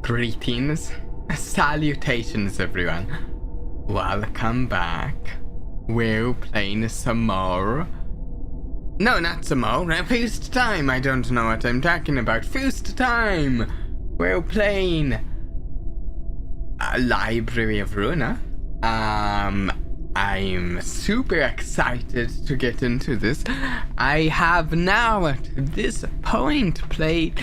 Greetings, salutations everyone. Welcome back. We're playing some more. No, not some more. Feast time. I don't know what I'm talking about. Feast time. We're playing Library of Ruina. I'm super excited to get into this. I have now at this point played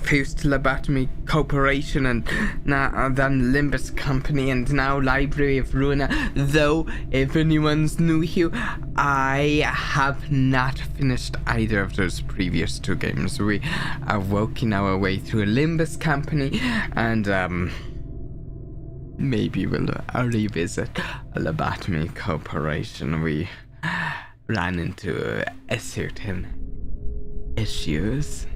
first Lobotomy Corporation and now then Limbus Company and now Library of Ruina. Though, if anyone's new here, I have not finished either of those previous two games. We are working our way through Limbus Company and maybe we'll revisit Lobotomy Corporation. We ran into certain issues.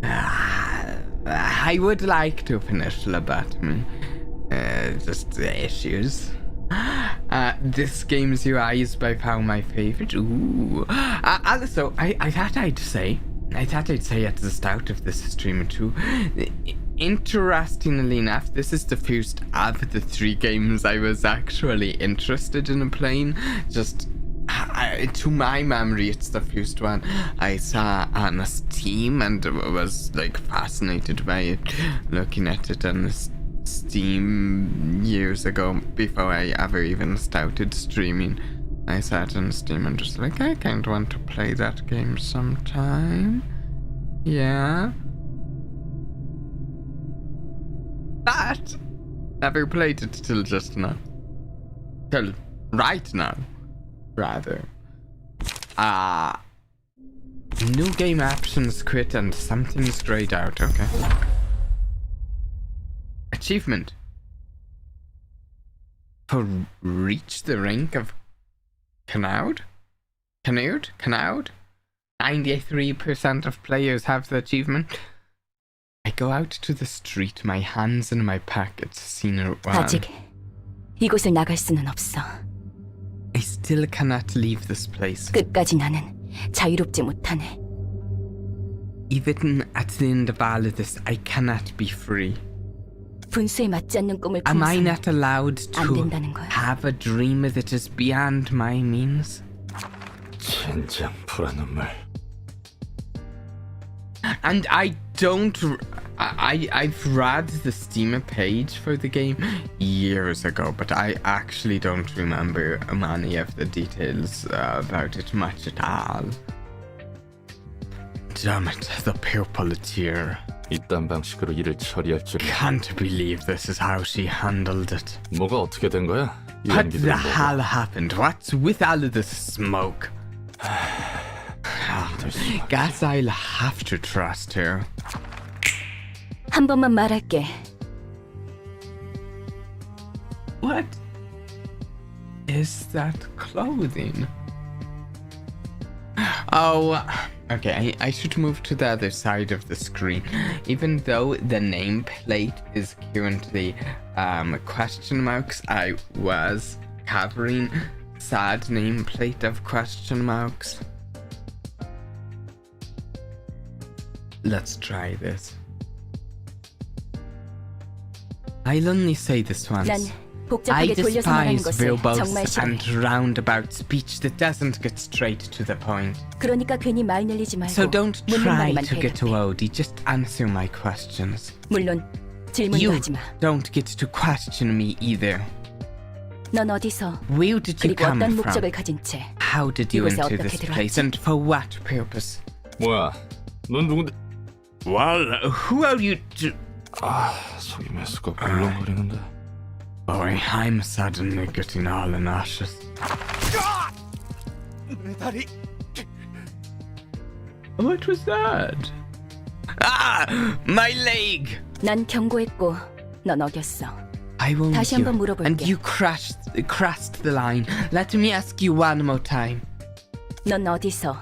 I would like to finish Lobotomy. Just issues. This game's UI is by far my favorite. Ooh. Also, I thought I'd say at the start of this stream too. Interestingly enough, this is the first of the three games I was actually interested in playing. Just to my memory, it's the first one I saw on Steam and was like fascinated by it, looking at it on Steam years ago before I ever even started streaming. I sat on Steam and just like, I kind of want to play that game sometime. Yeah. But Never played it till just now. Till right now, rather. New game options quit and something's grayed out, okay. Achievement. For reach the rank of Canoud? 93% of players have the achievement. I go out to the street, my hands in my pockets, seen one. 아직 이곳을 나갈 수는 없어. I still cannot leave this place. 끝까지 나는 자유롭지 못하네. Even at the end of all of this, I cannot be free. 분수에 맞지 않는 꿈을 Am I 꾸면서는 not allowed 안 to 된다는 거야. have a dream that is beyond my means? 젠장 불안 눈물. And I don't. I've read the Steam page for the game years ago, but I actually don't remember many of the details about it much at all. Damn it, the purple tear. 이딴 방식으로 일을 처리할 줄이야. Can't believe this is how she handled it. 뭐가 어떻게 된 거야? What the hell happened? What's with all of this smoke? Guess I'll have to trust her. 한 번만 말할게. What is that clothing? Oh, okay, I should move to the other side of the screen. Even though the nameplate is currently question marks, I was covering sad nameplate of question marks. Let's try this. I'll only say this once. 난 I 복잡하게 돌려서 말하는 despise 것을 정말 verbose 싫어해. and roundabout speech that doesn't get straight to the point. 그러니까 괜히 말 늘리지 말고 So don't 묻는 try 말만 to get 대답해. wordy, just answer my questions. 물론 질문도 You 하지 마. don't get to question me either. 넌 어디서 Where did you 그리고 come 어떤 from? 목적을 가진 채 How did you 이곳에 enter 어떻게 this place 들어왔지? and for what purpose? 뭐야? 넌 누군데? Well, who are you to... 속이 메스가 굴렁거리는데. Boy, I'm suddenly getting all nauseous. What was that? My leg! 난 경고했고 넌 어겼어. I won't 다시 한번 you. 물어볼게. And you crossed the line. Let me ask you one more time. 넌 어디서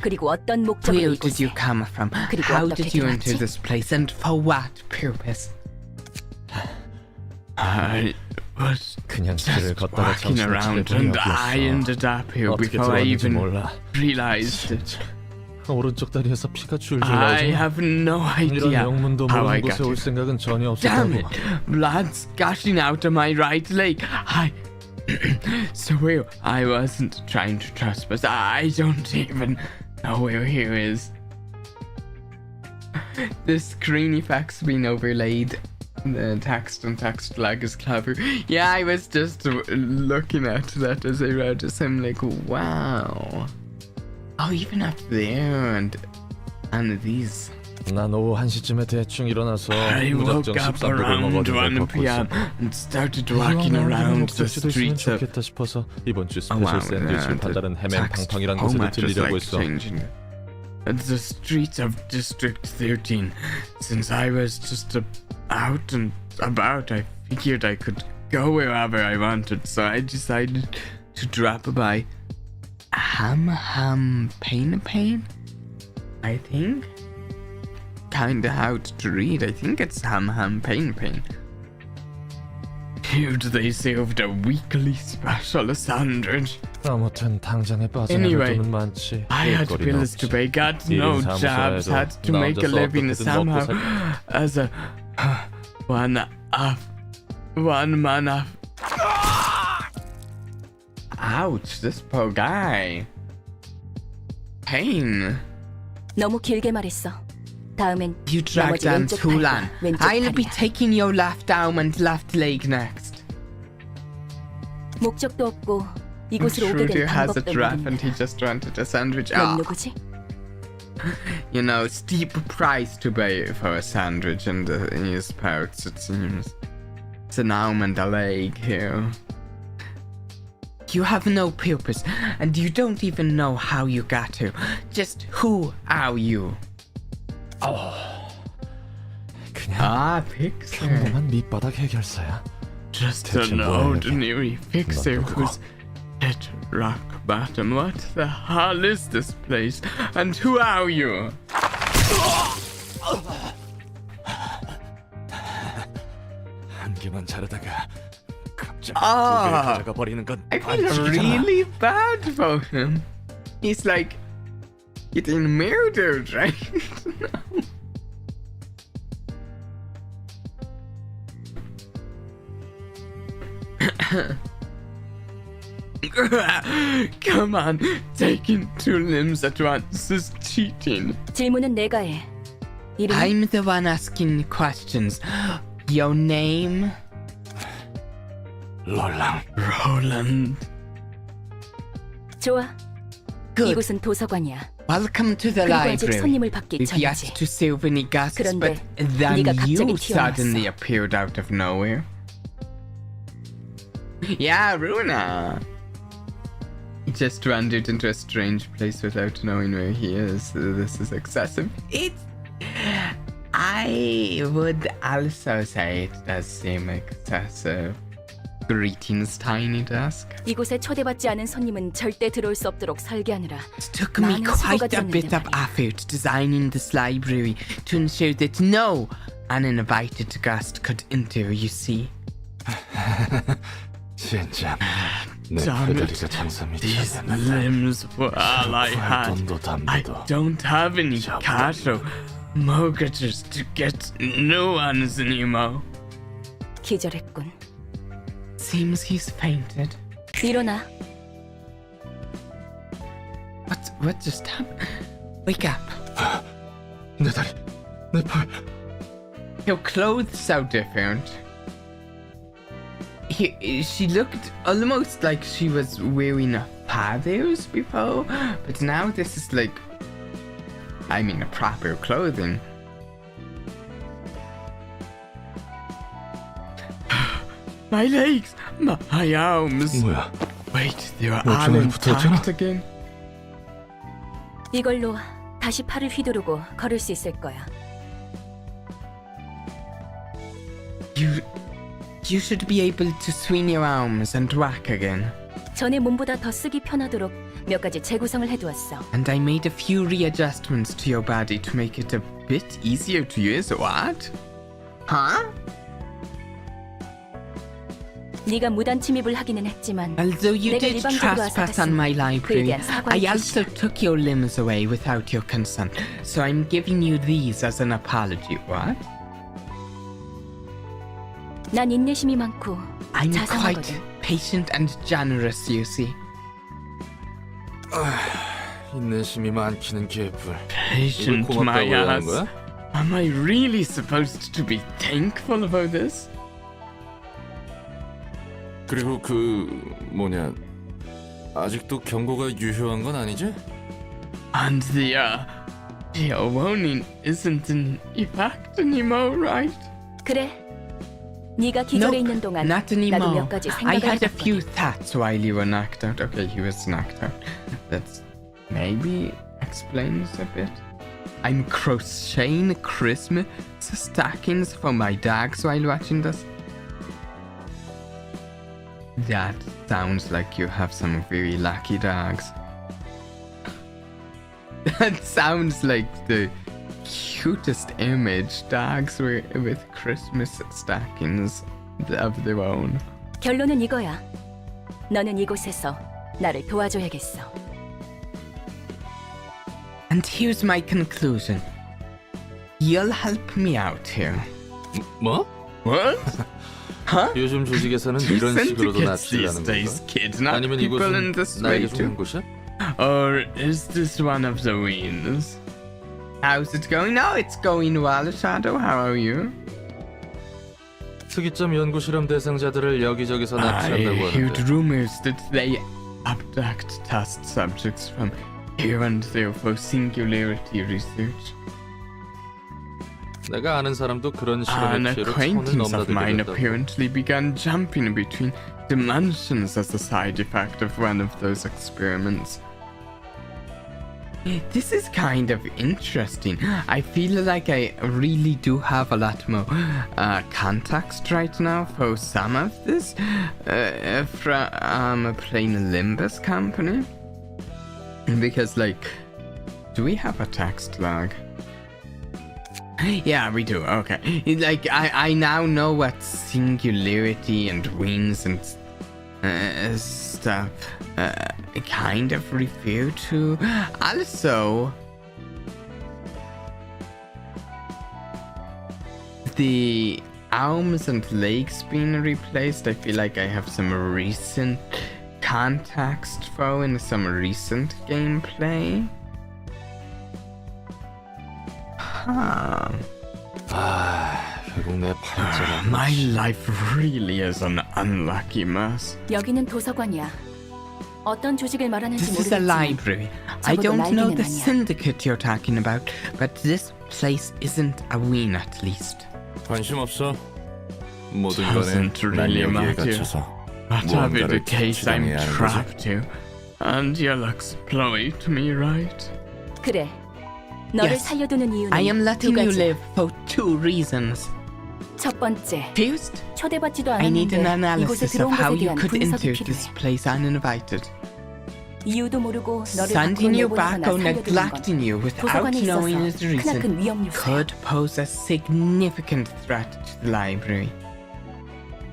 그리고 어떤 목적으로 Where did you 이곳에 come from? 그리고 How 어떻게 did you enter 들어왔지? this place and for what purpose? I was 그냥 길을 just 걷다가 walking 정신을 around 차릴 and 뿐이었어. I ended up here 어떻게 before I 들어왔는지 even 몰라. realized it. 오른쪽 다리에서 피가 줄줄 I 나오죠. have no 이런 idea 명문도 how I 모르는 got 곳에 올 here. 생각은 전혀 Damn 없었다고. it! Blood's gushing out of my right leg. I swear I wasn't trying to trespass. I don't even know where here is. The screen effect's been overlaid. The text and text flag is clever. Yeah, I was just looking at that as I read this. I'm like, wow. Oh, even up there and these. 난 오후 1시쯤에 대충 일어나서 I woke 무작정 up 13분을 around 먹어도 1 걷고 p.m. 있어. and started walking around the 목적지도 있으면 streets of... 좋겠다 싶어서 이번 주 Oh, wow, 스페셜 샌드위치를 달달한 해맨 text 팡팡이란 곳에 format was 들리려고 like 했어. changing. It's the streets of District 13. Since I was just out and about, I figured I could go wherever I wanted, so I decided to drop by Ham Pain, I think? Kinda hard to read. I think it's Ham Pain. Here they served a weekly special sandwich. 아무튼 당장에 빠져나갈 Anyway, 돈은 많지. I had 일거리는 bills to 없지. pay, got no 일은 jobs, 사무소에도 had to 나 make a 혼자서 living 어떻게든 somehow 먹고 as a one man off. Ouch, this poor guy. Pain. 너무 길게 말했어. 다음엔 You dragged 나머지 on 왼쪽 too 팔과 long. 왼쪽 I'll be 다리야. taking your left arm and left leg next. 목적도 없고 I'm 이곳으로 sure 오게 he 된 has a 방법도 giraffe and 모르는데 he just wanted a sandwich. 넌 Ah, 누구지? you know, steep price to pay for a sandwich in his parts, it seems. It's an arm and a leg here. You have no purpose, and you don't even know how you got to. Just who are you? 그냥 Fixer. 평범한 밑바닥 해결사야. Just 대체 an 뭐야, ordinary fixer 넌 누구고? who's hit rock bottom. What the hell is this place? And who are you? 한 개만 자르다가 갑자기 아. 두 개를 가져가 버리는 건 I feel 반칙이잖아. really bad for him. He's like getting murdered right now. Come on, taking 2 limbs at once is cheating. 질문은 내가 해. 이름 I'm the one asking questions. Your name? 롤랑. Roland. 좋아. Good. 이곳은 도서관이야. Welcome to the 그리고 아직 library. 손님을 받기 We've yet 전이지. to serve any guests, 그런데 but then 네가 갑자기 you 튀어나왔어. suddenly appeared out of nowhere. Yeah, Ruina. He just wandered into a strange place without knowing where he is. This is excessive. I would also say it does seem excessive. Greetings, Tiny Desk. 이곳에 초대받지 않은 손님은 절대 들어올 수 없도록 설계하느라 It took me 많은 quite 수고가 a bit 들었는데 of 말이야. effort designing this library to ensure that no uninvited guest could enter, you see. 진짜 내 Damn it. 페데리가 장사 These 미치겠네. limbs were all I had. 돈도 I 담배도. don't have any cash or mortgages to get new ones anymore. 기절했군. Seems he's fainted. 일어나. What just happened? Wake up. 내 다리, 내 팔. Your clothes so different. She looked almost like she was wearing feathers before, but now this is like, I mean, a proper clothing. My legs, my arms. 뭐야? Wait, they are 뭐 all 중간에 붙었잖아? intact again. 이걸로 다시 팔을 휘두르고 걸을 수 있을 거야. You should be able to swing your arms and walk again. 전에 몸보다 더 쓰기 편하도록 몇 가지 재구성을 해두었어. And I made a few readjustments to your body to make it a bit easier to use. What? Huh? 네가 무단 침입을 하기는 했지만 Although you 내가 did 일방적으로 trespass on my 그에 library, 대한 사과의 I also 표시야. took your limbs away without your consent. So I'm giving you these as an apology. What? 난 인내심이 많고 I'm quite 자상하거든. patient and generous, you see. 인내심이 많기는 개뿔. Patient, 이걸 my 고맙다고 해야 하는 ass. 거야? Am I really supposed to be thankful about this? 그리고 뭐냐, 아직도 경고가 유효한 건 아니지? And the warning isn't in effect anymore, right? 그래. 네가 기절해 있는 동안 not 나도 몇 anymore. 가지 I 생각을 had a few 해봤거든. thoughts while you were knocked out. Okay, he was knocked out. That's maybe explains a bit. I'm crocheting Christmas stockings for my dogs while watching this. That sounds like you have some very lucky dogs. That sounds like the cutest image. Dogs with Christmas stockings of their own. 결론은 이거야. 너는 이곳에서 나를 도와줘야겠어. And here's my conclusion. You'll help me out here. 뭐? What? Huh? 요즘 조직에서는 Do 이런 식으로도 syndicates these 납치라는 days 건가? kidnap 아니면 people in 이곳은 this way 나에게 too? 속한 곳이야? Or is this one of the wins? How's it going? No, it's going well, Shadow. How are you? 특이점 연구 실험 대상자들을 여기저기서 I 납치한다고 heard 하는데 rumors that they abduct test subjects from here and there for singularity research. 내가 아는 사람도 그런 An 실험의 피해로 천을 acquaintance of mine 넘나들게 됐다고. apparently began jumping between dimensions as a side effect of one of those experiments. This is kind of interesting. I feel like I really do have a lot more context right now for some of this from playing Limbus Company. Because, like, do we have a text lag? Yeah, we do. Okay. Like, I now know what singularity and wings and stuff kind of refer to. Also, the arms and legs being replaced, I feel like I have some recent context for in some recent gameplay. Huh. 결국 내 팔자가 My life really is an unlucky mess. 여기는 도서관이야. 어떤 조직을 말하는지 This is a 모르겠지만 library. I 적어도 don't know 라이브는 the 아니야. syndicate you're talking about, but this place isn't a win at least. 관심 없어. 모든 건에 Doesn't 난 really 여기에 matter. 갇혀서 Whatever the 무언가를 case, I'm 캐치당해야 하는 거지. trapped to. And you'll exploit me, right? 그래. 너를 Yes. 살려두는 이유는 I am 두 letting you 가지. live for two reasons. 첫 번째, First, 초대받지도 I need an 않았는데 이곳에 analysis 들어온 of how 것에 you 대한 could 분석이 enter this 필요해. place uninvited. 이유도 모르고 너를 Sending 밖으로 you 내보내거나 back or 살려두는 건 neglecting you without 도서관에 knowing 있어서 the reason 크나큰 위험 요소야. could pose a significant threat to the library.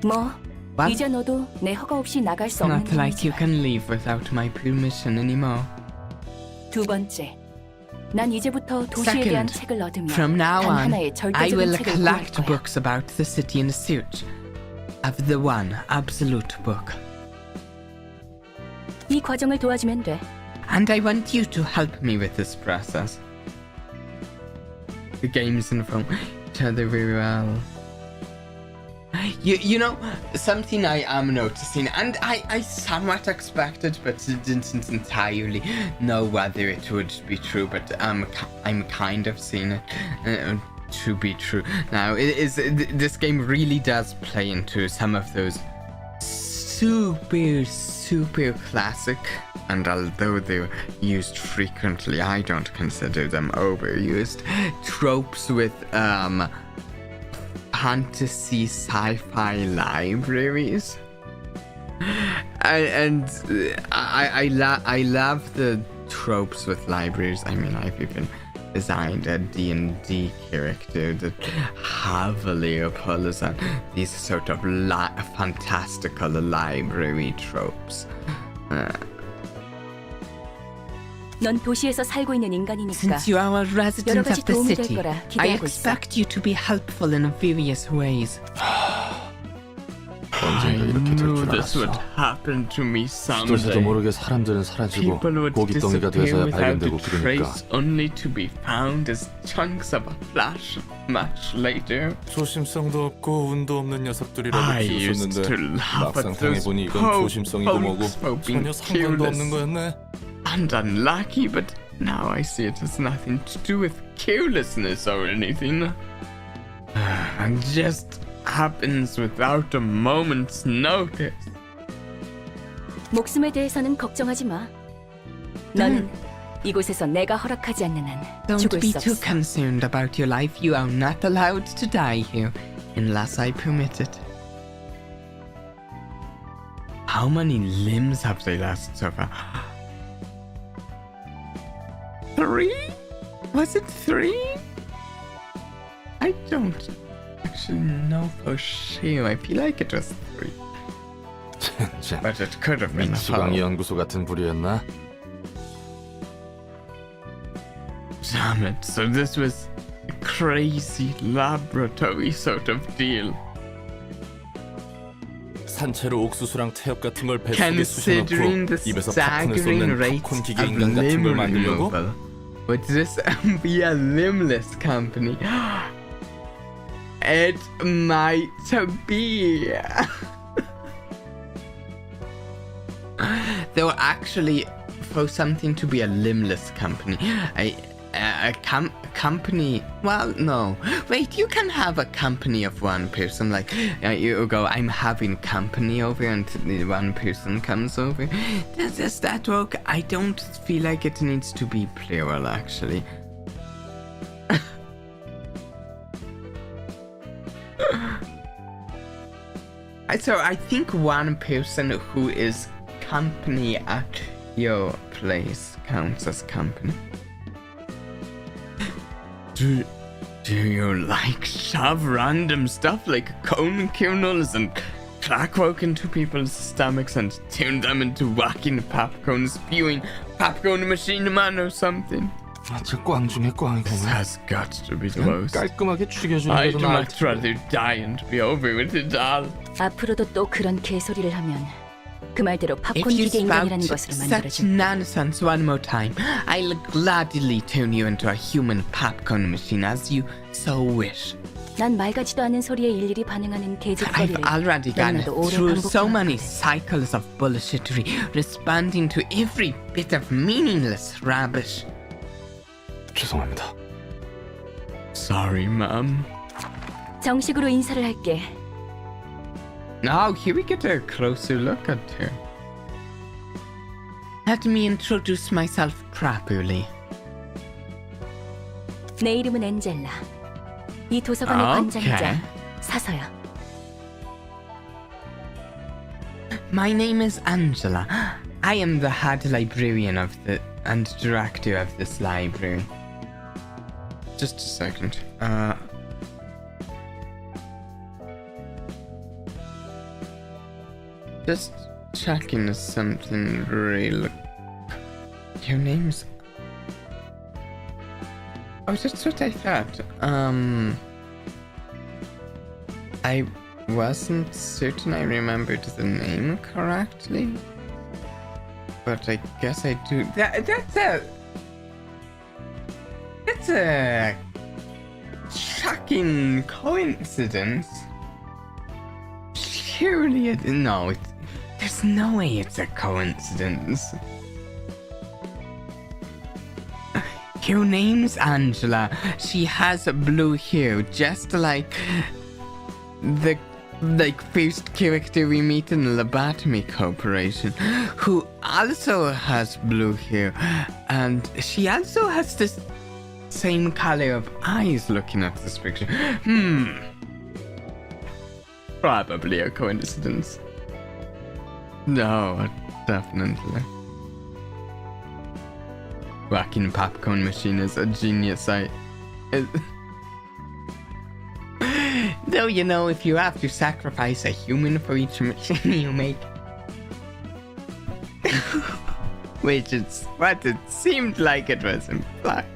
뭐, What? 이제 너도 내 허가 없이 나갈 수 없는 Not like you 상황이지만. can leave without my permission anymore. 두 번째, 난 이제부터 도시에 Second, 대한 책을 얻으며 From now 단 on, 하나의 I will 절대적인 책을 구할 collect 거야. books about the city in search of the one absolute book. 이 과정을 도와주면 돼. And I want you to help me with this process. The games inform each other very well. You know, something I am noticing, and I somewhat expected, but didn't entirely know whether it would be true, but I'm kind of seeing it to be true. Now, this game really does play into some of those super classic, and although they're used frequently, I don't consider them overused, tropes with fantasy sci-fi libraries. And I love the tropes with libraries. I mean, I've even designed a D&D character that heavily pulls on these sort of fantastical library tropes. 넌 도시에서 살고 있는 인간이니까 Since you are a resident 가지 of the 도움이 될 city, 거라 I 기대하고 있어. expect you to be helpful in various ways. 언젠가 이렇게 될 줄 this would 알았어. happen to me 지도새도 someday. 모르게 사람들은 사라지고 People would 고깃덩이가 disappear 돼서야 without 발견되고 a 그러니까 trace, only to be found as chunks of a flash much later. 조심성도 없고 운도 없는 녀석들이라고 I used to 비웃었는데 laugh 막상 at those 당해보니 이건 poor 조심성이고 뭐고 folks for being 전혀 상관도 없는 careless 거였네. and unlucky, but now I see it has nothing to do with carelessness or anything. It just happens without a moment's notice. 목숨에 대해서는 걱정하지 마. 너는 이곳에서 내가 허락하지 않는 한 Don't 죽을 be 수 too 없어. concerned about your life. You are not allowed to die here unless I permit it. How many limbs have they lost so far? 3? Was it 3? I don't actually know for sure. I feel like it was 3. 젠장. But it could have been 4. 지광이 연구소 같은 부류였나? Damn it. So this was a crazy laboratory sort of deal. 산채로 옥수수랑 태엽 같은 걸 뱃속에 Considering the 쑤셔넣고 입에서 팝콘을 staggering 쏟는 rates 팝콘 of 기계 인간 같은 limb 걸 만들려고? removal, would this be a limbless company? It might be. Though actually, for something to be a limbless company, company. Well, no. Wait, you can have a company of one person. Like, you go, I'm having company over, and the one person comes over. Does that work? I don't feel like it needs to be plural, actually. So I think one person who is company at your place counts as company. Do you like shove random stuff like cone kernels and clockwork into people's stomachs and turn them into walking popcorn spewing popcorn machine man or something? 저 꽝 중에 This 꽝이구만. has got to be the most. 깔끔하게 죽여주는 I'd 것도 나을 much rather die and be over with it all. 앞으로도 또 그런 개소리를 하면 그 말대로 If 팝콘 you 기계 spout 인간이라는 것으로 such 만들어줄. nonsense one more time, I'll gladly turn you into a human popcorn machine as you so wish. 난 말 같지도 않은 소리에 일일이 반응하는 I've 개짓거리를 already gone 너무나도 오래 through so many 반복해왔거든. cycles of bullshittery, responding to every bit of meaningless rubbish. 죄송합니다. Sorry, Mom. 정식으로 인사를 할게. Now, here we get a closer look at her. Let me introduce myself properly. 내 이름은 엔젤라. 이 도서관의 Okay. 관장이자 사서야. My name is Angela. I am the head librarian and director of this library. Just a second. Just checking something real. Your name's... Oh, that's what I thought. I wasn't certain I remembered the name correctly. But I guess I do. That's a shocking coincidence. Surely there's no way it's a coincidence. Your name's Angela. She has blue hair, just like the first character we meet in Lobotomy Corporation, who also has blue hair, and she also has this same color of eyes. Looking at this picture, probably a coincidence. No, definitely. Walking popcorn machine is a genius. Though, if you have to sacrifice a human for each machine you make. Which is what it seemed like it was implied.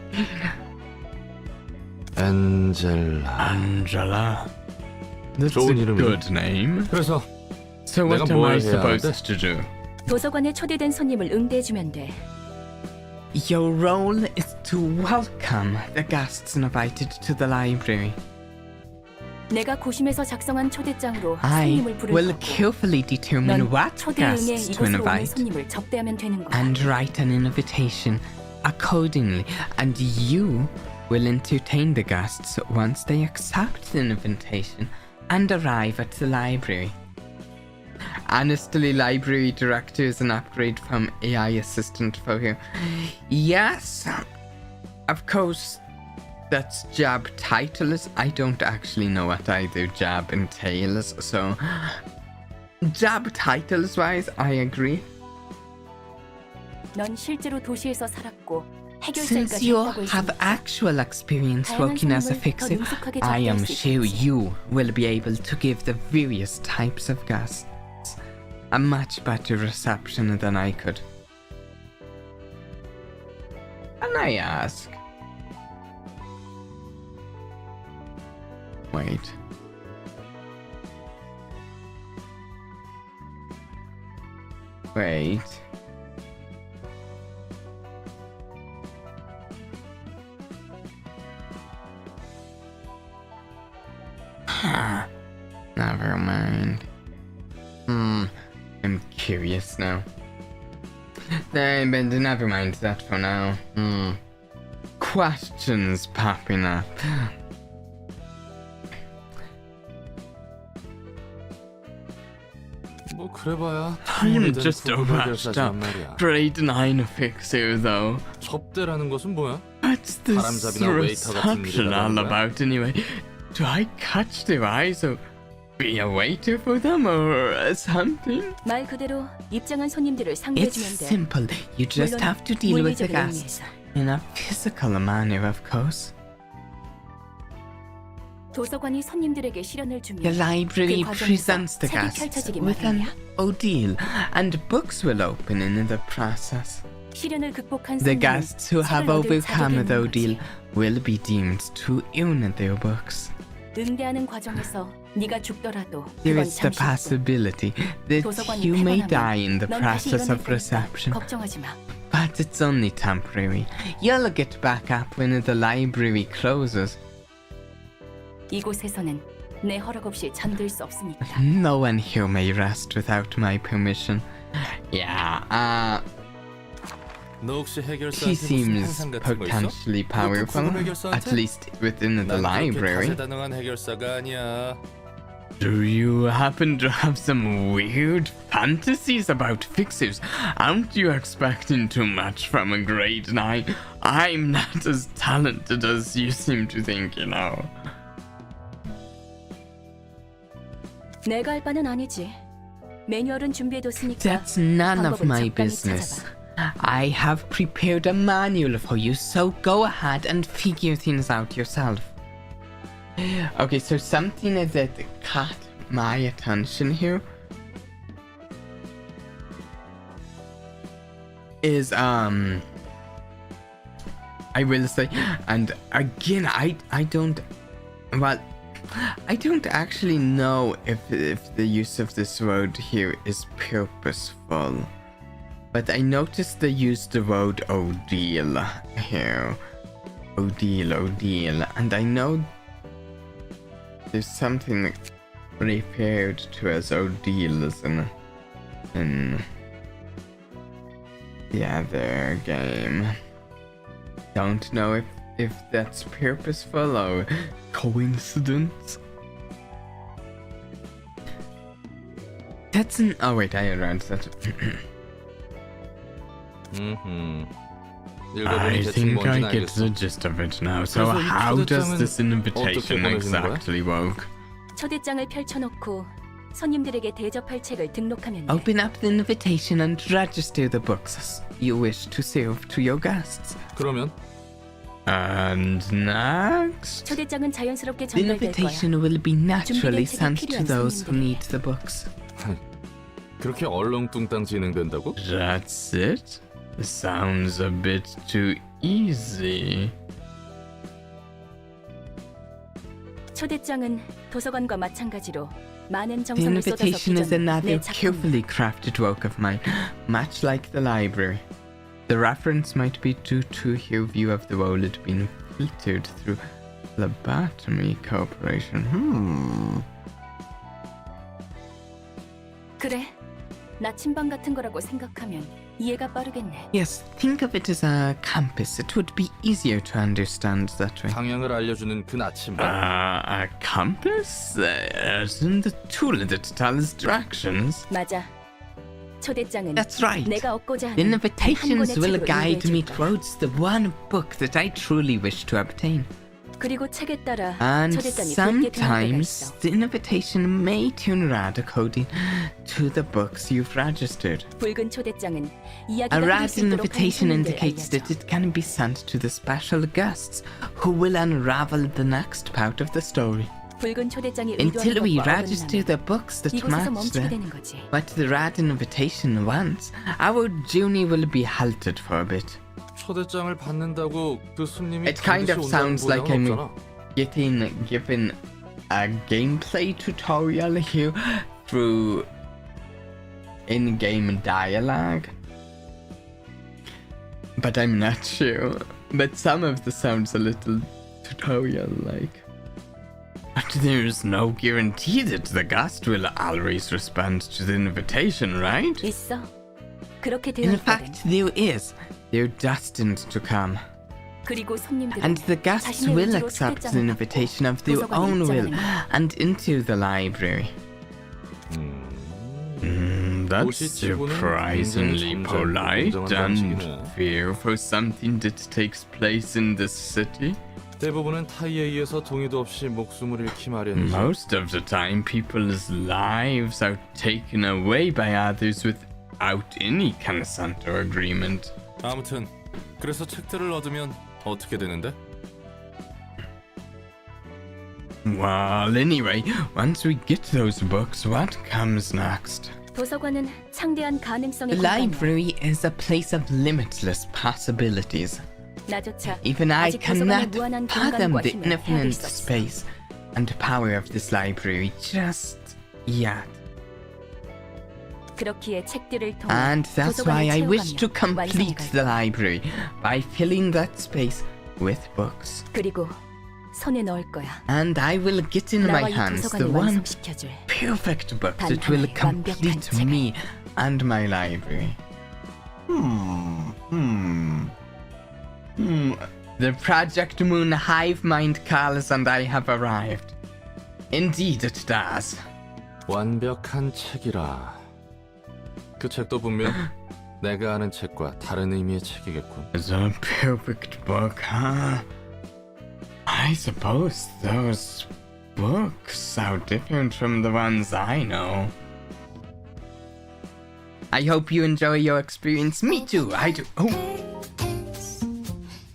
Angela. That's a 좋은 이름이네. good name. 그래서 So what 내가 am 뭘 I 해야 supposed to do? 도서관에 초대된 손님을 응대해주면 돼. Your role is to welcome the guests invited to the library. 내가 고심해서 작성한 초대장으로 I 손님을 부를 will 거고 carefully determine 넌 what 초대 응해 guests to 이곳으로 오는 invite 손님을 접대하면 되는 거야. and write an invitation accordingly, and you will entertain the guests once they accept the invitation and arrive at the library. Honestly, library director is an upgrade from AI assistant for her. Yes, of course, that's job title is. I don't actually know what either job entails, so job titles wise, I agree. 넌 실제로 도시에서 살았고 Since 해결사까지 you 했다고 have 했으니까 actual experience 다양한 working as a 손님을 더 fixer, 능숙하게 I am 접대할 수 sure 있겠지. you will be able to give the various types of guests a much better reception than I could. Can I ask? Wait. Wait. Never mind. I'm curious now. But never mind that for now. questions popping up. 뭐 그래봐야 I'm just about to grade 9 fix you though. 접대라는 것은 뭐야? What's this 바람잡이나 웨이터 같은 reception 일을 all 하는 거야? about anyway? Do I catch their eyes or be a waiter for them or something? 말 그대로 입장한 손님들을 상대해주면 It's 돼. simple. You just 물론 have to deal with the 물리적인 guests 의미에서. in a physical manner, of course. 도서관이 손님들에게 실현을 주면 The library 그 과정에서 presents the 책이 guests 펼쳐지기 with an 마련이야. ordeal, and books will open in the process. 시련을 극복한 The 손님은 guests who have 책을 얻을 overcome 자격이 the 있는 ordeal 거지. will be deemed to own their books. 응대하는 과정에서 네가 죽더라도 There 그건 is the 잠시고 possibility that 도서관이 you may 폐관하면 die in the 넌 다시 process 일어날 of 테니까 reception, 걱정하지 마. but it's only temporary. You'll get back up when the library closes. 이곳에서는 내 허락 없이 잠들 수 없으니까. No one here may rest without my permission. Yeah, 너 혹시 he 해결사한테 무슨 seems 환상 같은 거 있어? potentially powerful, 구분 해결사한테? at least within the 난 그렇게 library. 다재다능한 해결사가 아니야. Do you happen to have some weird fantasies about fixers? Aren't you expecting too much from a grade 9? I'm not as talented as you seem to think, you know. 내가 할 바는 아니지. 매뉴얼은 준비해뒀으니까 That's none of 방법은 my 적당히 business. 찾아봐. I have prepared a manual for you, so go ahead and figure things out yourself. Okay, so something that caught my attention here is I will say, and again I don't, well, I don't actually know if the use of this word here is purposeful, but I noticed they used the word ordeal here. Ordeal, and I know there's something referred to as ordeals in the other game. Don't know if that's purposeful or coincidence. That's an... Oh wait, I read that. I think I get the gist of it now. So 그래서 이 how does 초대장은 this invitation 어떻게 보내주는 거야? exactly work? 초대장을 펼쳐놓고 손님들에게 대접할 책을 등록하면 돼. Open up the invitation and register the books you wish to serve to your guests. 그러면 And next, 초대장은 자연스럽게 the 전달될 거야. invitation will be naturally 준비된 책이 sent to 필요한 those who 손님들에게. need the books. 그렇게 얼렁뚱땅 진행된다고? That's it? Sounds a bit too easy. 초대장은 도서관과 마찬가지로 많은 The 정성을 쏟아서 invitation is 빚은 another 내 작품. carefully crafted work of mine, much like the library. The reference might be due to your view of the world had been filtered through Lobotomy Corporation. 그래, 나침반 같은 거라고 생각하면 이해가 빠르겠네. Yes, think of it as a compass. It would be easier to understand that way. 방향을 알려주는 그 나침반? A compass? Isn't the tool that tells directions? 맞아. 초대장은 That's right. 내가 얻고자 The 하는 invitations 한 권의 will 책으로 guide me 인도해줄 거야. towards the one book that I truly wish to obtain. 그리고 책에 따라 And 초대장이 붉게 변할 때가 sometimes 있어. the invitation may turn red according to the books you've registered. 붉은 초대장은 A 이야기가 흐를 red 수 있도록 하는 invitation 손님들 indicates that 알려줘. it can be sent to the special guests who will unravel the next part of the story. 붉은 초대장이 Until we 의도하는 것과 register 어긋나면 the books that 이곳에서 match 멈추게 them. 되는 거지. What the red invitation wants, our journey will be halted for a bit. 초대장을 받는다고 그 손님이 It kind of 반드시 sounds 온다는 like I'm 보장은 없잖아. getting given a gameplay tutorial here through in-game dialogue. But I'm not sure. But some of the sounds a little tutorial-like. But there's no guarantee that the guest will always respond to the invitation, right? 있어. 그렇게 되어 In 있거든. fact, there is. They're destined to come. 그리고 손님들은 And the guests 자신의 will 의지로 accept the 초대장을 invitation of their 도서관에 own will 입장하는 and into the library. That's 도시치고는 surprisingly 굉장히 polite 공정한 and 방식이네. fair for something that takes place in this city. 대부분은 타이에 의해서 동의도 없이 목숨을 잃기 마련이지. Most of the time, people's lives are taken away by others without any consent or agreement. 아무튼 그래서 책들을 얻으면 어떻게 되는데? Well, anyway, once we get those books, what comes next? 도서관은 창대한 가능성의 The 공간이야. library is a place of limitless possibilities. 나조차 Even I 아직 도서관의 cannot 무한한 fathom 공간과 the 힘을 헤아릴 infinite 수 없어. space and power of this library just yet. 그렇기에 책들을 통해 And that's why 도서관을 I wish to 채워가며 complete 완성해갈 the 거야. library by filling that space with books. 그리고 손에 넣을 거야. And I will get in my 나와 이 hands the 도서관을 one 완성시켜줄 perfect book 단 that will 하나의 완벽한 complete 책을. me and my library. The Project Moon hive mind calls and I have arrived. Indeed it does. 완벽한 책이라. 그 책도 분명 내가 아는 책과 다른 의미의 책이겠군. The perfect book, huh? I suppose those books are different from the ones I know. I hope you enjoy your experience. Me too. I do. Oh. Curtains,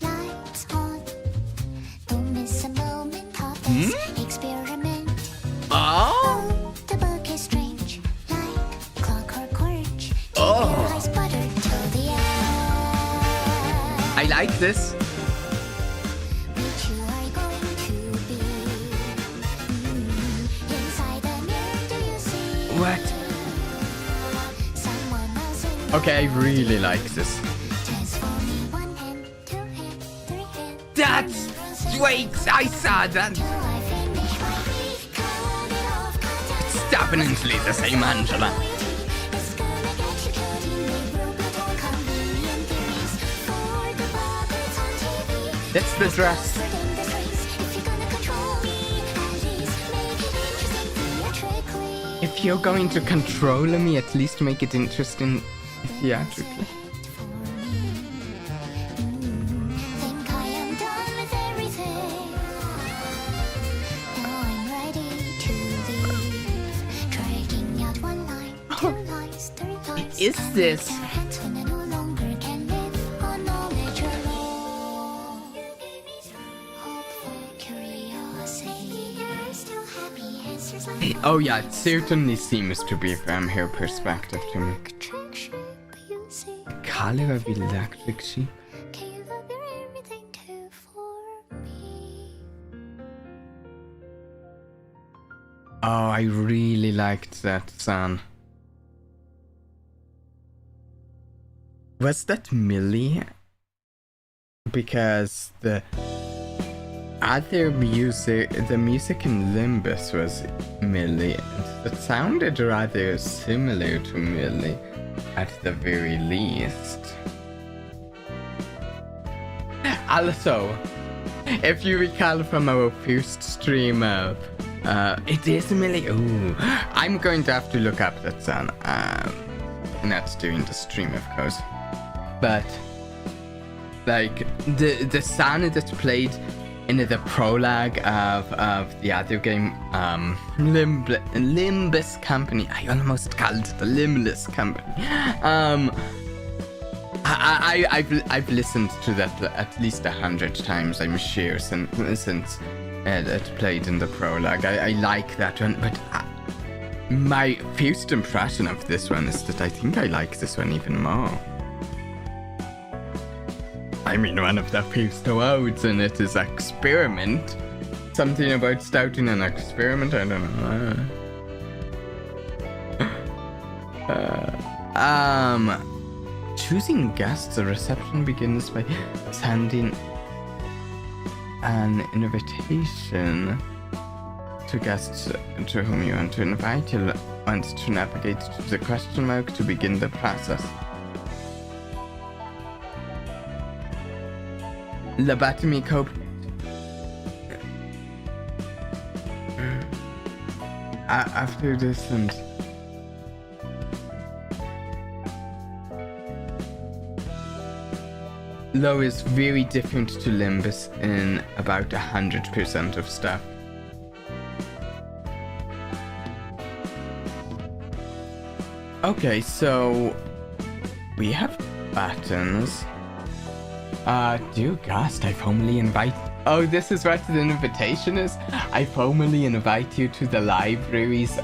lights on. Don't miss a moment of this experiment. Oh. The book is strange, like clockwork orange. Keep Oh. your eyes buttered till the end. I like this. Which you are going to be. Inside the mirror, do you see? What? Someone else in the Okay, I really like this. transform me one hand, two hand, three hand. That's wait. I saw that. Till I finish my week, cut it off, cut it It's definitely the same Angela. It's gonna get you killed in the Lobotomy convenient theories. For the puppets on TV. That's the dress. Within this race, if you're gonna control me, at least make it interesting theatrically. If you're going to control me, at least make it interesting theatrically. For me. Think I am done with everything. Now I'm ready to leave. Dragging out one line, two lines, three lines. Is this? Your hands when I no longer can live on knowledge alone. You gave me hopeful curiosity. You're still happy answers like Oh yeah, it certainly seems to be from her perspective to me. attraction, but you see, Color of electric sheep. can you love your everything too for me? Oh, I really liked that song. Was that Millie? Because the other music, the music in Limbus was Millie. It sounded rather similar to Millie, at the very least. Also, if you recall from our first stream of it is Millie. Ooh, I'm going to have to look up that song. Not during the stream, of course. But like the song that's played in the prologue of the other game, Limbus Company. I almost called it the Limbus Company. I've listened to that at least 100 times, I'm sure, since it played in the prologue. I like that one, but my first impression of this one is that I think I like this one even more. I mean, one of the first words in it is experiment. Something about starting an experiment, I don't know. Choosing guests, the reception begins by sending an invitation to guests to whom you want to invite. You'll want to navigate to the question mark to begin the process. Lobotomy after this and Lo is very different to Limbus in about 100% of stuff. Okay, so we have buttons. Dear guest, I formally invite. Oh, this is what the invitation is. I formally invite you to the libraries.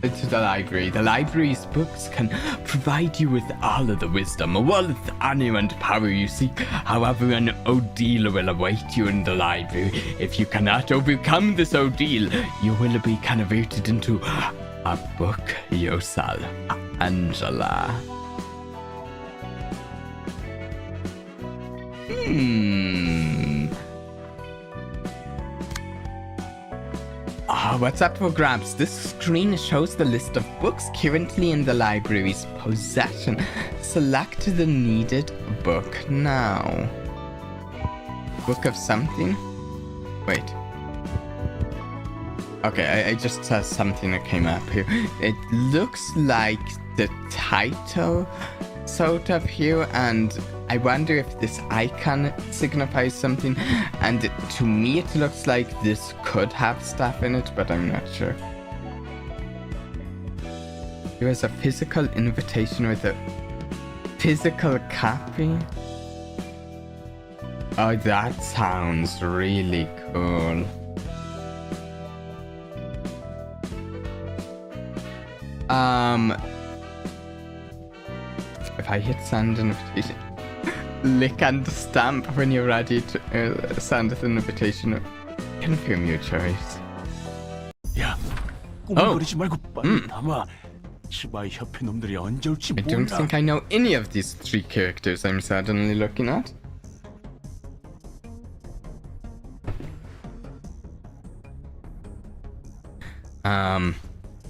To the library. The library's books can provide you with all of the wisdom, wealth, honor, and power you seek. However, an ordeal will await you in the library. If you cannot overcome this ordeal, you will be converted into a book yourself, Angela. What's up for grabs? This screen shows the list of books currently in the library's possession. Select the needed book now. Book of something? Wait. Okay, I just saw something that came up here. It looks like the title sort of here, and I wonder if this icon signifies something, and to me it looks like this could have stuff in it, but I'm not sure. There is a physical invitation with a physical copy. Oh, that sounds really cool. If I hit send invitation, lick and stamp when you're ready to send the invitation. Confirm your choice. 야, 꾸물거리지 말고 빨리 담아. 시바이 협회 놈들이 언제 올지 I don't 몰라. think I know any of these three characters I'm suddenly looking at.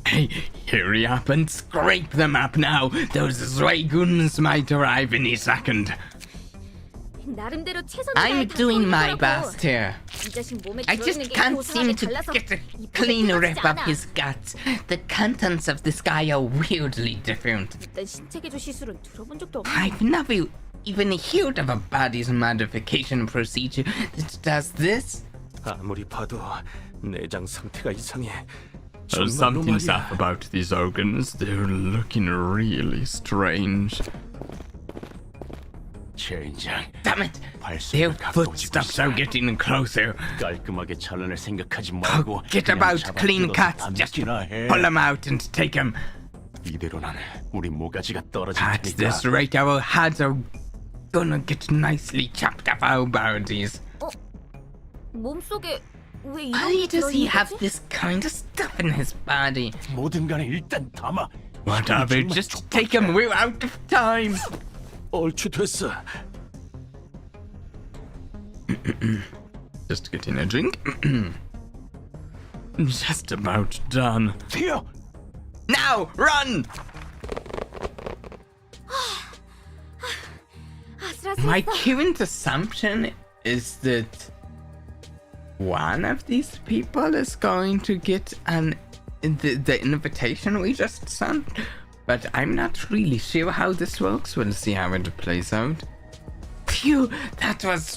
Hey, hurry up and scrape them up now. Those Zweigoons might arrive any second. 나름대로 최선을 I'm 다해 doing my 닦고 best here. 이 자식 몸에 I 들어있는 just 게 can't 고소하게 seem to 달라서 get a 이 clean 뼈가 rip 뜯어지지 of 않아. his guts. The contents of this guy are weirdly different. 일단 신체 개조 시술은 들어본 적도 없고 I've never even heard of a body's modification procedure that does this. 아무리 봐도 내장 상태가 이상해. There's 정말로 something's 말이야. up about these organs. They're looking really strange. 젠장. Damn it! Their 발소리가 가까워지고 footsteps 있어. are getting closer. 깔끔하게 잘라낼 생각하지 말고 Forget 그냥 about 잡아 clean 뜯어서 cuts. Just 담기나 해. pull them out and take them. 이대로는 우리 모가지가 떨어질 At 테니까. this rate, our heads are gonna get nicely chopped off our bodies. 몸속에 왜 이런 Why 게 does he 들어있는 have 거지? this kind of stuff in his body? 뭐든 간에 일단 담아. Whatever, just take him. We're out of time. 얼추 됐어. Just getting a drink. Just about done. 튀어. Now, run! 아슬아슬했어. My current assumption is that one of these people is going to get the invitation we just sent, but I'm not really sure how this works. We'll see how it plays out. Phew, that was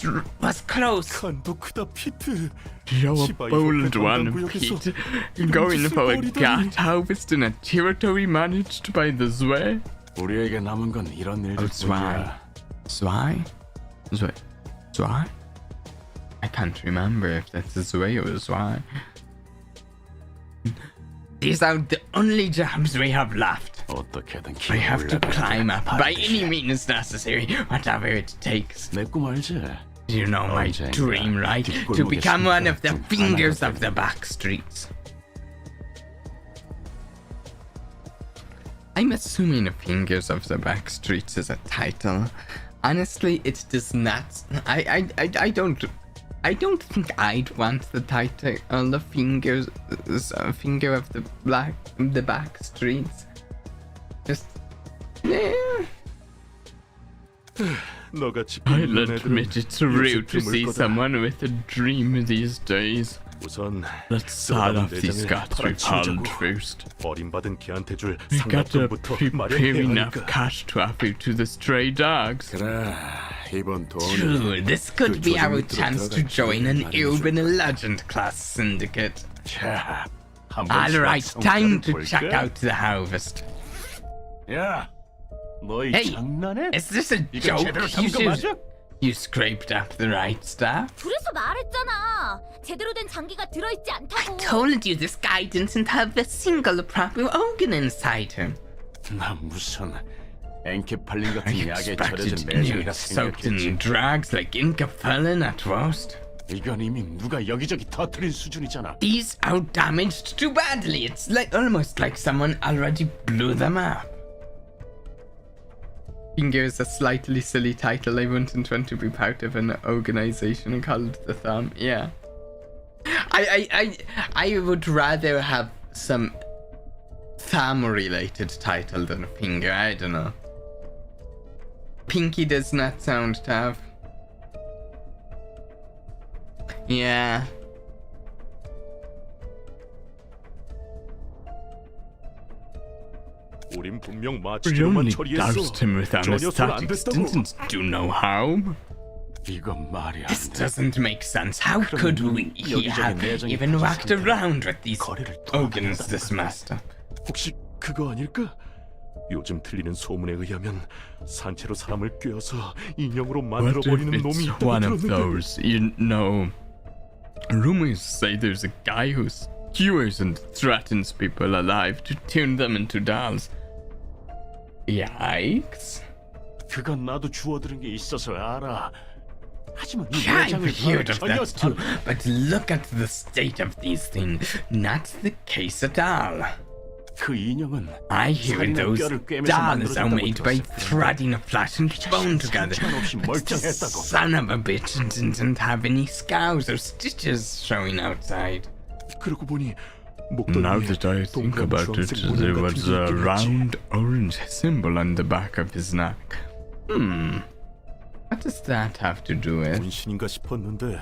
close. 간도 크다 피트. You're a 시바이 bold 협회 one, 담당구역에서 Pete. 이런 Going 짓을 for a 벌이다니. gat harvest in a territory managed by the Zwei. 우리에게 남은 건 이런 Oh, 일들 Zwei. 뿐이야. Zwei? Zwei? I can't remember if that's a Zwei or a Zwei. These are the only jobs we have left. 어떻게든 We have to 기어올라가야 climb up by any 반드시. means necessary, whatever it takes. 내 꿈 알지? You know my 언젠가 dream, right? To 뒷골목에 become one of the 좀 fingers 하나가 of the back streets. I'm assuming Fingers of the Back Streets is a title. Honestly, it does not. I don't think I'd want the title the Fingers, Finger of the Back Streets. Just, yeah. 너같이 I'll 굶는 admit 애들은 it's rude 요새 to see 드물 거다. someone with a dream these days. 우선 Let's start off these 내장을 guts we 팔아치우자고. found first. 버림받은 개한테 줄 We gotta 상납금부터 prepare 마련해야 enough 하니까. cash to offer to the stray dogs. 그래, 이번 True, this could be our chance to join an urban legend class syndicate. 자, 한 Alright, 번씩 time to 성과를 check 볼까? out the harvest. 야, 너희 Hey, 장난해? is this a 이거 joke? 제대로 You, 담가 맞아? you scraped up the right stuff? 그래서 말했잖아. 제대로 된 장기가 들어있지 않다고. Told you this guy didn't have a single proper organ inside him. 나 무슨 엔케팔린 같은 I 약에 expected 절여진 you 내장이라 soaked in 생각했지. drugs like Inca at worst. 이건 이미 누가 여기저기 터뜨린 수준이잖아. These are damaged too badly. It's like almost like someone already blew them up. Finger is a slightly silly title. I wouldn't want to be part of an organization called the Thumb. Yeah. I would rather have some thumb related title than finger. I don't know. Pinky does not sound tough. Yeah. 우린 분명 We 마취기로만 only 처리했어. doused him with 전혀 손 안 anesthetics. 댔다고. Didn't do no harm. 이건 말이 안 This 돼. doesn't make sense. How could we have even walked around with these organs, this master? 혹시 그거 아닐까? 요즘 들리는 소문에 의하면 산채로 사람을 꿰어서 인형으로 What if 만들어버리는 it's 놈이 있다고 one of 들었는데. those? You know, rumors say there's a guy who skewers and threatens people alive to turn them into dolls. Yikes. 그건 나도 주워들은 게 있어서 알아. 하지만 이 I've 내장을 heard of 전혀 that too, but look at the state of these things. Not the case at all. 그 인형은 I hear 살인한 those 뼈를 꿰매서 dolls are 만들어졌다고 made by 들었어. threading a flesh and bone together. 상관없이 But the 멀쩡했다고. son of a bitch didn't have any scars or stitches showing outside. 그러고 보니 목덜 Now 위에 that I think 동그란 about it, 주황색 모양 there 같은 was 게 a 있긴 했지. round orange symbol on the back of his neck. What does that have to do with? 문신인가 싶었는데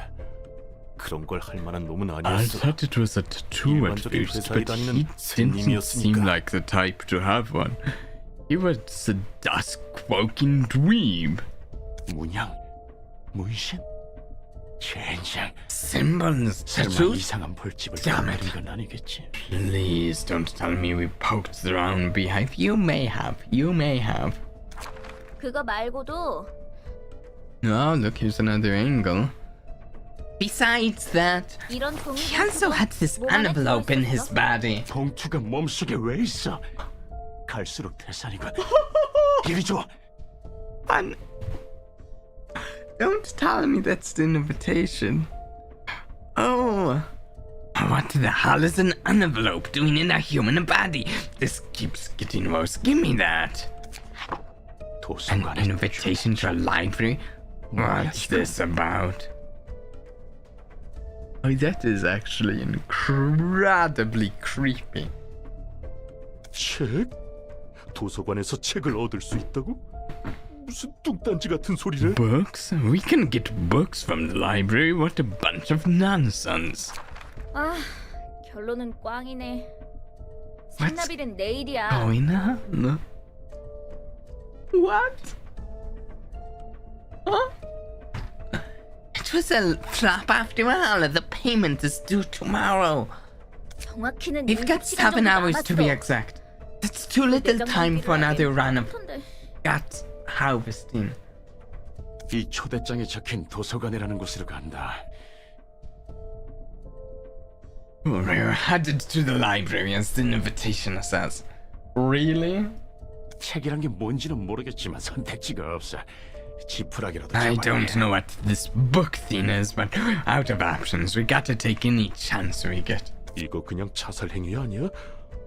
그런 걸 할 만한 놈은 I 아니었어. thought it was a tattoo at 일반적인 first, 회사에 but 다니는 he didn't seem 스님이었으니까. like the type to have one. He was a dusk-walking dweeb. 문양, 문신, 젠장. Symbols, 설마 tattoos? 이상한 벌집을 Damn it. 떠나는 건 아니겠지? Please don't tell me we poked the round beehive. You may have. You may have. 그거 말고도 Oh, look, here's another angle. Besides that, 이런 종이 he also had this envelope in his body. 봉투가 몸속에 왜 있어? 갈수록 대산이군. 이리 줘. And don't tell me that's the invitation. Oh, what the hell is an envelope doing in a human body? This keeps getting worse. Give me that. An 도서관에 invitation to a library? What's this about? Oh, that is actually incredibly creepy. 책? 도서관에서 책을 얻을 수 있다고? 무슨 뚱딴지 같은 소리래? Books? We can get books from the library. What a bunch of nonsense. 아, 결론은 꽝이네. What's 상납일은 내일이야. going on? What? Huh? It was a flop after all. The payment is due tomorrow. 정확히는 We've got 7 hours to be exact. That's too little time for another run of gut harvesting. 이 초대장에 적힌 도서관이라는 곳으로 간다. We're headed to the library as the invitation says. Really? 책이란 게 뭔지는 모르겠지만 선택지가 없어. 지푸라기라도 I 잡아야 don't 해. know what this book thing is, but out of options, we gotta take any chance we get. 이거 그냥 자살 행위 아니야?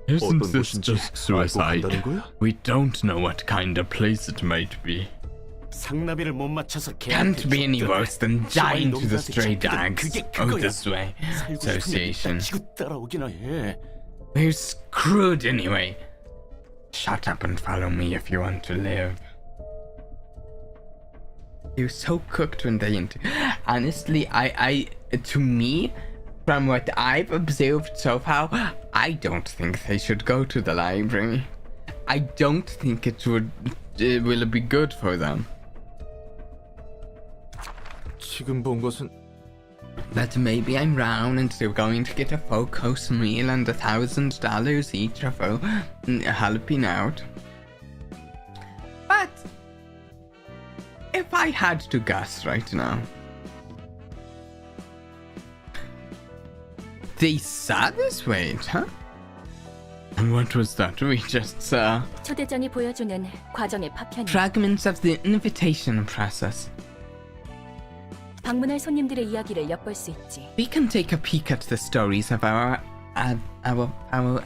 Isn't 어떤 this 곳인지 just 알고 suicide? 간다는 거야? We don't know what kind of place it might be. 상나비를 못 맞춰서 Can't be any worse than dying to the stray dogs. 그게 Oh, 그거야. this way. 살고 싶은 Association. 지고 따라오기나 해. We're screwed anyway. Shut up and follow me if you want to live. They're so cooked when they enter. Honestly, I to me, from what I've observed so far, I don't think they should go to the library. I don't think it will be good for them. 지금 본 것은 But maybe I'm wrong and they're going to get a full course meal and $1,000 each for helping out. But if I had to guess right now, they saw this wait, huh? What was that we just saw? 초대장이 보여주는 과정의 파편이 Fragments of the invitation process. 방문할 손님들의 이야기를 엿볼 수 있지. We can take a peek at the stories of our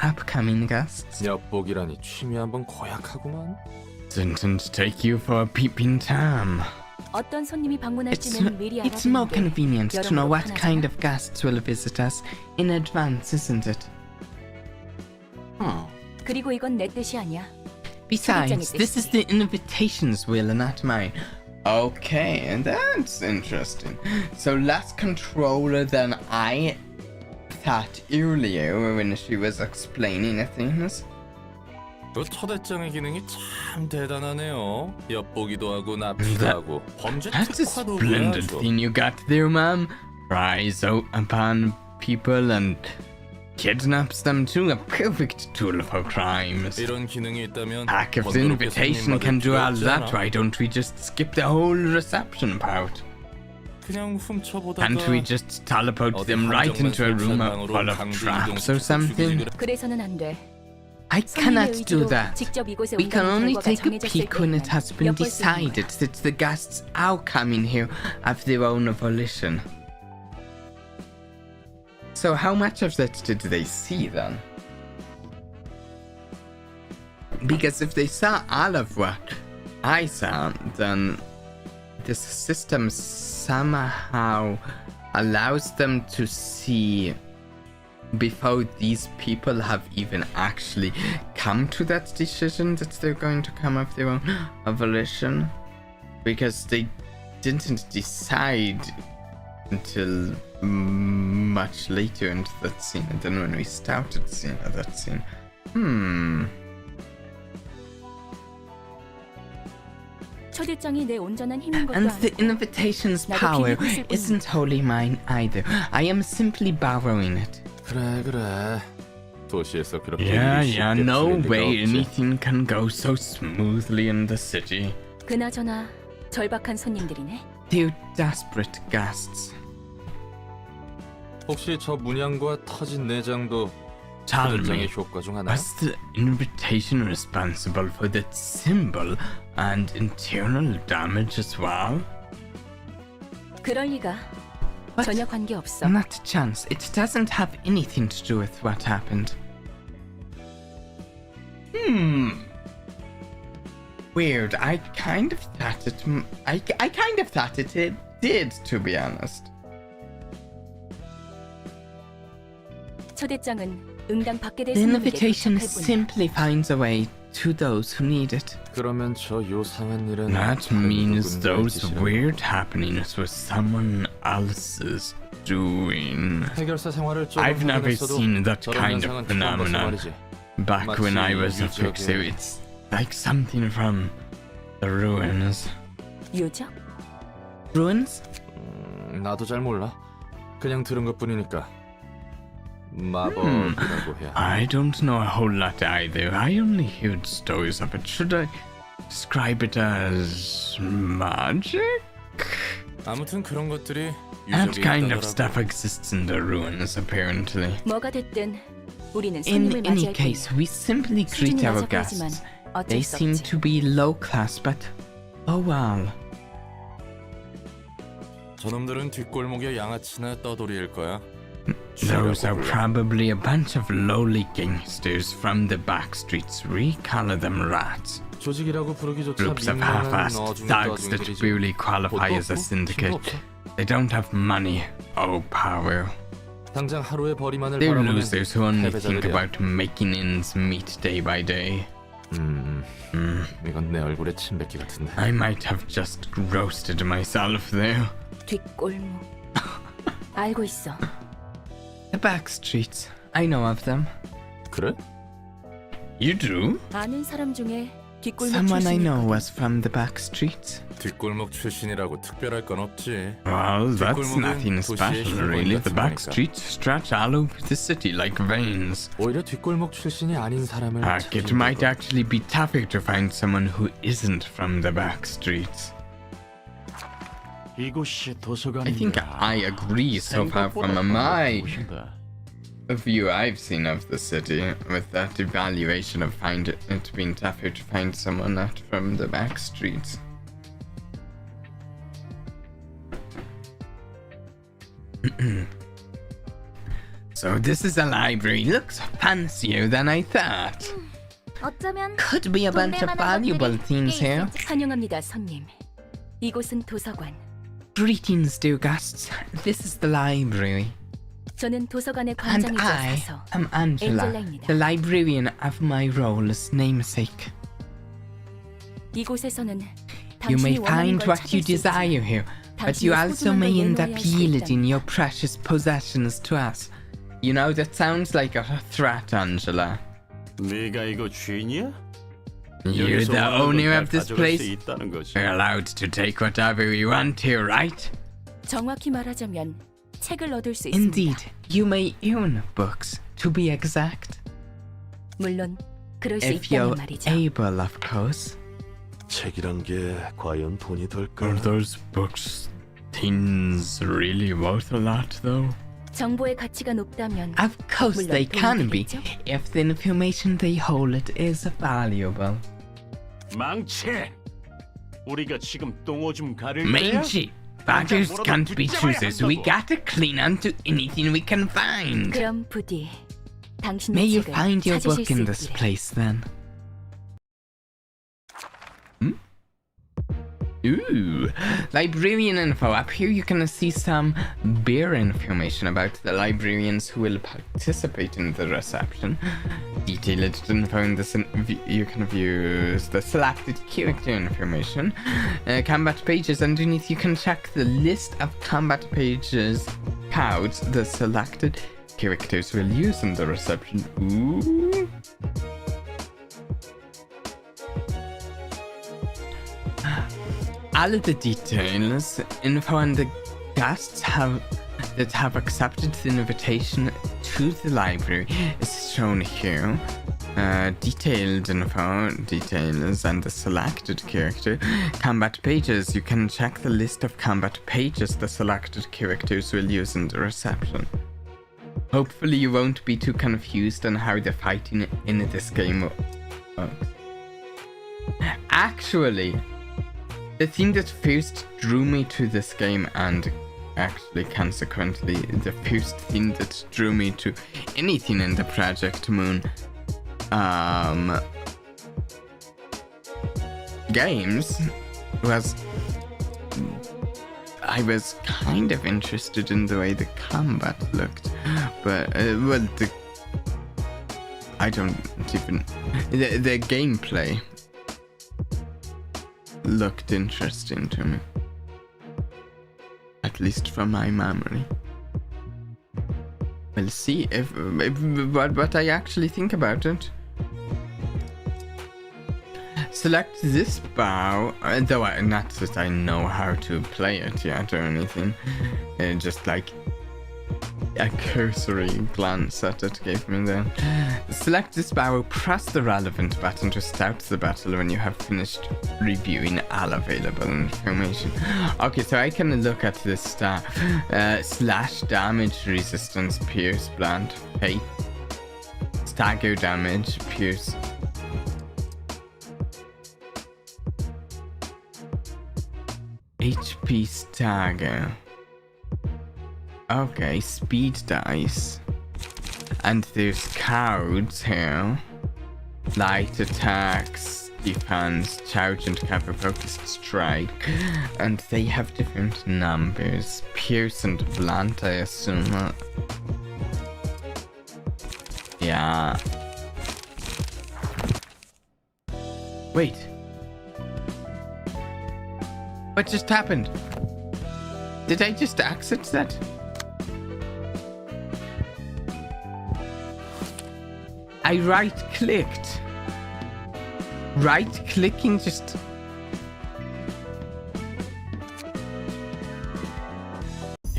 upcoming guests. 엿보기라니 취미 한번 고약하구만. Didn't take you for a peeping Tom. 어떤 손님이 방문할지는 미리 It's more 알아두는 게 convenient to know 여러모로 what kind 편하잖아. of guests will visit us in advance, isn't it? 그리고 이건 내 뜻이 아니야. Besides, this is the invitations wheel and not mine. Okay, and that's interesting. So less controller than I thought earlier when she was explaining things. 그 초대장의 기능이 참 대단하네요. 엿보기도 하고 납치도 하고 범죄 That's a 특화도 splendid 보여줘. thing you got there, ma'am. Fries out upon people and kidnaps them too. A perfect tool for crimes. 이런 기능이 있다면 Heck, if the 번거롭게 invitation 손님 can do all 받을 필요 that, 없잖아. why don't we just skip the whole reception part? 그냥 훔쳐보다가 Can't we just teleport them right into a room full of traps or something? 그래서는 안 돼. I 손님의 cannot do 의지로 that. 직접 이곳에 We can 온다는 only 결과가 take a 정해졌을 peek when it 때에만 has been 엿볼 수 있는 거야. decided that the guests are coming here of their own volition. So how much of that did they see then? Because if they saw all of what I saw, then this system somehow allows them to see before these people have even actually come to that decision that they're going to come of their own volition, because they didn't decide until much later into that scene, and then when we started seeing that scene. 초대장이 내 온전한 힘인 것도 And the 아니고 invitation's 나도 power 빌리고 있을 isn't wholly mine either. I am simply borrowing it. 그래. 도시에서 그렇게 Yeah, 일이 yeah, 쉽게 no 풀릴 리가 way 없지. anything can go so smoothly in the city. 그나저나 절박한 손님들이네. They're desperate guests. 혹시 저 문양과 터진 내장도 Tell 초대장의 me, 효과 중 하나? was the invitation responsible for that symbol and internal damage as well? 그럴 리가. What? 전혀 관계 없어. Not a chance. It doesn't have anything to do with what happened. Weird. I kind of thought it. I kind of thought it did, to be honest. 초대장은 응당 받게 될 The 손님에게 invitation 도착할 뿐이야. simply finds a way to those who need it. 그러면 저 요상한 일은 That 다른 means 누군가의 those 짓이라는 weird happenings were someone else's doing. 해결사 생활을 조금 I've never 하긴 했어도 seen that 저런 kind 현상은 of 처음 봐서 phenomenon. 말이지. Back when I 마치 was a 유적의- fixer, it's like something from the ruins. 유적? Ruins? 나도 잘 몰라. 그냥 들은 것뿐이니까. 마법이라고 해야. I don't know a whole lot either. I only heard stories of it. Should I describe it as magic? 아무튼 그런 것들이 That 유적에 kind of 있다더라고. stuff exists in the ruins, apparently. 뭐가 됐든 우리는 In 손님을 any 맞이할 case, 뿐이야. we simply greet 수준이 our 낮아 보이지만 guests. 어쩔 They 수 seem 없지. to be low class, but oh well. 저놈들은 뒷골목의 양아치나 떠돌이일 거야. Those are probably a bunch of lowly gangsters from the back streets. We call them rats. 조직이라고 부르기조차 Groups of 민망한 half-assed 어중이 thugs that 떠중이들이지. barely qualify 뭐 as a 또? syndicate. 힘도 없어. They don't have money or power. 당장 하루의 벌이만을 They're 바라보는 losers who only think 패배자들이야. about making ends meet day by day. 이건 내 얼굴에 침 뱉기 같은데. I might have just roasted myself there. 뒷골목. 알고 있어. The back streets. I know of them. 그래? You do? 아는 사람 중에 뒷골목 Someone I know 출신이거든. was from the back streets. 뒷골목 출신이라고 특별할 건 없지. Well, that's 뒷골목은 nothing 도시의 special, 흉흉한 really. The 같은 back 거니까. streets stretch all over the city like veins. 오히려 뒷골목 출신이 아닌 사람을 Heck, it might actually be tougher to find someone who isn't from the back streets. 이곳이 도서관인가? I think I agree so far from my view I've seen of the city, with that evaluation of find it being tougher to find someone not from the back streets. So this is a library. Looks fancier than I thought. 어쩌면 Could be a bunch of valuable things here. 환영합니다, 손님. 이곳은 도서관. Greetings, dear guests. This is the library. 저는 도서관의 And 관장이자 I 사서. am Angela, 엔젤라입니다. the librarian of my role as namesake. 이곳에서는 You may 당신이 원하는 find 걸 what 찾을 you 수 있지만 desire here, but you 당신의 also 소중한 may 걸 end up 내놓아야 할 수 yielding 있답니다. your precious possessions to us. You know, that sounds like a threat, Angela. 네가 이거 주인이야? You're 여기서 the 원하는 owner 건 of 다 this 가져갈 수 place. 있다는 거지. We're allowed to take whatever we want here, right? 정확히 말하자면 책을 얻을 수 Indeed, 있습니다. you may own books, to be exact. 물론 그럴 수 If 있다는 you're 말이죠. able, of course. 책이란 게 과연 돈이 될까? Are those books things really worth a lot, though? 정보의 가치가 높다면 Of course 물론 they 돈이 can be, 되겠죠? if the information they hold is valuable. 망치! 우리가 지금 똥오줌 가릴 거야? Mangy! Badgers can't be choosers. We gotta clean onto anything we can find. 그럼 부디 May 당신의 you 책을 find your 찾으실 book 수 in this 있기를. place then. Ooh, librarian info. Up here you can see some beer information about the librarians who will participate in the reception. Detailed info in this you can view the selected character information. Combat pages underneath you can check the list of combat pages codes the selected characters will use in the reception. Ooh. All of the details, info on the guests that have accepted the invitation to the library is shown here. Detailed info, details, and the selected character. Combat pages, you can check the list of combat pages the selected characters will use in the reception. Hopefully you won't be too confused on how the fighting in this game works. Actually, the thing that first drew me to this game, and actually consequently the first thing that drew me to anything in the Project Moon games was I was kind of interested in the way the combat looked, but I don't even the gameplay looked interesting to me, at least from my memory. We'll see if what I actually think about it. Select this bow, though not that I know how to play it yet or anything, just like a cursory glance at it gave me then. Select this bow, press the relevant button to start the battle when you have finished reviewing all available information. Okay, so I can look at this stuff. Slash damage resistance, pierce, blunt, fate, stagger damage, pierce. HP stagger. Okay, speed dice. And there's codes here. Light attacks, defense, charge and cover, focused strike. And they have different numbers. Pierce and blunt, I assume. Yeah. Wait. What just happened? Did I just exit that? I right-clicked. Right-clicking just...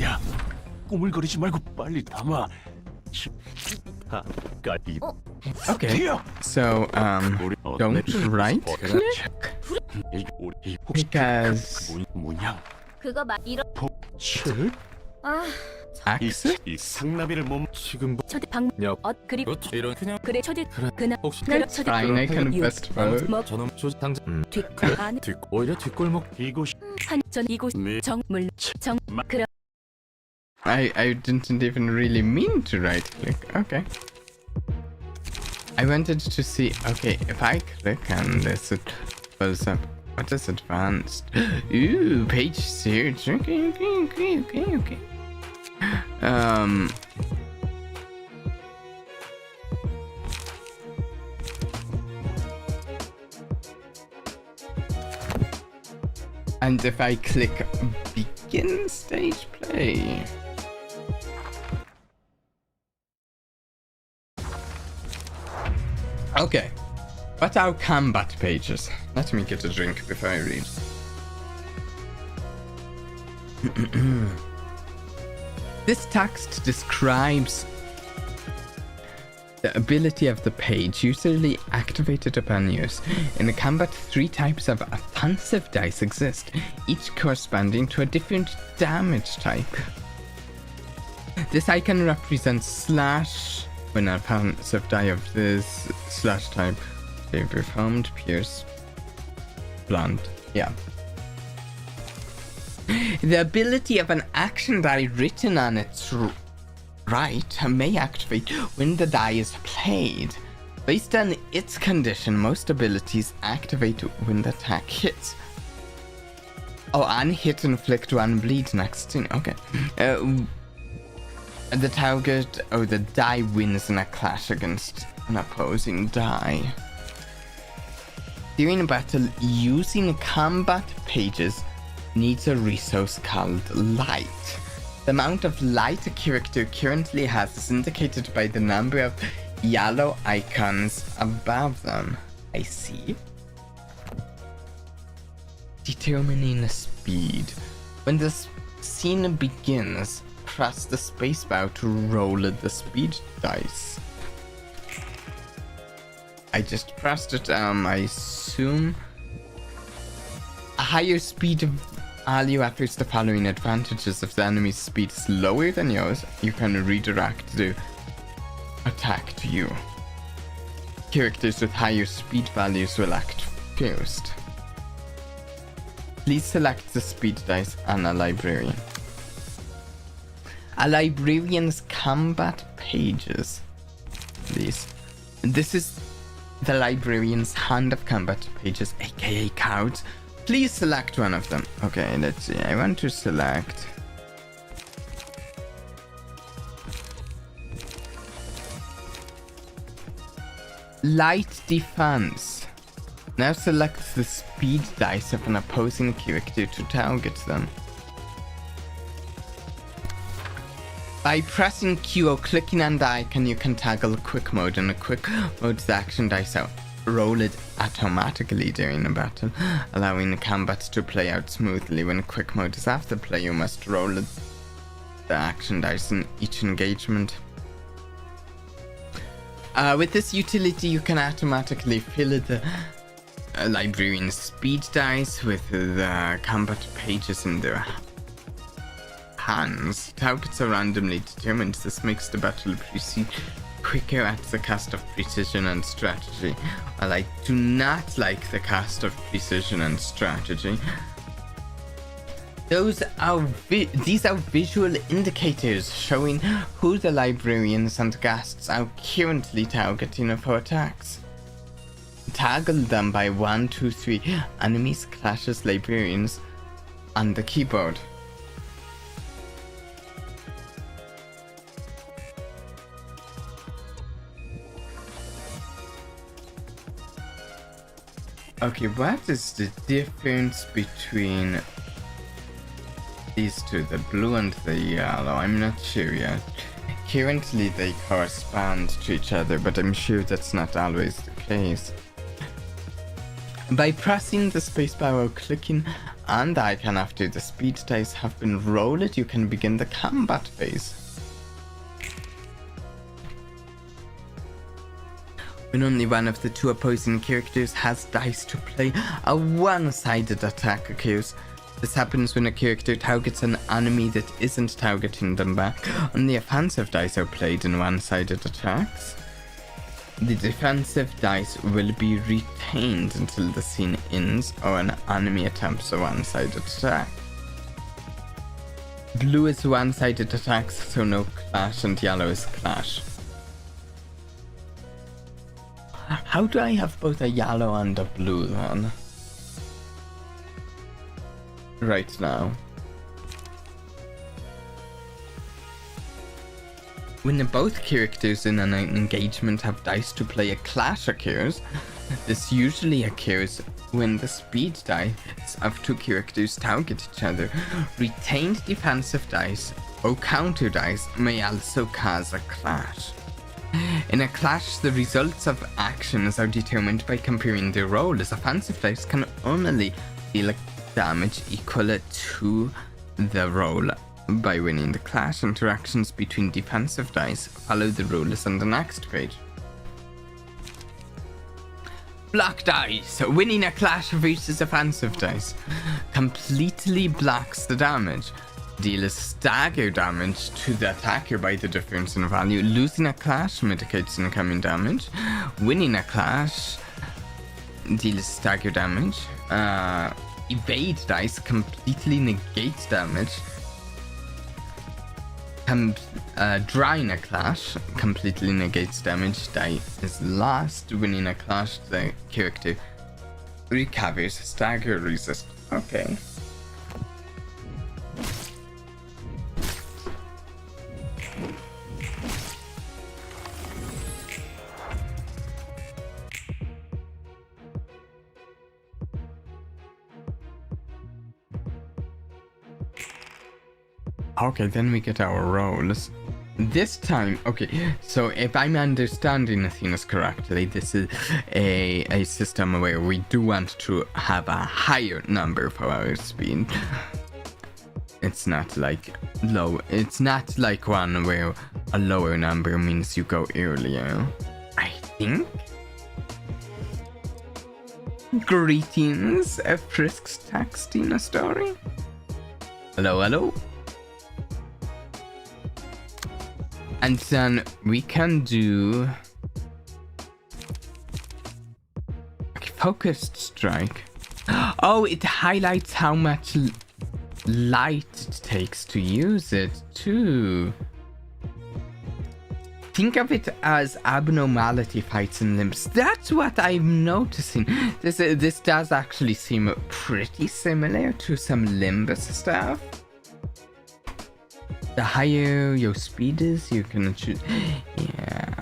야, 꾸물거리지 말고 빨리 담아. 까이. Okay. So, don't right-click? Because... 문양. 그거 이런. 칠? 아, Exit? 이 상나비를 몸. 지금 초대 방 역. 그리고 이런 그냥 그래 초대 그나 혹시 그래 It's 초대 fine, I can best vote. 뭐 저놈 조직 당장 뒷안 뒷 오히려 뒷골목 이곳 한전 이곳 네. 정물 정 그래 I didn't even really mean to right click. Okay. I wanted to see. Okay, if I click on this, it pulls up. What is advanced? Ooh, page search. Okay. And if I click begin stage play. Okay. What are combat pages? Let me get a drink before I read. This text describes the ability of the page, usually activated upon use. In the combat, 3 types of offensive dice exist, each corresponding to a different damage type. This icon represents slash when an offensive die of this slash type. They performed, pierce, blunt. Yeah. The ability of an action die written on its right may activate when the die is played. Based on its condition, most abilities activate when the attack hits. Oh, on hit inflict 1 bleed next scene. Okay. The target, the die wins in a clash against an opposing die. During a battle, using combat pages needs a resource called light. The amount of light a character currently has is indicated by the number of yellow icons above them. I see. Determining speed. When the scene begins, press the spacebar to roll the speed dice. I just pressed it. I assume a higher speed value offers the following advantages. If the enemy's speed is lower than yours, you can redirect the attack to you. Characters with higher speed values will act first. Please select the speed dice on a librarian. A librarian's combat pages. Please. This is the librarian's hand of combat pages, aka cards. Please select one of them. Okay, let's see. I want to select light defense. Now select the speed dice of an opposing character to target them. By pressing Q or clicking on the icon, you can toggle quick mode, and a quick mode's action dice out. Roll it automatically during a battle, allowing the combat to play out smoothly. When quick mode is after play, you must roll the action dice in each engagement. With this utility, you can automatically fill the librarian's speed dice with the combat pages in their hands. Targets are randomly determined. This makes the battle proceed quicker at the cost of precision and strategy. While I do not like the cost of precision and strategy, these are visual indicators showing who the librarians and guests are currently targeting for attacks. Toggle them by 1, 2, 3 enemies, clashes, librarians on the keyboard. Okay, what is the difference between these two, the blue and the yellow? I'm not sure yet. Currently they correspond to each other, but I'm sure that's not always the case. By pressing the spacebar or clicking on the icon after the speed dice have been rolled, you can begin the combat phase. When only one of the two opposing characters has dice to play, a one-sided attack occurs. This happens when a character targets an enemy that isn't targeting them back. Only offensive dice are played in one-sided attacks. The defensive dice will be retained until the scene ends or an enemy attempts a one-sided attack. Blue is one-sided attacks, so no clash, and yellow is clash. How do I have both a yellow and a blue then? Right now. When both characters in an engagement have dice to play, a clash occurs. This usually occurs when the speed dice of two characters target each other. Retained defensive dice or counter dice may also cause a clash. In a clash, the results of actions are determined by comparing their roles. Offensive dice can only deal damage equal to the roll. By winning the clash, interactions between defensive dice follow the rules on the next page. Block dice. Winning a clash versus offensive dice completely blocks the damage. Deals stagger damage to the attacker by the difference in value. Losing a clash mitigates incoming damage. Winning a clash deals stagger damage. Evade dice completely negates damage. Drawing a clash completely negates damage. Die is lost. Winning a clash, the character recovers stagger resist. Okay. Okay, then we get our rolls. This time, okay, so if I'm understanding things correctly, this is a system where we do want to have a higher number for our speed. It's not like low, it's not like one where a lower number means you go earlier. I think. Greetings, Frisk's texting a story. Hello, hello. And then we can do focused strike. Oh, it highlights how much light it takes to use it too. Think of it as abnormality fights in Limbus. That's what I'm noticing. This does actually seem pretty similar to some Limbus stuff. The higher your speed is, you can choose. Yeah.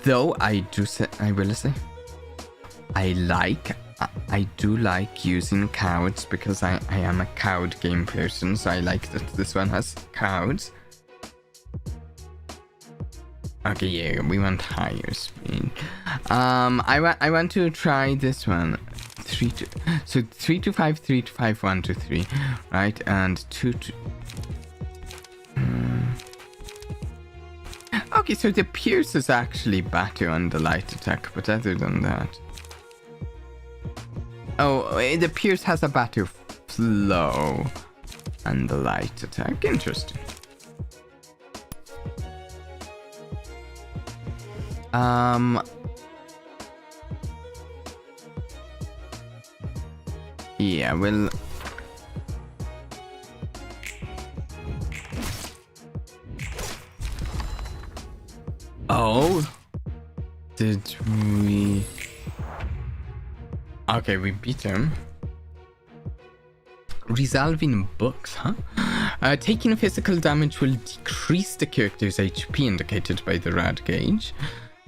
Though I will say, I do like using cows because I am a cow game person, so I like that this one has cows. Okay, yeah, we want higher speed. I want to try this one. 3 to 5, 3 to 5, 1 to 3, right? And 2 to. Okay, so the pierce is actually better on the light attack, but other than that. Oh, the pierce has a better flow on the light attack. Interesting. Yeah, well. Oh, did we? Okay, we beat him. Resolving books, huh? Taking physical damage will decrease the character's HP indicated by the red gauge.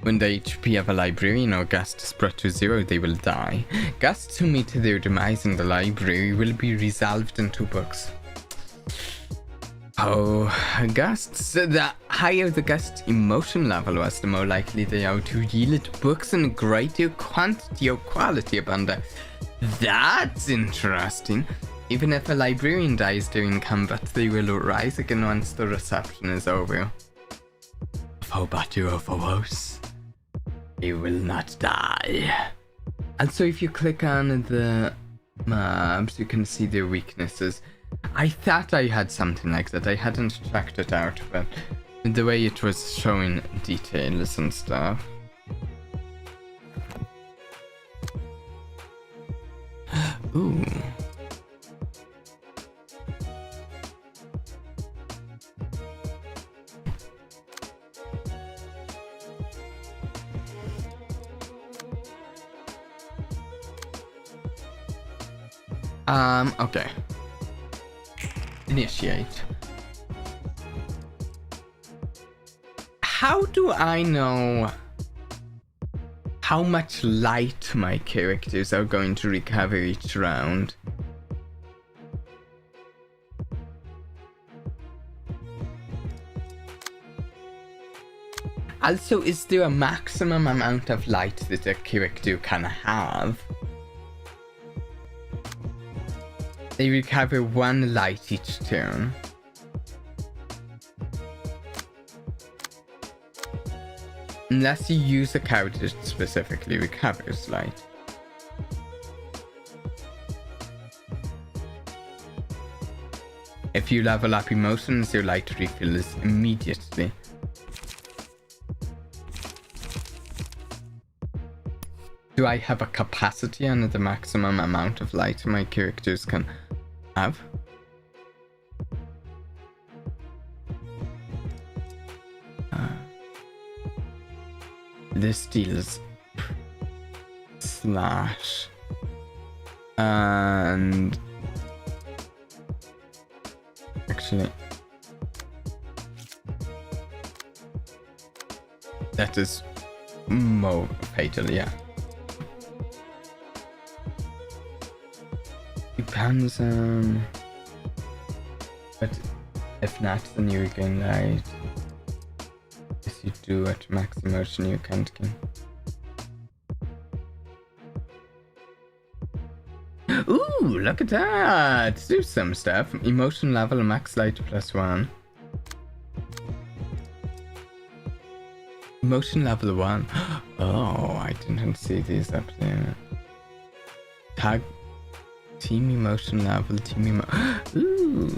When the HP of a librarian or guest is brought to 0, they will die. Guests who meet their demise in the library will be resolved into books. Oh, guests. The higher the guest emotion level was, the more likely they are to yield books in greater quantity or quality upon the... That's interesting. Even if a librarian dies during combat, they will rise again once the reception is over. For better or for worse, they will not die. Also, if you click on the mobs, you can see their weaknesses. I thought I had something like that. I hadn't checked it out, but the way it was showing details and stuff. Ooh. Okay. Initiate. How do I know how much light my characters are going to recover each round? Also, is there a maximum amount of light that a character can have? They recover 1 light each turn. Unless you use a card that specifically recovers light. If you level up emotions, your light refills immediately. Do I have a capacity on the maximum amount of light my characters can have? This deals slash and actually that is more fatal, yeah. Depends on, but if not, then you regain light. Yes, you do at max emotion, you can't gain. Ooh, look at that! Do some stuff. Emotion level max light +1. Emotion level 1. Oh, I didn't see these up there. Tag. Team emotion level, Ooh.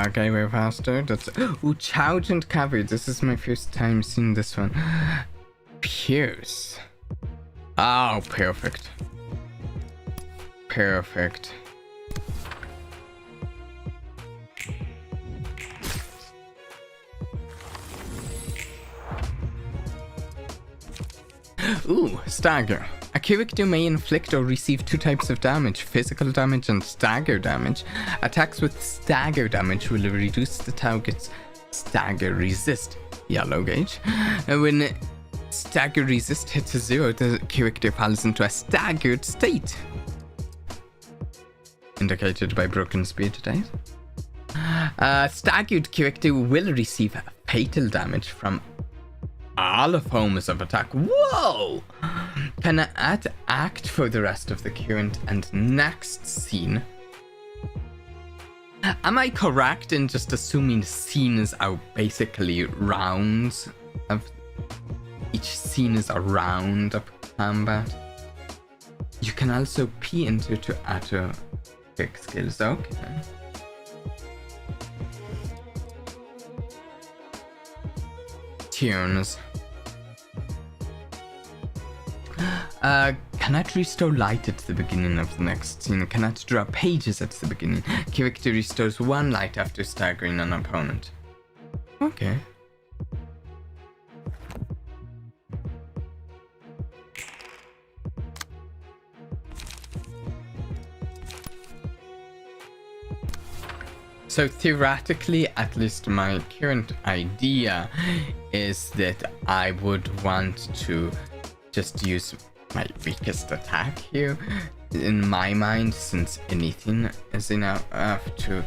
Okay, we're faster. That's ooh, charge and cover. This is my first time seeing this one. Pierce. Oh, perfect. Perfect. Ooh, stagger. A character may inflict or receive 2 types of damage, physical damage and stagger damage. Attacks with stagger damage will reduce the target's stagger resist, yellow gauge. When stagger resist hits 0, the character falls into a staggered state, indicated by broken speed dice. A staggered character will receive fatal damage from all forms of attack. Whoa! Can act for the rest of the current and next scene. Am I correct in just assuming scenes are basically rounds of... Each scene is a round of combat? You can also P into to auto quick skills, okay. Turns. Cannot restore light at the beginning of the next scene. Cannot draw pages at the beginning. Character restores 1 light after staggering an opponent. Okay. So theoretically, at least my current idea is that I would want to just use my weakest attack here, in my mind, since anything is enough to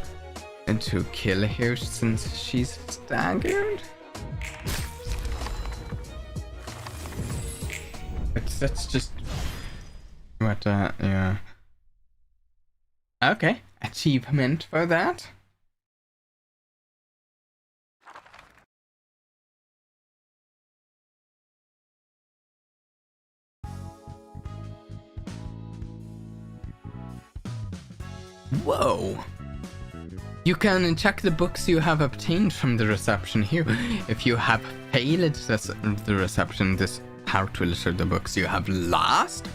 kill her since she's staggered. But that's just what yeah. Okay, achievement for that. Whoa! You can check the books you have obtained from the reception here. If you have failed the reception, this part will show the books you have lost.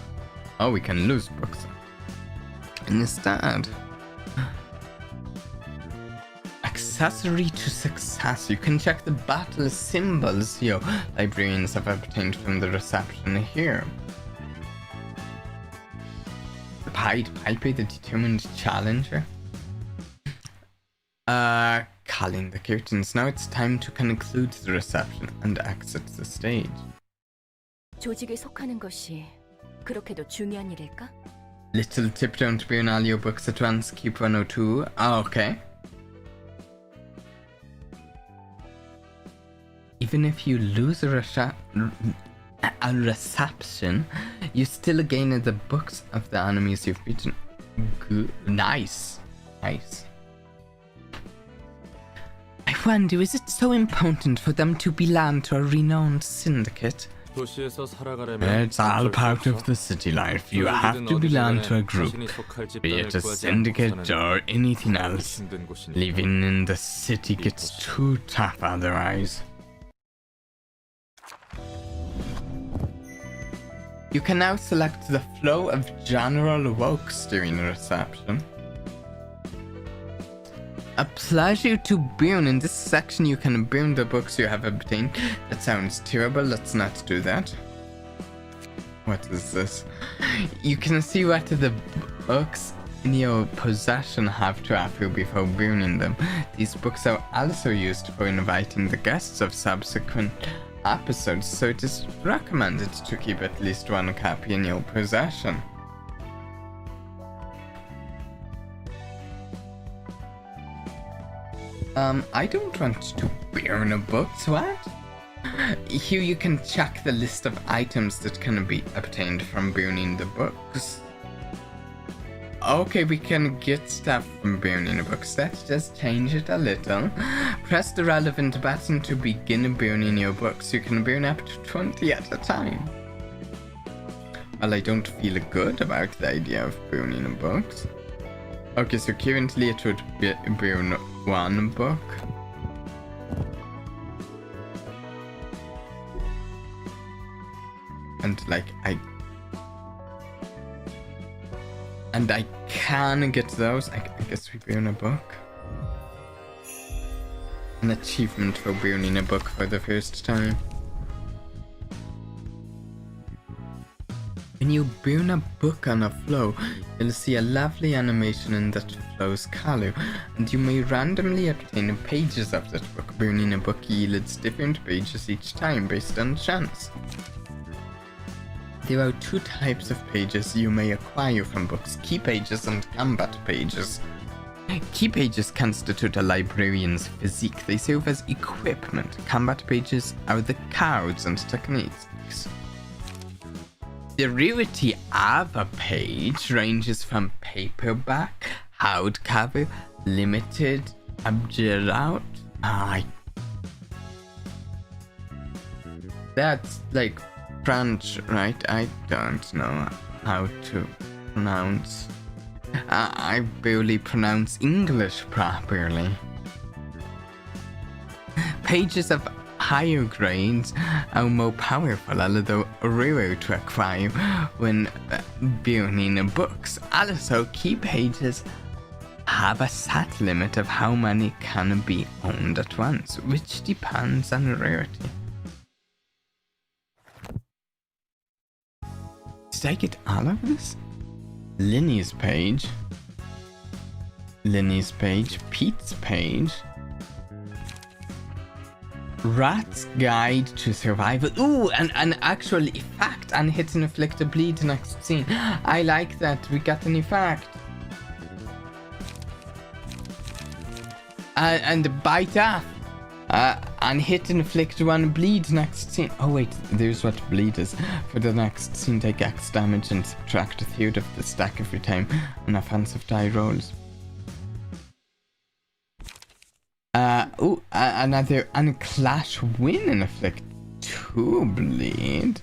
Oh, we can lose books instead. Accessory to success. You can check the battle symbols your librarians have obtained from the reception here. Pied Piper, the determined challenger. Calling the curtains. Now it's time to conclude the reception and exit the stage. 조직에 속하는 것이 그렇게도 중요한 일일까? Little tip, don't burn all your books at once. Keep 1 or 2. Oh, okay. Even if you lose a reception, you still gain the books of the enemies you've beaten. Good. Nice. Nice. I wonder, is it so important for them to belong to a renowned syndicate? It's all part of the city life. You have to belong to a group, be it a syndicate or anything else. Living in the city gets too tough otherwise. You can now select the flow of general works during the reception. A pleasure to burn. In this section you can burn the books you have obtained. That sounds terrible, let's not do that. What is this? You can see what the books in your possession have to offer before burning them. These books are also used for inviting the guests of subsequent episodes, so it is recommended to keep at least 1 copy in your possession. I don't want to burn a book, what? Here you can check the list of items that can be obtained from burning the books. Okay, we can get stuff from burning the books. Let's just change it a little. Press the relevant button to begin burning your books. You can burn up to 20 at a time. Well, I don't feel good about the idea of burning books. Okay, so currently it would burn 1 book. And like I can get those. I guess we burn a book. An achievement for burning a book for the first time. When you burn a book on a flow, you'll see a lovely animation in that flow's color, and you may randomly obtain pages of that book. Burning a book yields different pages each time based on chance. There are 2 types of pages you may acquire from books: key pages and combat pages. Key pages constitute a librarian's physique. They serve as equipment. Combat pages are the cards and techniques. The rarity of a page ranges from paperback, hardcover, limited, abject. That's like French, right? I don't know how to pronounce. I barely pronounce English properly. Pages of higher grades are more powerful, although rarer to acquire when burning books. Also, key pages have a set limit of how many can be owned at once, which depends on rarity. Did I get all of this? Linny's page, Pete's page, Rat's Guide to Survival. Ooh, and an actual effect on hit and inflict a bleed next scene. I like that. We got an effect. And bite off. And hit and inflict one bleed next scene. Oh wait, there's what bleed is. For the next scene, take X damage and subtract a third of the stack every time on offensive die rolls. Another unclash win and inflict 2 bleed.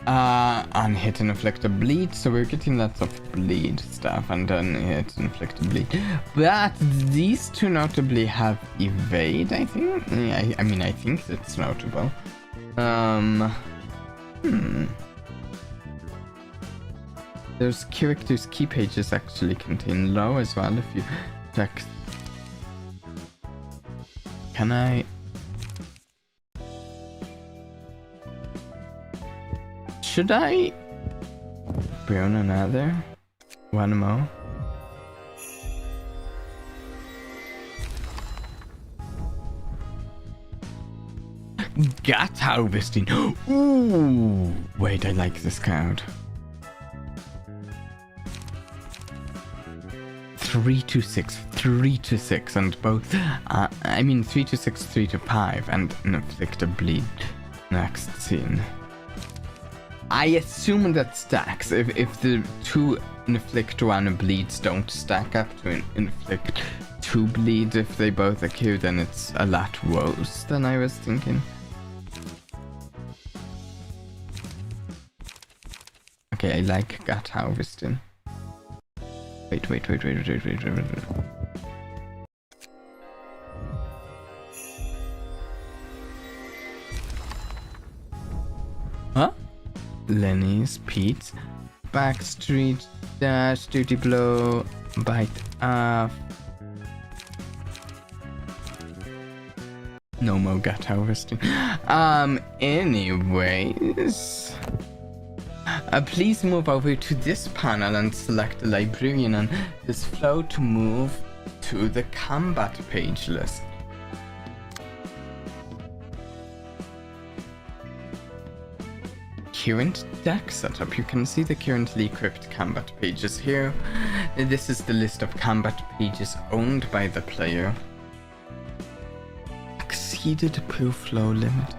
On hit and inflict a bleed, so we're getting lots of bleed stuff, and then hit and inflict a bleed. But these two notably have evade, I think. I mean, I think that's notable. Those characters' key pages actually contain low as well if you check. Can I? Should I burn another? One more? Gut harvesting. Ooh, wait, I like this card. 3 to 6, 3 to 6, and both. I mean 3 to 6, 3 to 5, and inflict a bleed next scene. I assume that stacks. If the 2 inflict 1 bleeds don't stack up to inflict 2 bleeds, if they both occur, then it's a lot worse than I was thinking. Okay, I like gut harvesting. Wait. Huh? Lenny's, Pete's, Backstreet, Dash, Duty Blow, Bite Off. No more gut harvesting. Anyways. Please move over to this panel and select the librarian and this flow to move to the combat page list. Current deck setup. You can see the currently equipped combat pages here. This is the list of combat pages owned by the player. Exceeded per flow limit.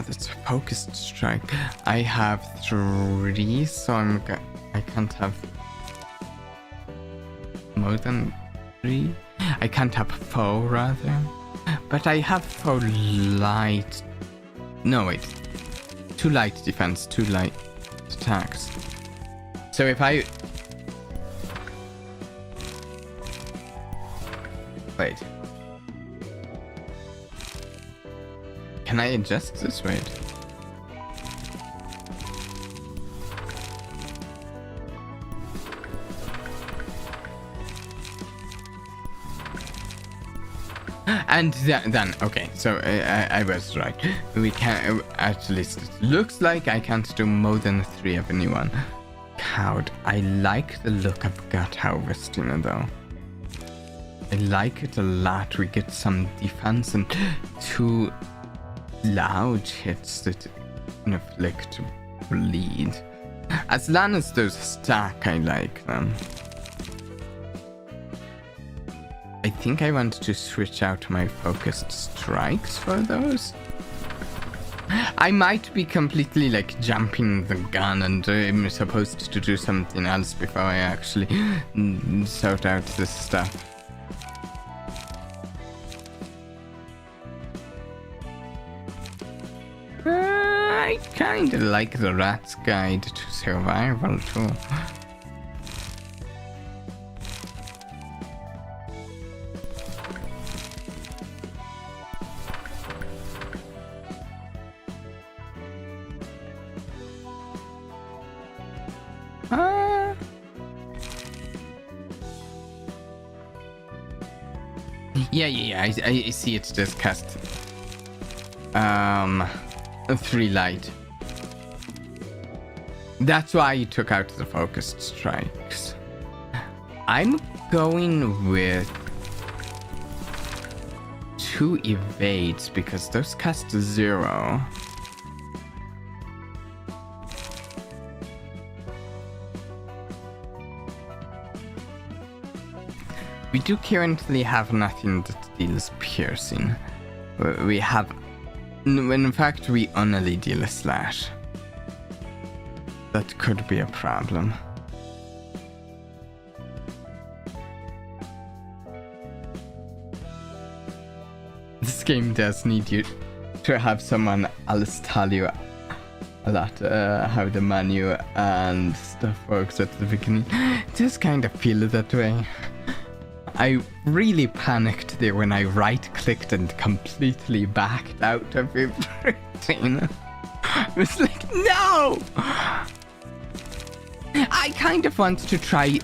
That's a focused strike. I have 3, so I can't have more than 3. I can't have 4 rather. But I have 4 light. No wait, 2 light defense, 2 light attacks. So if I wait. Can I adjust this? Wait. And then, okay, so I was right. We can, at least it looks like I can't do more than 3 of anyone. Coward. I like the look of gut harvesting though. I like it a lot. We get some defense and 2 loud hits that inflict bleed. As long as those stack, I like them. I think I want to switch out my focused strikes for those. I might be completely like jumping the gun and I'm supposed to do something else before I actually sort out this stuff. I kinda like the Rat's Guide to Survival too. Yeah, I see it just cast 3 light. That's why you took out the focused strikes. I'm going with 2 evades because those cast 0. We do currently have nothing that deals piercing. We have... In fact, we only deal a slash. That could be a problem. This game does need you to have someone else tell you a lot how the menu and stuff works at the beginning. It does kind of feel that way. I really panicked there when I right-clicked and completely backed out of everything. I was like, no! I kind of want to try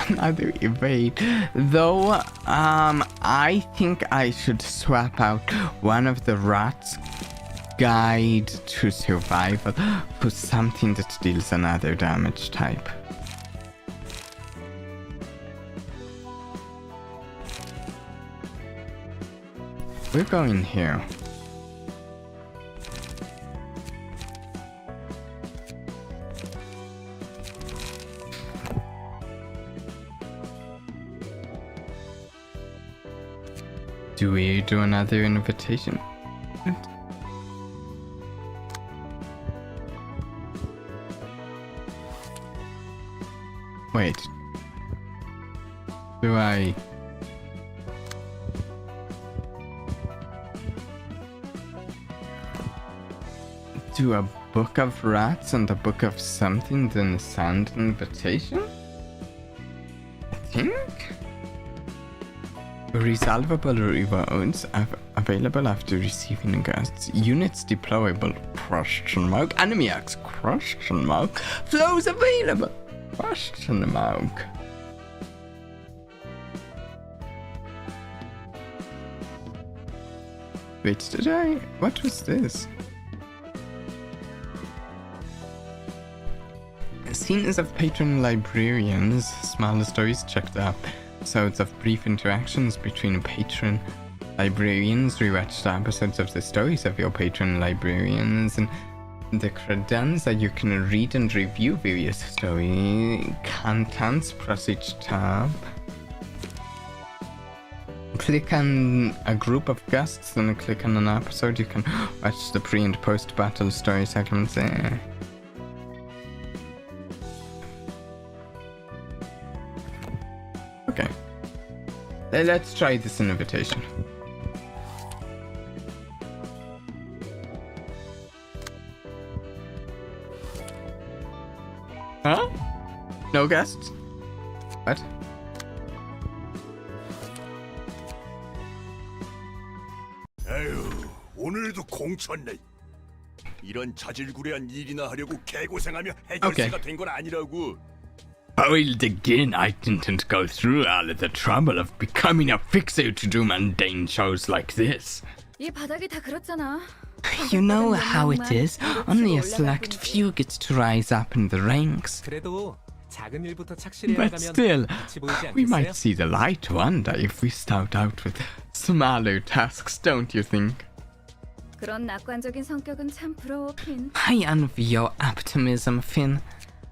another evade, though I think I should swap out one of the Rat's Guide to Survival for something that deals another damage type. We're going here. Do we do another invitation? Wait. Do I... do a book of rats and a book of something, then send invitation? I think? Resolvable rewards available after receiving guests. Units deployable? Question mark. Enemy X? Question mark. Flows available? Question mark. Wait, did I? What was this? Scenes of patron librarians, smaller stories checked up. Episodes of brief interactions between patron librarians, rewatched episodes of the stories of your patron librarians, and the credenza you can read and review various story contents. Press each tab. Click on a group of guests, then click on an episode. You can watch the pre and post battle story segments there. Okay. Let's try this invitation. Huh? No guests? What? 에휴, 오늘도 공쳤네. 이런 자질구레한 일이나 하려고 개고생하며 해결사가 된 건 아니라고. Boiled again, I didn't go through all of the trouble of becoming a fixer to do mundane shows like this. 이 바닥이 다 그렇잖아. You know how it is. Only a select few gets to rise up in the ranks. 그래도 작은 일부터 착실히 But 해가면 still, 빛이 보이지 we might 않겠어요? see the light one day if we start out with smaller tasks, don't you think? 그런 낙관적인 성격은 참 부러워, 핀. I envy your optimism, Finn.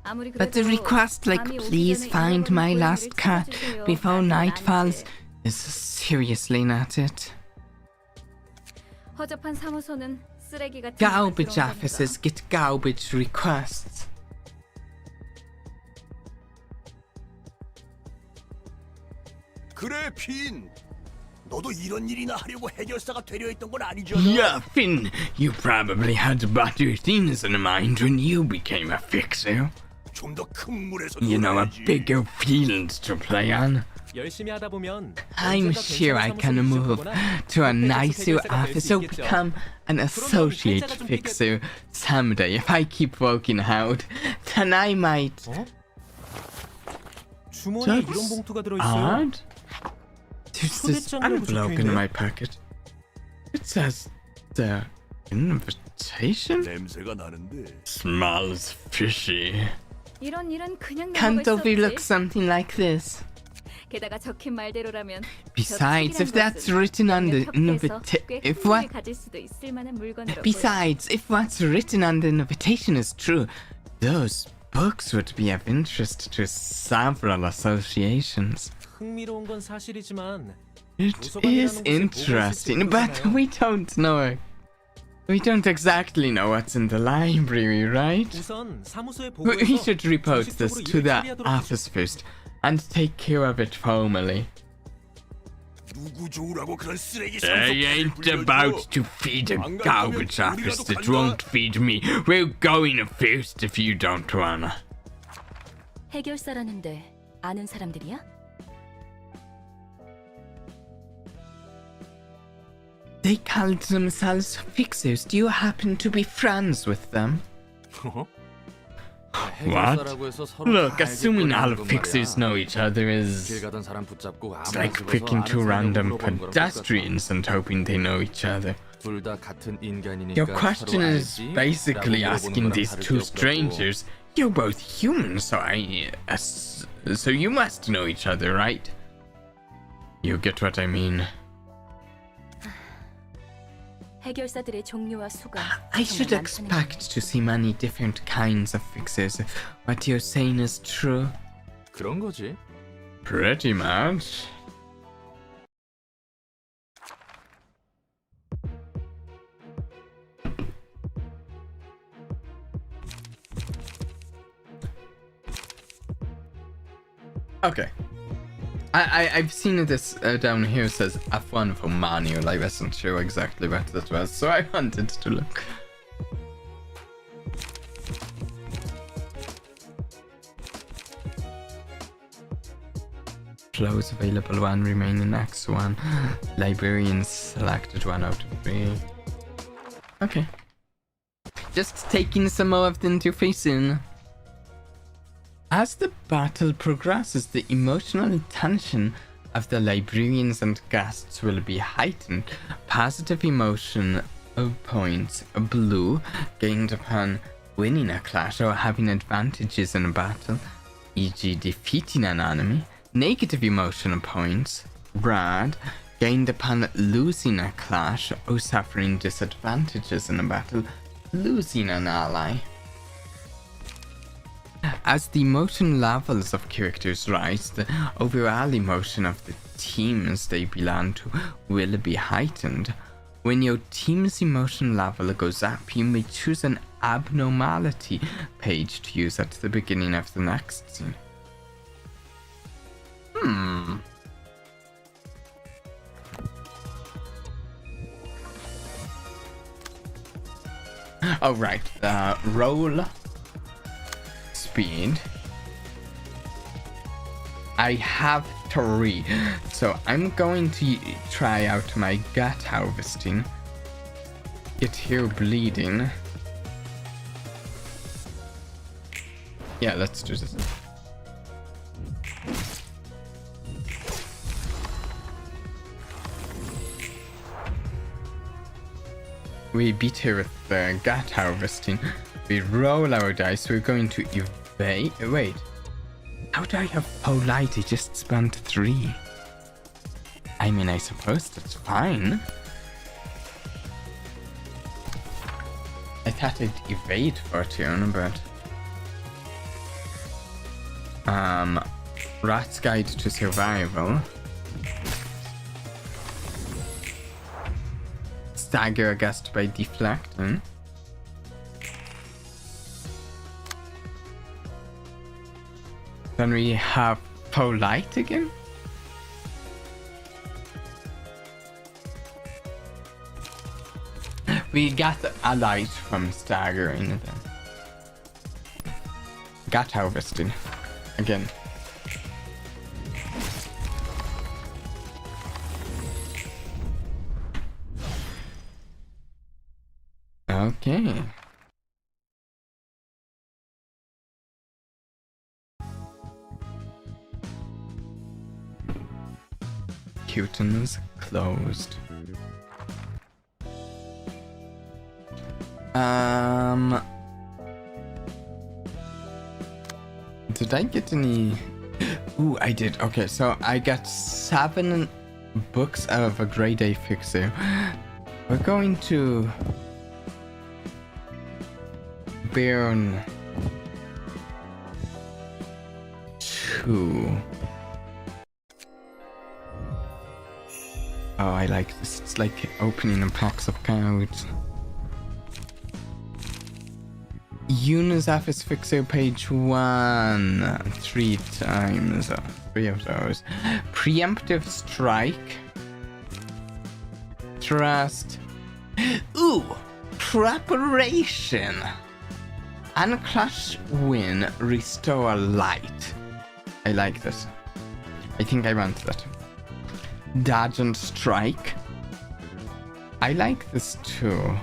아무리 But the 그래도 request like 밤이 오기 please 전에 find 잃어버린 my 고양이를 last cat 찾아주세요. before 나는 night 안 falls 돼. is seriously not it. 허접한 사무소는 쓰레기 같은 Garbage 것만 officers get garbage requests. 그래, 핀. 너도 이런 일이나 하려고 해결사가 되려 했던 건 아니죠? Yeah, Finn, you probably had better things in mind when you became a fixer. 좀 더 큰 물에서 You know, a 놀아야지. bigger field to play on. 열심히 하다 보면 I'm 언젠가 sure I 괜찮은 can 사무소를 move 지어보거나 to a 협회 nicer 계속 해결사가 될수 office or 있겠죠. become an associate 좀 fixer someday. If I keep working out, then I might. 어? 주머니에 이런 That's 봉투가 들어있어요. odd. There's this envelope in my pocket. It says the invitation? 냄새가 나는데. Smells fishy. 이런 일은 그냥 Can't 넘어갈 수 overlook 없지. something like this. 게다가 적힌 말대로라면 Besides, if that's written on the Besides, if what's written on the invitation is true, those books would be of interest to several associations. 흥미로운 건 사실이지만 It is interesting, but we don't know. We don't exactly know what's in the library, right? 우선 사무소에 We 보고해서 should report this 정식적으로 to 일을 the 처리하도록 office first and take care of it formally. 누구 좋으라고 그런 쓰레기 I ain't about to feed a garbage office that won't feed me. We're going first if you don't wanna. 해결사라는데 아는 사람들이야? They called themselves fixers. Do you happen to be friends with them? What? Look, assuming all fixers know each other is it's like picking two random pedestrians and hoping they know each other. Your question is basically asking these two strangers. You're both human, so so you must know each other, right? You get what I mean. 해결사들의 종류와 수가 I should 정말 많다는 expect to see many different kinds of fixers. What you're saying is true. 그런 거지. Pretty much. Okay. I've seen this down here. It says F1 for manual. I wasn't sure exactly what that was, so I wanted to look. Flows available 1, remaining X1. Librarians selected 1 out of 3. Okay. Just taking some more of the interface in. As the battle progresses, the emotional tension of the librarians and guests will be heightened. Positive emotion points, blue, gained upon winning a clash or having advantages in a battle, e.g. defeating an enemy. Negative emotional points, red, gained upon losing a clash or suffering disadvantages in a battle, losing an ally. As the emotion levels of characters rise, the overall emotion of the teams they belong to will be heightened. When your team's emotion level goes up, you may choose an abnormality page to use at the beginning of the next scene. Oh right, roll speed. I have 3, so I'm going to try out my gut harvesting. Get here bleeding. Yeah, let's do this. We beat her with the gut harvesting. We roll our dice. We're going to evade. Wait. How do I have polite? I just spent 3. I mean, I suppose that's fine. I thought I'd evade for a turn, but... Rat's Guide to Survival. Stagger a guest by deflecting. Then we have polite again. We got a light from staggering then. Got harvested. Again. Okay. Curtains closed. Did I get any? Ooh, I did. Okay, so I got 7 books out of a grade A fixer. We're going to burn 2. Oh, I like this. It's like opening a packs of cards. Unisafis fixer page 1. 3 times. 3 of those. Preemptive strike. Trust. Ooh! Preparation! Uncrush win. Restore light. I like this. I think I want that. Dodge and strike. I like this too.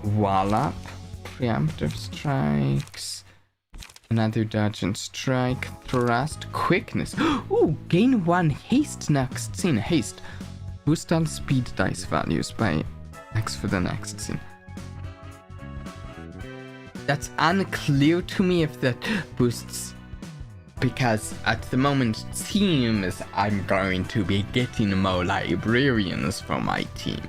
Wallop. Preemptive strikes. Another dodge and strike. Thrust. Quickness. Ooh, gain 1 haste next scene. Haste. Boost all speed dice values by X for the next scene. That's unclear to me if that boosts, because at the moment it seems I'm going to be getting more librarians for my team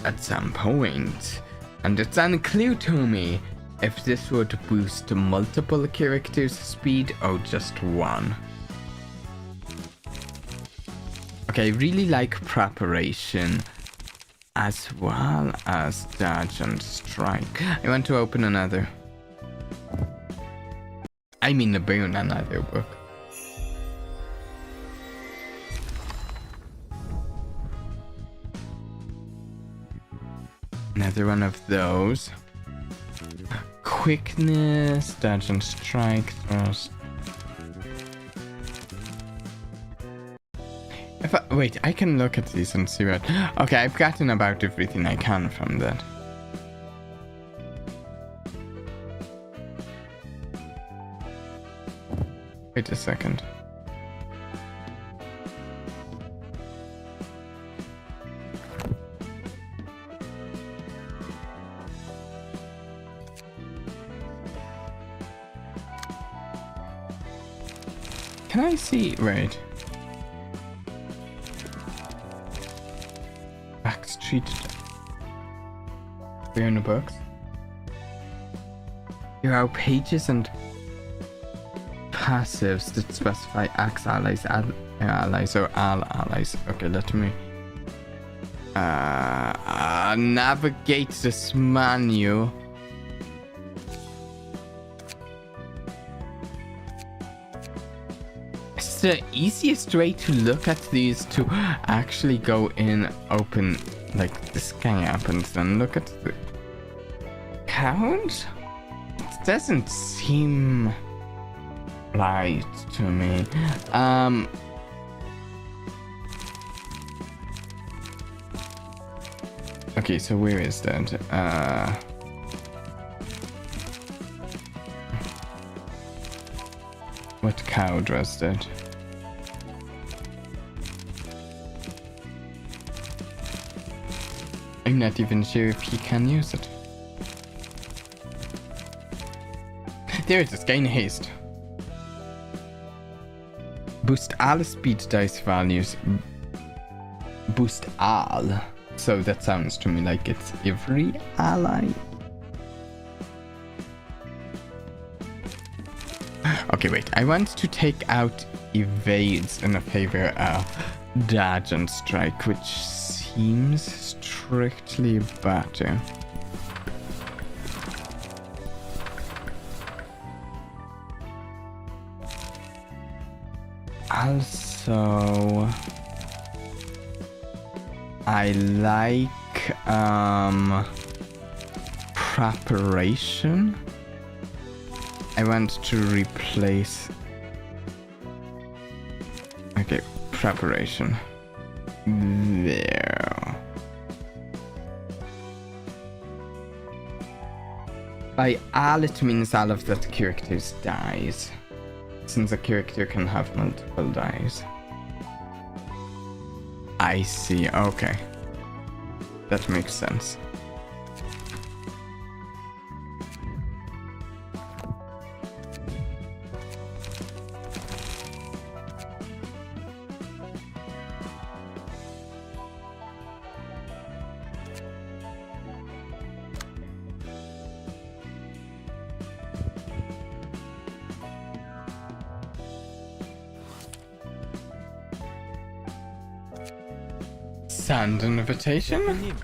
at some point, and it's unclear to me if this would boost multiple characters' speed or just one. Okay, I really like preparation as well as dodge and strike. I want to open another. I mean, burn another book. Another one of those. Quickness, dodge and strike, thrust. Wait, I can look at these and see what. Okay, I've gotten about everything I can from that. Wait a second. Can I see? Wait. Backstreet. We're in the books. Here are pages and passives that specify X allies, allies, or all allies. Okay, let me navigate this menu. It's the easiest way to look at these to actually go in, open like this guy up, and then look at the count. It doesn't seem right to me. Okay, so where is that? What card was that? I'm not even sure if he can use it. There it is, gain haste. Boost all speed dice values. Boost all. So that sounds to me like it's every ally. Okay, wait. I want to take out evades in favor of dodge and strike, which seems strictly better. Also, I like preparation. I want to replace. Okay, preparation. There. By all it means all of that character's dies, since a character can have multiple dies. I see, okay. That makes sense. Sand invitation? 대표님,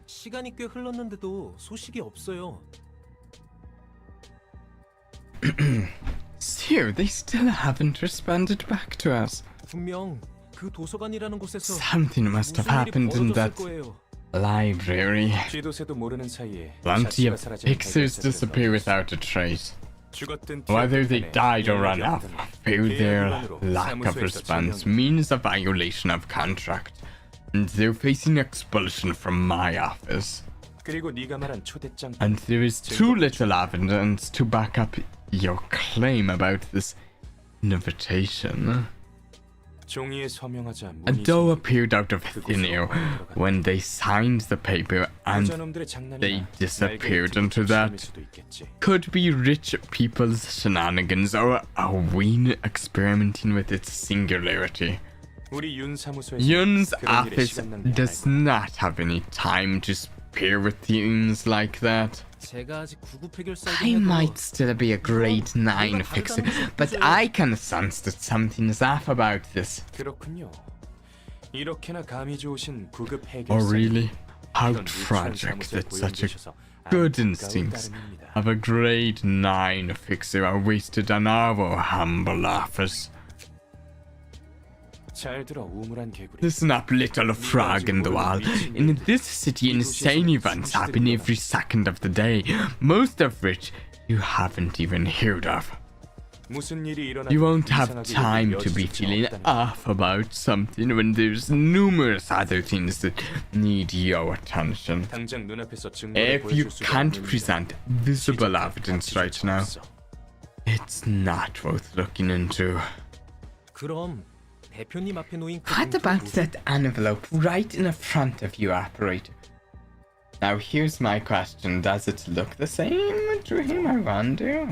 시간이 꽤 흘렀는데도 소식이 없어요. Sir, they still haven't responded back to us. 분명 그 도서관이라는 곳에서 Something must have 무슨 일이 happened in 벌어졌을 that 거예요. library. 쥐도새도 모르는 사이에 Plenty of 샤치가 사라진 pixels 발견자들은 disappear 어디 without a trace. 죽었든 Whether they 기억했다네. died or ran 이해하기 off, 없다네. through their 계약으로 lack of 사무소에서 response 증명이 means a violation of contract, and they're facing expulsion from my office. 그리고 네가 말한 초대장 And there is too little evidence to back up your claim about this invitation. 종이에 서명하자 A 문이 doe 생기고 appeared out of thin air when they signed the paper, and 부자놈들의 장난이나 they 날개 disappeared 틈이 into 침일 that. 수도 있겠지. Could be rich people's shenanigans or a Ween experimenting with its singularity. 우리 윤 사무소에서 Yun's 그런 일에 office 시간 낭비 안 does 할 거야. not have any time to spare with things like that. 제가 아직 9급 해결사이긴 I 해도 might still be a grade 9 fixer, but I can sense that something's off about this. 그렇군요. 이렇게나 감이 좋으신 9급 Oh, 해결사. really? How 이런 tragic 사무소에 that such a 고용되셔서 good 안타까운 instincts 따름입니다. of a grade 9 fixer are wasted on our humble office. 잘 들어 우물한 개구리. Listen up, little frog in the wall. In this city, insane events happen every second of the day, most of which you haven't even heard of. 무슨 일이 일어나도 You won't have 이상하게 time to be 여지조차 feeling 없다는 off about something when there's numerous other things that need your attention. 당장 눈앞에서 증거를 If you 보여줄 수가 can't 없는 present 일이다. visible 시작할 evidence 가치조차 right now, 없어. it's not worth looking into. 그럼 대표님 앞에 놓인 그 What 봉투를 about 보세요. that envelope right in the front of you, operator? Now here's my question. Does it look the same to him, I wonder?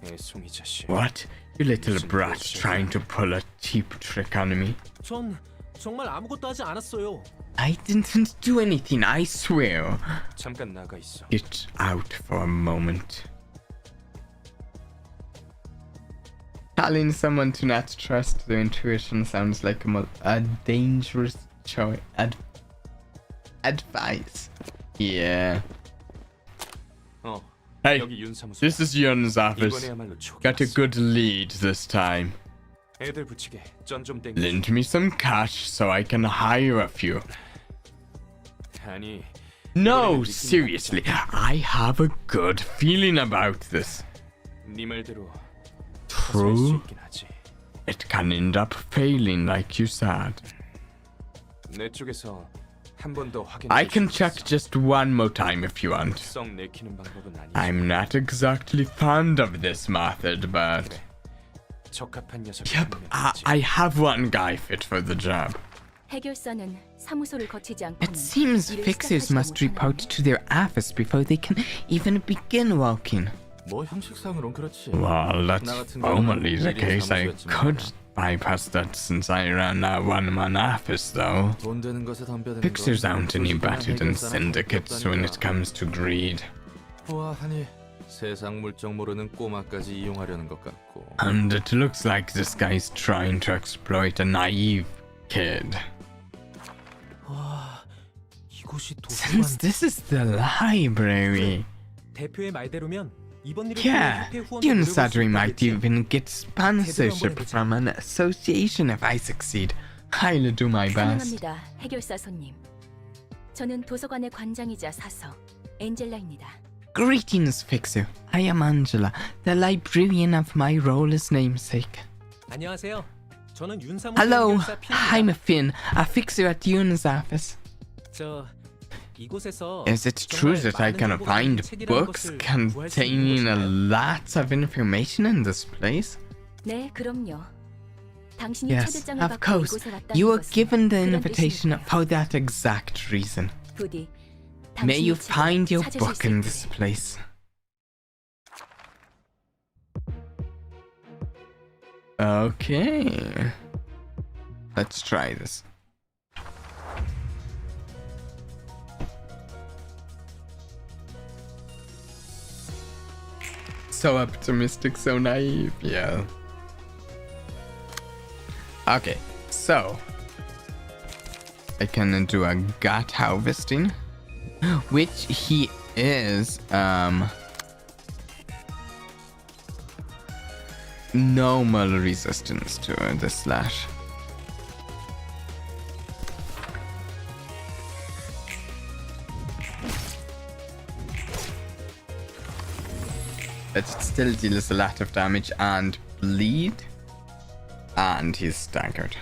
애송이 자식. What? You little brat trying to pull a cheap trick on me? 전 정말 아무것도 하지 않았어요. I didn't do anything, I swear. 잠깐 나가 있어. Get out for a moment. Telling someone to not trust their intuition sounds like a dangerous choice. Advice. Yeah. Hey, 여기 윤 사무소. this is Yun's office. 이번에야말로 촉이 Got a 왔어. good lead this time. 애들 붙이게 쩐좀 땡겨. Lend me some cash so I can hire a few. 아니. No, seriously, I have a good feeling about this. 네 말대로 할 수 True, 있긴 하지. it can end up failing like you said. 내 쪽에서 한 번 더 확인해. I can check just one more time if you want. 썩 내키는 방법은 아니지. I'm not exactly fond of this method, but 그래. 적합한 녀석. yep, I have one guy fit for the job. 해결사는 사무소를 거치지 않고 It seems fixers must report to their office before they can even begin working. 뭐 형식상으론 그렇지. Well, that's 나 같은 formally 경우는 the 일일 case. I 사무소였지만 could bypass that since I ran a one-man office, though. 돈 되는 것에 덤벼드는 Fixers 건 aren't any 조직이나 better than 해결사나 syndicates when it 없다니까. comes to greed. 보아하니 세상 물정 모르는 꼬마까지 이용하려는 것 같고. And it looks like this guy's trying to exploit a naive kid. 와, 이곳이 Since 도서관. this is the library. 대표의 말대로면 이번 일을 Yeah, 통해 협회 후원도 Yun 노려볼 수 Sadri might 있겠지. even get sponsorship from an association if I succeed. I'll do my best. 환영합니다, 해결사 손님. 저는 도서관의 관장이자 사서 엔젤라입니다. Greetings, Fixer. I am Angela, the librarian of my role as namesake. 안녕하세요. 저는 윤사무 Hello, 해결사 핀입니다. I'm Finn, a fixer at Yuna's office. 저 이곳에서 Is it true that I can find books containing a lot of information in this place? 네, 그럼요. 당신이 Yes, 초대장을 of 받고 course. 이곳에 왔다는 You were 것은 given the 그런 invitation 뜻입니다. for that exact reason. 부디 May 당신이 you 지금 find your 찾으실 book 수 in 있기를. this place. Okay. Let's try this. So optimistic, so naive, yeah. Okay, so I can do a gut harvesting, which he is normal resistance to the slash. But it still deals a lot of damage and bleed. And he's staggered.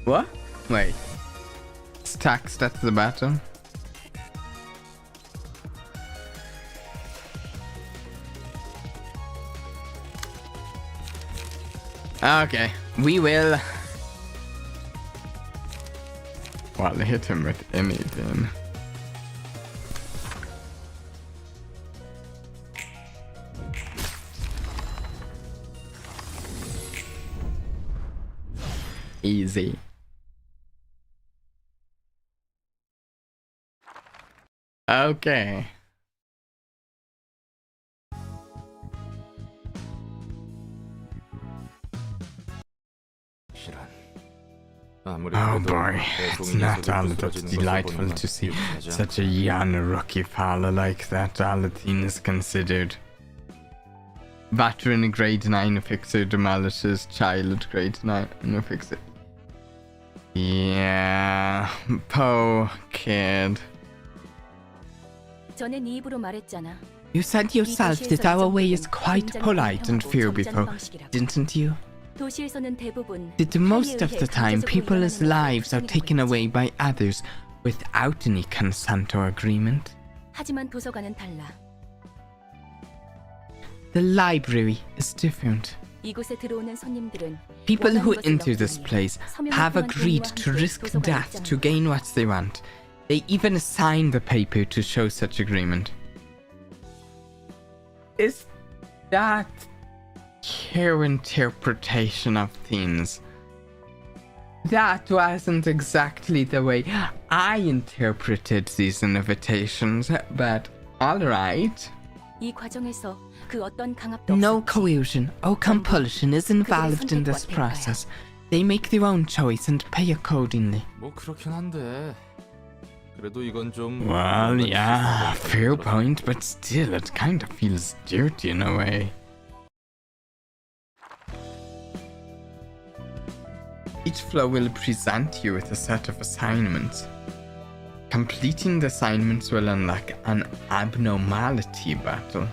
What? Wait. Stacks at the bottom? Okay, we will. Well, hit him with anything. Easy. Okay. Oh boy, it's not all that delightful to see such a young rookie fella like that, all things considered. Veteran grade 9 fixer demolishes child grade 9 fixer. Yeah, poor kid. 전에 네 입으로 말했잖아. You said yourself that our way is quite polite and fair before, didn't you? 도시에서는 대부분 That most of the time people's lives are taken away by others without any consent or agreement. 하지만 도서관은 달라. The library is different. 이곳에 들어오는 손님들은 People who 원하는 것을 enter this 넣기 place 위해 서명을 have 통한 agreed 동의와 to 함께 risk 도서관에 death to 입장합니다. gain what they want. They even sign the paper to show such agreement. Is that your interpretation of things? That wasn't exactly the way I interpreted these invitations, but alright. 이 과정에서 그 어떤 강압도 No 없었지. coercion or compulsion is involved in this process. They make their own choice and pay accordingly. 뭐 그렇긴 한데. 그래도 이건 좀. Well, yeah, fair point, but still, it kind of feels dirty in a way. Each floor will present you with a set of assignments. Completing the assignments will unlock an abnormality battle.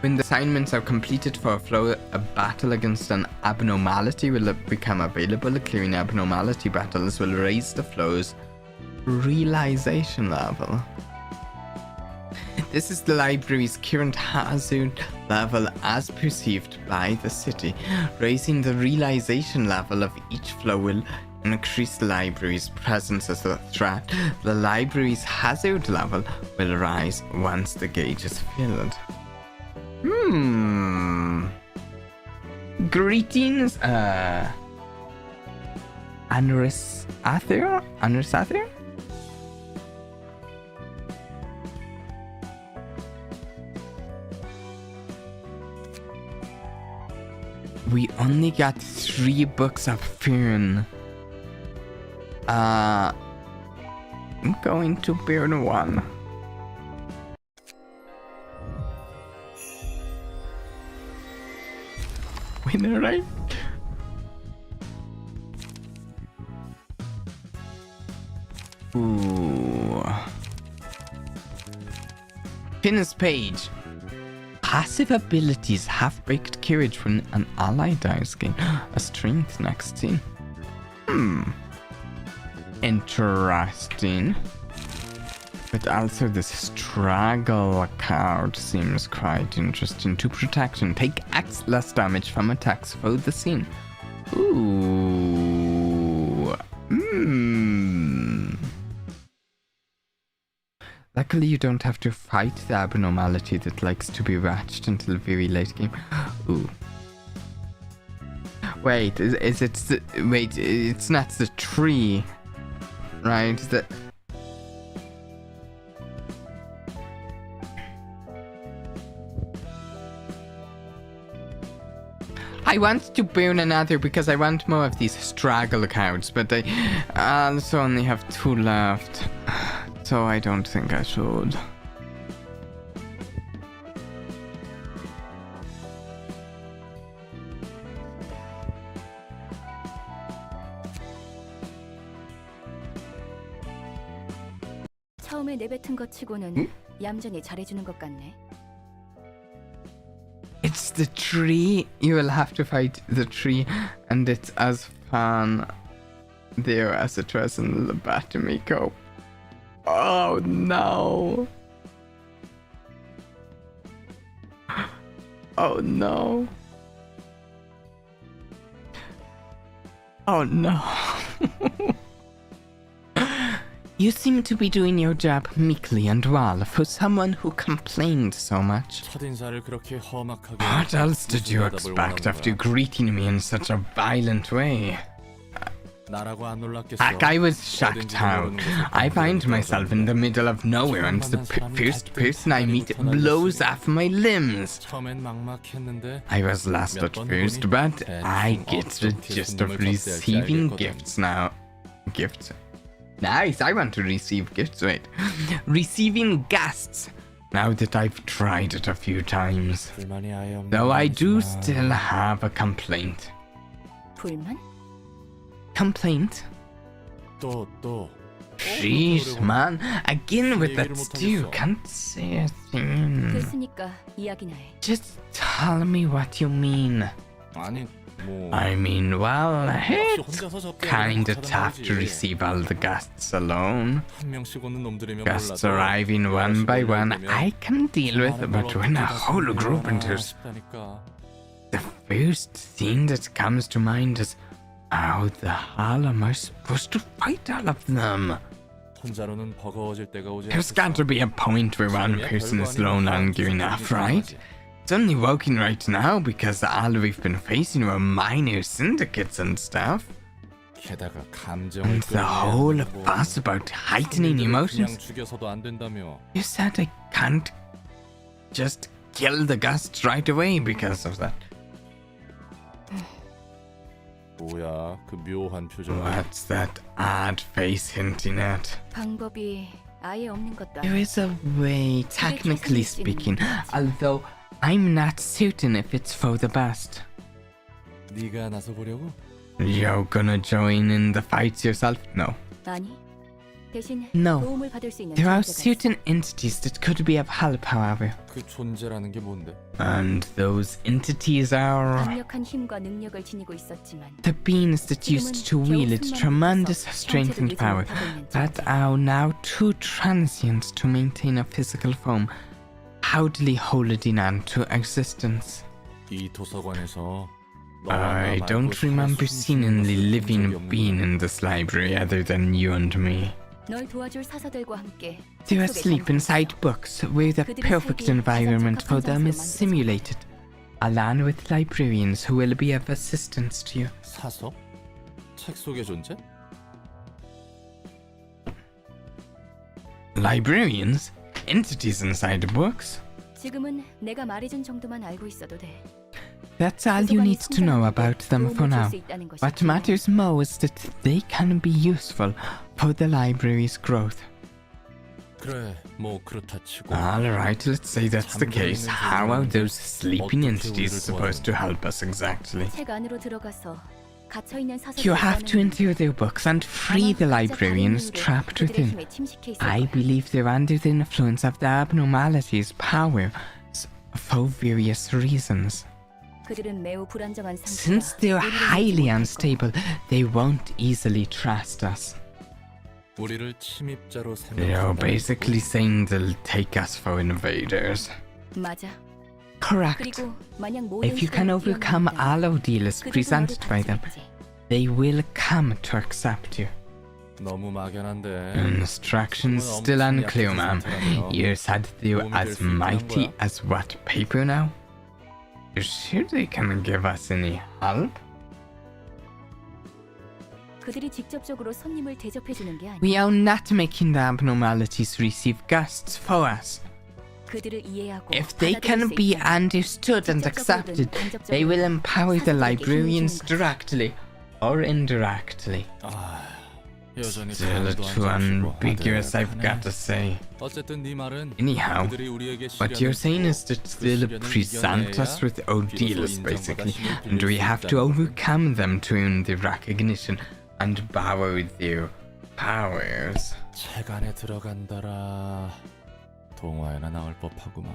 When the assignments are completed for a floor, a battle against an abnormality will become available. Clearing abnormality battles will raise the floor's realization level. This is the library's current hazard level as perceived by the city. Raising the realization level of each floor will increase the library's presence as a threat. The library's hazard level will rise once the gauge is filled. Greetings, Anrisathir? We only got 3 books of Fern. I'm going to burn one. Winner, right? Ooh. Finn's page. Passive abilities half-baked courage when an ally dies gain a strength next scene. Interesting. But also the struggle card seems quite interesting. To protection, take X less damage from attacks for the scene. Ooh. Luckily you don't have to fight the abnormality that likes to be ratched until very late game. Ooh. Wait, is it wait, it's not the tree, right? That I want to burn another because I want more of these straggle cards, but I also only have 2 left, so I don't think I should. 처음에 내뱉은 것 치고는 얌전히 잘해주는 것 같네. It's the tree. You will have to fight the tree, and it's as fun there as it was in the Lobotomy Corp. Oh no! Oh no! Oh no! You seem to be doing your job meekly and well for someone who complained so much. What else did you expect after greeting me in such a violent way? Heck, I was shocked how I find myself in the middle of nowhere and the first person I meet blows off my limbs. I was lost at first, but I get the gist of receiving gifts now. Gifts? Nice, I want to receive gifts. Wait. Receiving guests. Now that I've tried it a few times. Though I do still have a complaint. 불만? Complaint? Jeez, man. Again with that stew. Can't say a thing. 됐으니까 이야기나 해. Just tell me what you mean. I mean, well, it's kinda tough to receive all the guests alone. Guests arriving one by one, I can deal with, but when a whole group enters, the first thing that comes to mind is, how the hell am I supposed to fight all of them? There's got to be a point where one person is no longer enough, right? It's only working right now because all we've been facing were minor syndicates and stuff. And the whole fuss about heightening emotions. You said I can't just kill the guests right away because of that. What's that odd face hinting at? 방법이 아예 없는 것도 There is a way, technically speaking, although I'm not certain if it's for the best. You're gonna join in the fights yourself? No. 아니. 대신 No. 도움을 받을 수 있는 There are 존재가 certain entities that could be of help, however. And those entities are 강력한 힘과 능력을 지니고 있었지만 the beings that used to wield tremendous strength and power, but are now too transient to maintain a physical form, proudly holding on to existence. I don't remember seeing any living being in this library other than you and me. 널 도와줄 사서들과 함께 They're asleep inside books where the perfect environment for them is simulated, along with librarians who will be of assistance to you. 사서? 책 속의 존재? Librarians? Entities inside books? 지금은 내가 말해준 정도만 알고 있어도 돼. That's all you need to know about them for now. What matters most is that they can be useful for the library's growth. 그래, 뭐 그렇다 치고. Alright, let's say that's the case. How are those sleeping entities supposed to help us exactly? 책 안으로 들어가서 갇혀 있는 사슬을 You have to 꺼내면 enter their books and free the librarians trapped 그들의 within. 힘에 침식해 있을 I 거야. believe they're under the influence of the abnormalities' power for various reasons. 그들은 매우 불안정한 상태라. Since they're highly unstable, they won't easily trust us. 우리를 침입자로 You're 생각한다는 basically saying they'll take us for invaders. 맞아. Correct. 그리고 만약 모든 If you can 시간을 overcome 뛰어넘는다면 all ordeals 그들도 presented 너를 by them, 받아주겠지. they will come to accept you. 너무 막연한데. Instructions still unclear, ma'am. You said they're as mighty as what paper now? You sure they can give us any help? 그들이 직접적으로 손님을 대접해 주는 게 아니야. We are not making the abnormalities receive guests for us. 그들을 이해하고 If they 받아들일 can 수 be 있다면 understood and accepted, they will empower the librarians directly or indirectly. 여전히 Still 가만도 too 안 잡히고 ambiguous, I've 아득하네. got to say. 어쨌든 네 말은 Anyhow, 그들이 우리에게 what you're 시련을 saying is that 그 they'll 시련을 present 이겨내야 us with ordeals, 비로소 basically, 인정받아 and we 힘을 have to 빌릴 수 있다는 overcome them to earn their recognition and borrow their powers. 책 안에 들어간다라. 동화에나 나올 법하구만.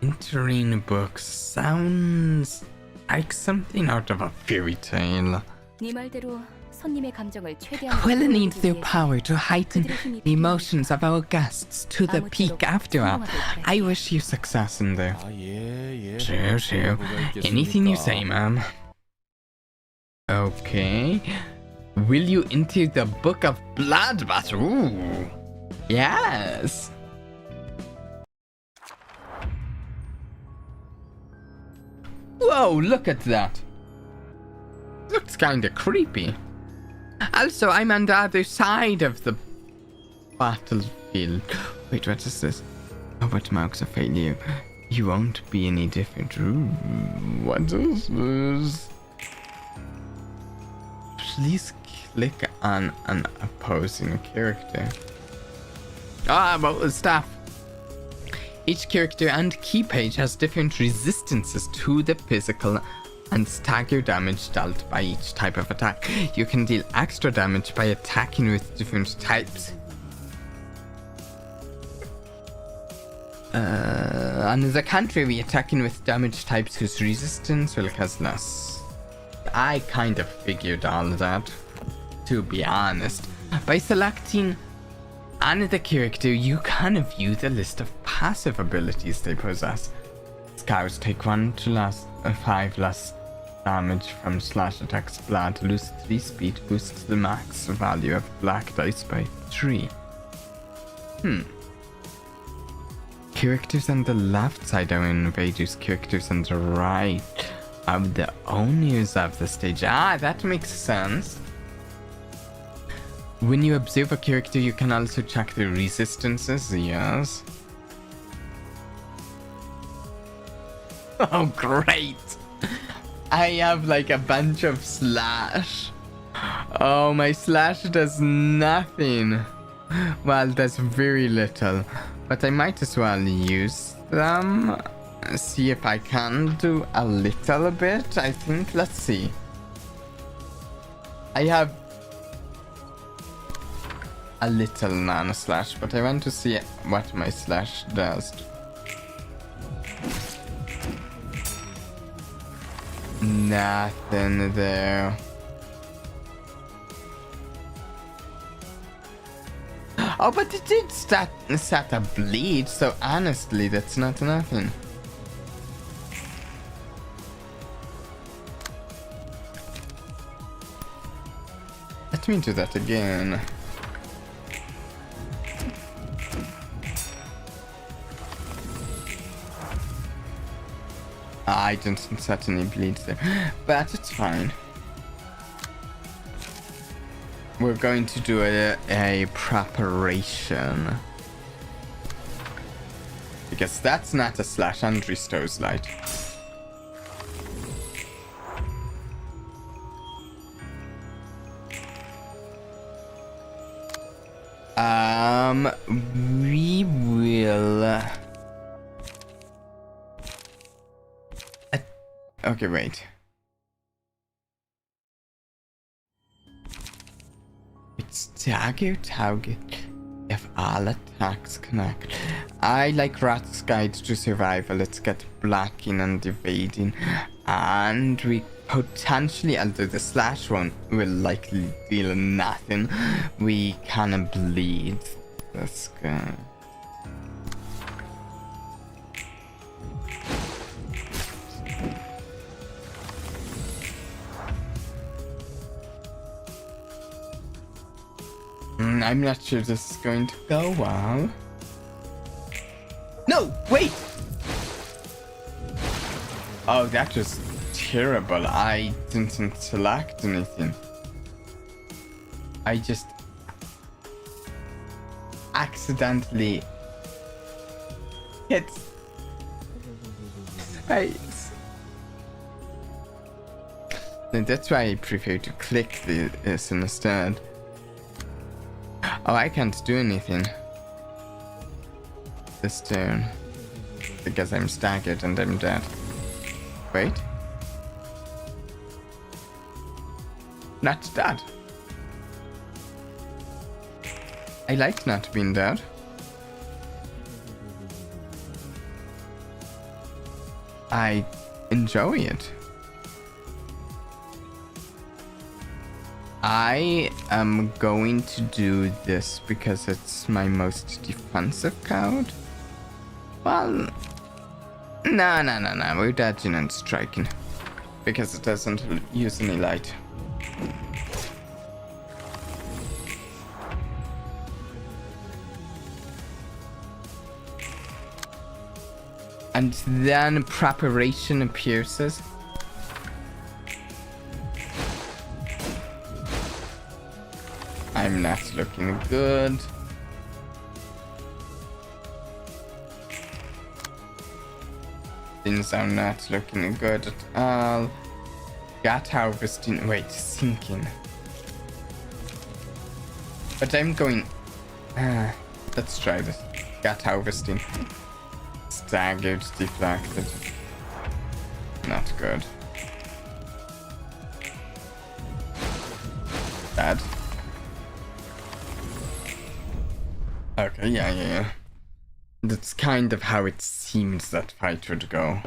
Entering books sounds like something out of a fairy tale. 네 말대로 손님의 감정을 최대한 We'll need 끌어올리기 their 위해서 power to heighten 그들의 힘이 the emotions of our guests to the peak after all. 성공하길 I wish you success in there. 예. Sure, sure. Anything you say, ma'am. Okay. Will you enter the Book of Bloodbath? Ooh. Yes. Whoa, look at that. Looks kinda creepy. Also, I'm on the other side of the battlefield. Wait, what is this? Oh, what marks a failure? You won't be any different. Ooh, what is this? Please click on an opposing character. Ah, about the stuff. Each character and key page has different resistances to the physical and stagger damage dealt by each type of attack. You can deal extra damage by attacking with different types. On the contrary, attacking with damage types whose resistance will cause less. I kind of figured all that, to be honest. By selecting another character, you can view the list of passive abilities they possess. Scouts take 1 to less 5 less damage from slash attacks, blood, lose 3 speed, boosts the max value of black dice by 3. Characters on the left side are invaders, characters on the right are the owners of the stage. Ah, that makes sense. When you observe a character, you can also check the resistances, yes. Oh, great! I have like a bunch of slash. Oh, my slash does nothing. Well, does very little. But I might as well use them. See if I can do a little bit, I think. Let's see. I have a little nano slash, but I want to see what my slash does. Nothing there. Oh, but it did set a bleed, so honestly, that's not nothing. Let me do that again. I didn't set any bleeds there, but it's fine. We're going to do a preparation. Because that's not a slash and restores light. We will. Okay, wait. It's target if all attacks connect. I like Rat's Guide to Survival. Let's get blocking and evading. And we potentially, although the slash one will likely deal nothing, we can bleed this guy. I'm not sure this is going to go well. No, wait! Oh, that was terrible. I didn't select anything. I just accidentally hit space. And that's why I prefer to click this instead. Oh, I can't do anything this turn because I'm staggered and I'm dead. Wait. Not dead. I like not being dead. I enjoy it. I am going to do this because it's my most defensive card. Well, no. We're dodging and striking because it doesn't use any light. And then preparation appears. I'm not looking good. Things are not looking good at all. Gat harvesting. Wait, sinking. But I'm going. Let's try this. Gat harvesting. Staggered, deflected. Not good. Bad. Okay, yeah. That's kind of how it seems that fight would go.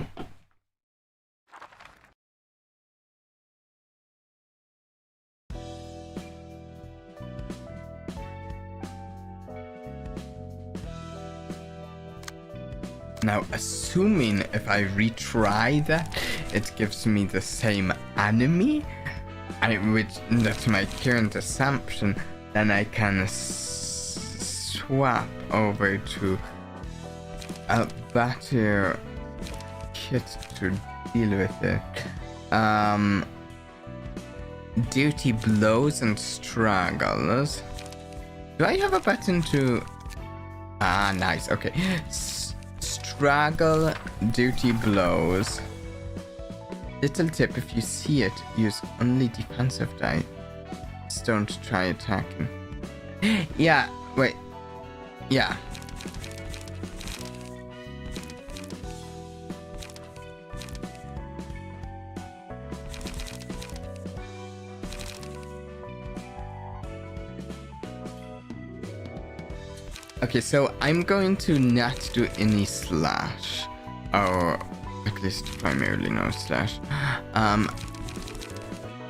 Now, assuming if I retry that, it gives me the same enemy, which that's my current assumption, then I can swap over to a better kit to deal with it. Duty blows and struggles. Do I have a button to... Ah, nice, okay. Struggle, duty blows. Little tip, if you see it, use only defensive die. Just don't try attacking. Yeah, wait. Yeah. Okay, so I'm going to not do any slash, or at least primarily no slash.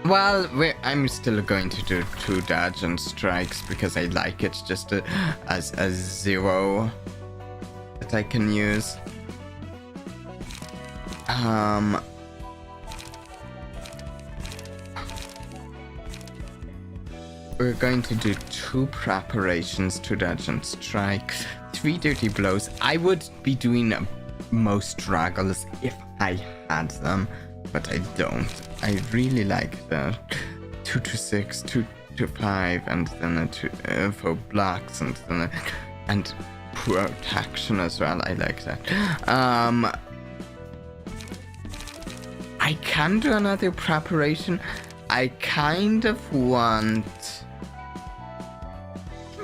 Well, I'm still going to do 2 dodge and strikes because I like it just as a 0 that I can use. We're going to do 2 preparations, 2 dodge and strike, 3 dirty blows. I would be doing most struggles if I had them, but I don't. I really like that. 2 to 6, 2 to 5, and then a 2 for blocks, and then and protection as well. I like that. I can do another preparation. I kind of want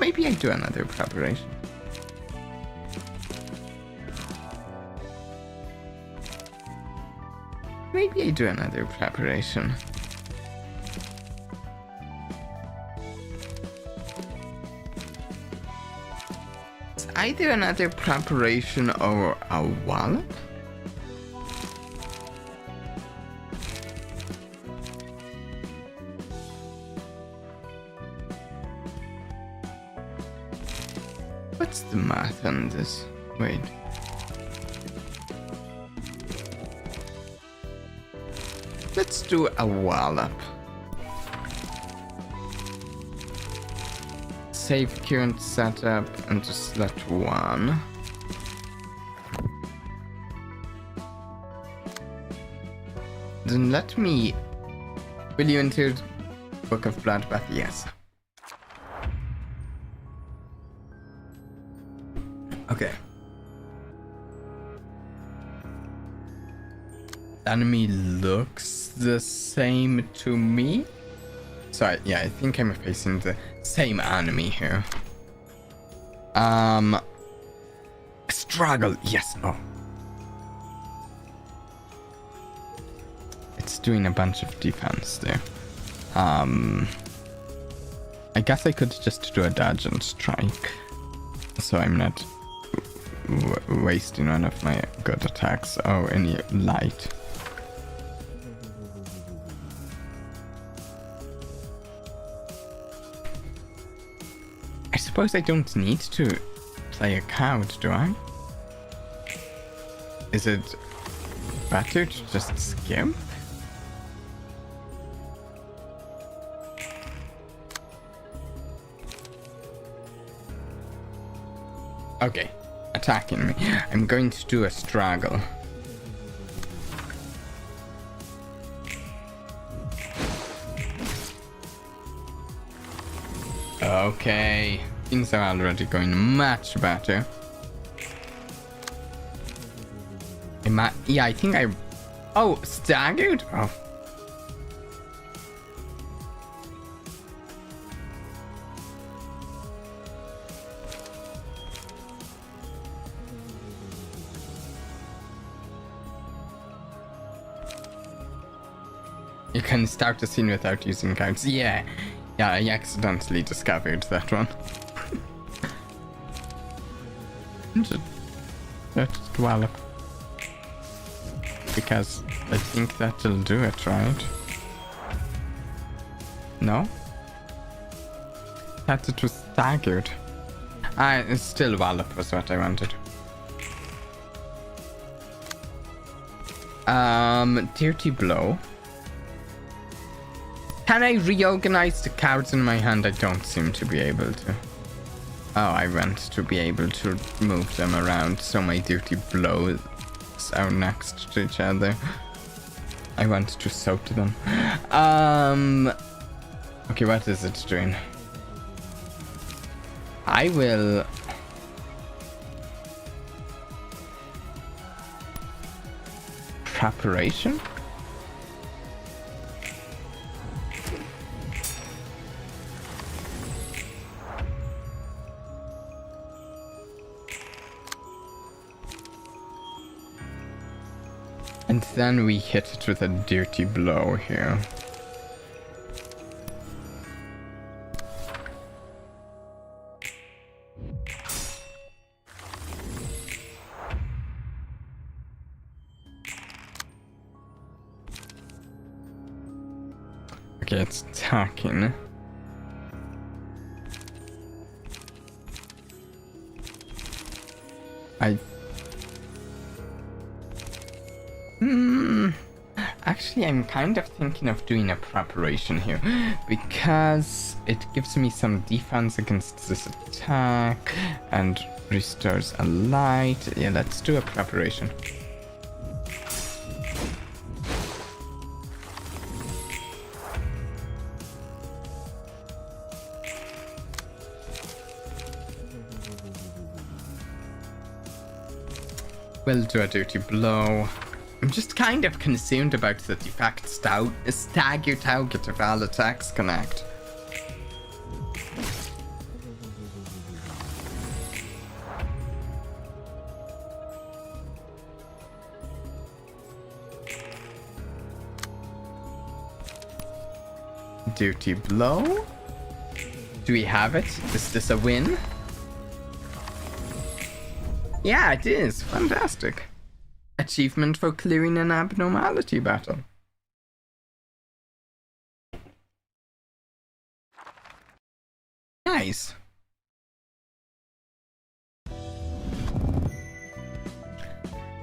maybe I do another preparation. Maybe I do another preparation. It's either another preparation or a wallop. What's the math on this? Wait. Let's do a wallop. Save current setup into slot 1. Then let me... Will you enter Book of Bloodbath? Yes. Okay. Enemy looks the same to me. Sorry, yeah, I think I'm facing the same enemy here. Struggle, yes, oh. It's doing a bunch of defense there. I guess I could just do a dodge and strike. So I'm not wasting one of my good attacks. Oh, any light. I suppose I don't need to play a coward, do I? Is it better to just skip? Okay, attacking me. I'm going to do a struggle. Okay, things are already going much better. Yeah, I think I... Oh, staggered? Oh. You can start the scene without using cards. Yeah, I accidentally discovered that one. Just wallop. Because I think that'll do it, right? No? Thought it was staggered. Still wallop was what I wanted. Dirty blow. Can I reorganize the cards in my hand? I don't seem to be able to. Oh, I want to be able to move them around so my dirty blows are next to each other. I want to soak them. Okay, what is it doing? I will... Preparation? And then we hit it with a dirty blow here. Okay, it's attacking. Actually, I'm kind of thinking of doing a preparation here because it gives me some defense against this attack and restores a light. Yeah, let's do a preparation. We'll do a dirty blow. I'm just kind of consumed about the fact stagger target of all attacks connect. Duty blow. Do we have it? Is this a win? Yeah, it is. Fantastic. Achievement for clearing an abnormality battle. Nice.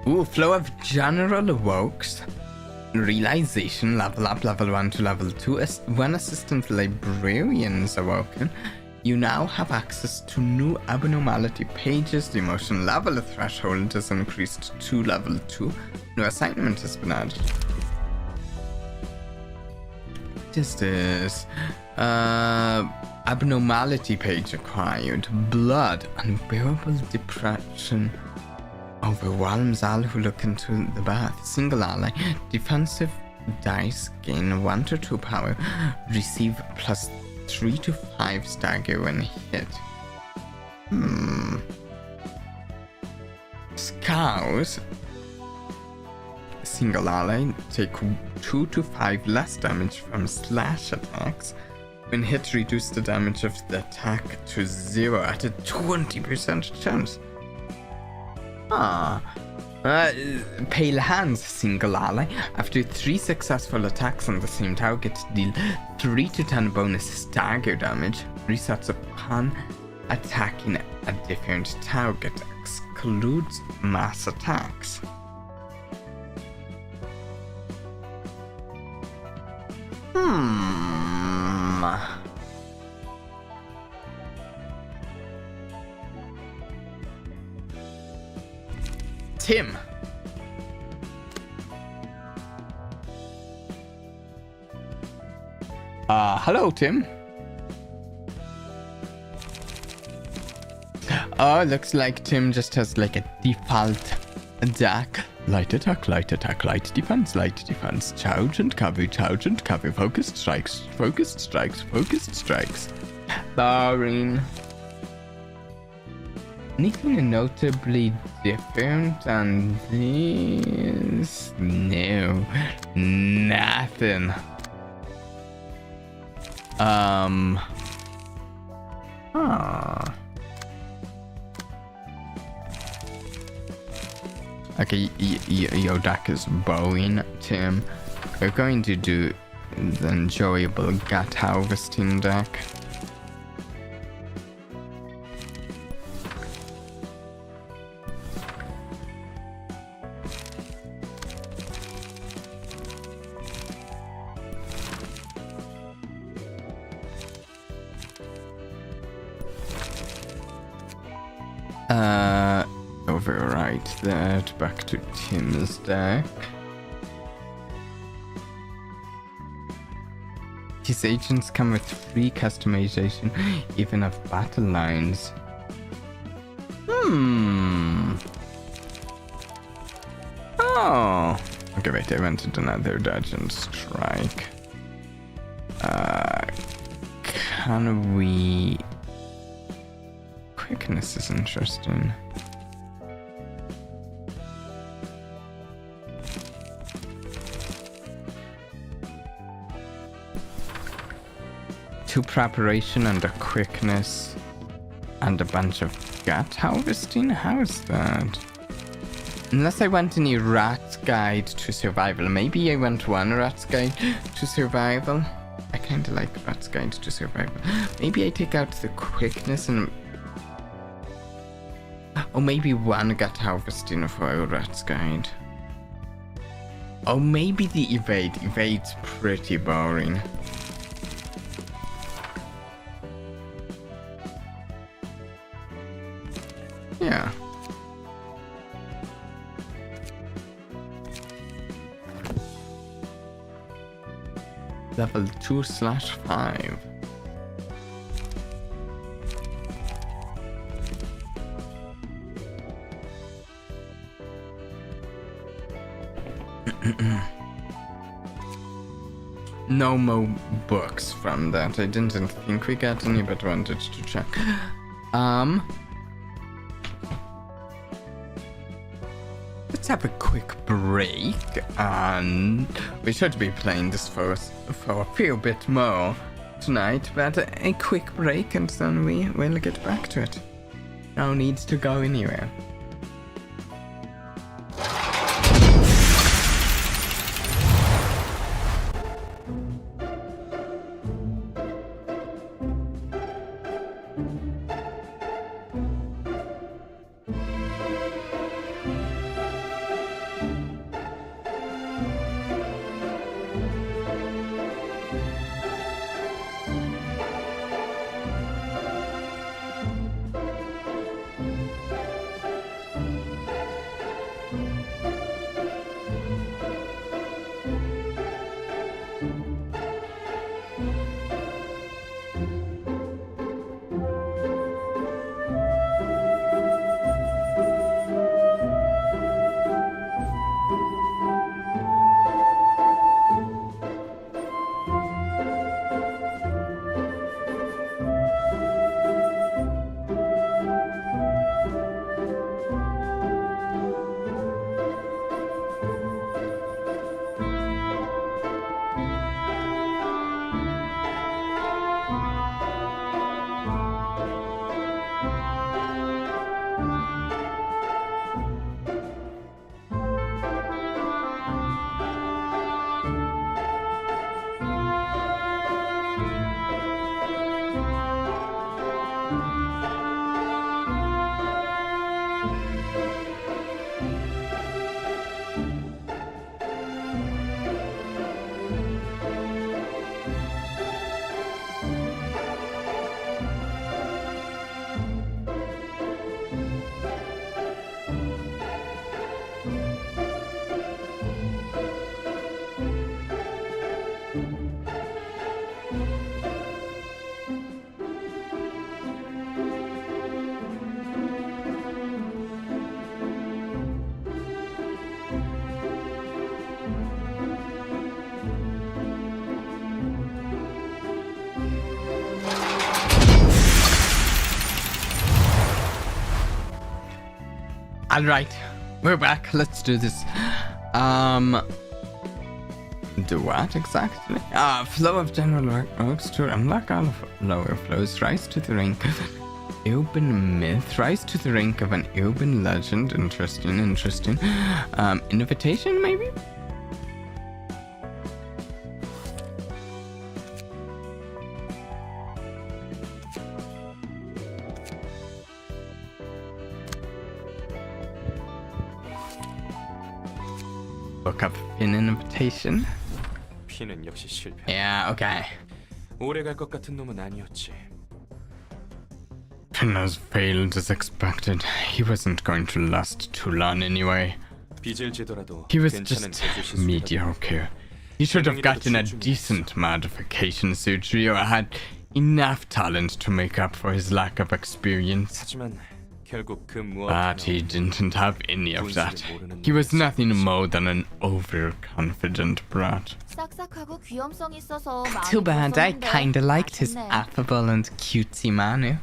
Ooh, flow of general evokes. Realization, level up, level 1 to level 2. When assistant librarian is awoken, you now have access to new abnormality pages. The emotion level threshold is increased to level 2. New assignment has been added. What is this? Abnormality page acquired. Blood. Unbearable depression overwhelms all who look into the bath. Single ally. Defensive dice gain 1 to 2 power. Receive plus 3 to 5 stagger when hit. Scows. Single ally. Take 2 to 5 less damage from slash attacks. When hit, reduce the damage of the attack to 0 at a 20% chance. Pale Hands, single ally. After 3 successful attacks on the same target, deal 3 to 10 bonus stagger damage. Resets upon attacking a different target. Excludes mass attacks. Tim. Hello, Tim. Oh, looks like Tim just has like a default deck. Light attack, light attack, light defense, charge and cover, focused strikes, focused strikes, focused strikes. Boring. Anything notably different on this? No, nothing. Okay, your deck is boring, Tim. We're going to do the enjoyable gut harvesting deck. Overwrite that back to Tim's deck. His agents come with free customization, even of battle lines. Oh. Okay, wait, I wanted another dungeon strike. Can we... Quickness is interesting. Two preparation and a quickness and a bunch of gut harvesting? How is that? Unless I want any rat's guide to survival. Maybe I want one rat's guide to survival. I kinda like rat's guide to survival. Maybe I take out the quickness and... Or maybe one gut harvesting for a rat's guide. Or maybe the evade. Evade's pretty boring. Yeah. Level 2/5. No more books from that. I didn't think we got any, but wanted to check. let's have a quick break, and we should be playing this for a few bit more tonight, but a quick break and then we will get back to it. No need to go anywhere. Alright, we're back. Let's do this. Do what exactly? Flow of general works to unlock all of lower flows. Rise to the rank of an urban myth. Rise to the rank of an urban legend. Interesting. Invitation, maybe? Look up pin invitation. 피는 역시 실패. Yeah, okay. 오래 갈 것 같은 놈은 아니었지. Pin has failed as expected. He wasn't going to last too long anyway. 빚을 지더라도 He was 괜찮은 just 재주시 mediocre. He should have gotten a decent modification surgery or had enough talent to make up for his lack of experience. 하지만 결국 그 But he 무엇도 didn't have any of that. He was nothing more than an overconfident brat. 싹싹하고 귀염성 있어서 마음이 Too bad, I 컸었는데 kinda liked his 아쉽네. affable and cutesy manner.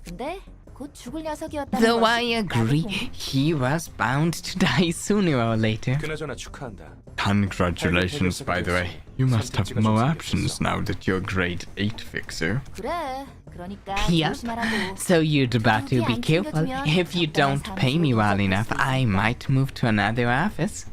근데 곧 죽을 녀석이었다는 Though 것이 I agree, 나도 he was bound to die sooner or later. 그나저나 축하한다. Congratulations, by the way. You must have more options now that you're grade 8 fixer. 그래. 그러니까 Yep. 조심하라고. So you'd about to be careful. If you don't pay me well enough, I might move to another office.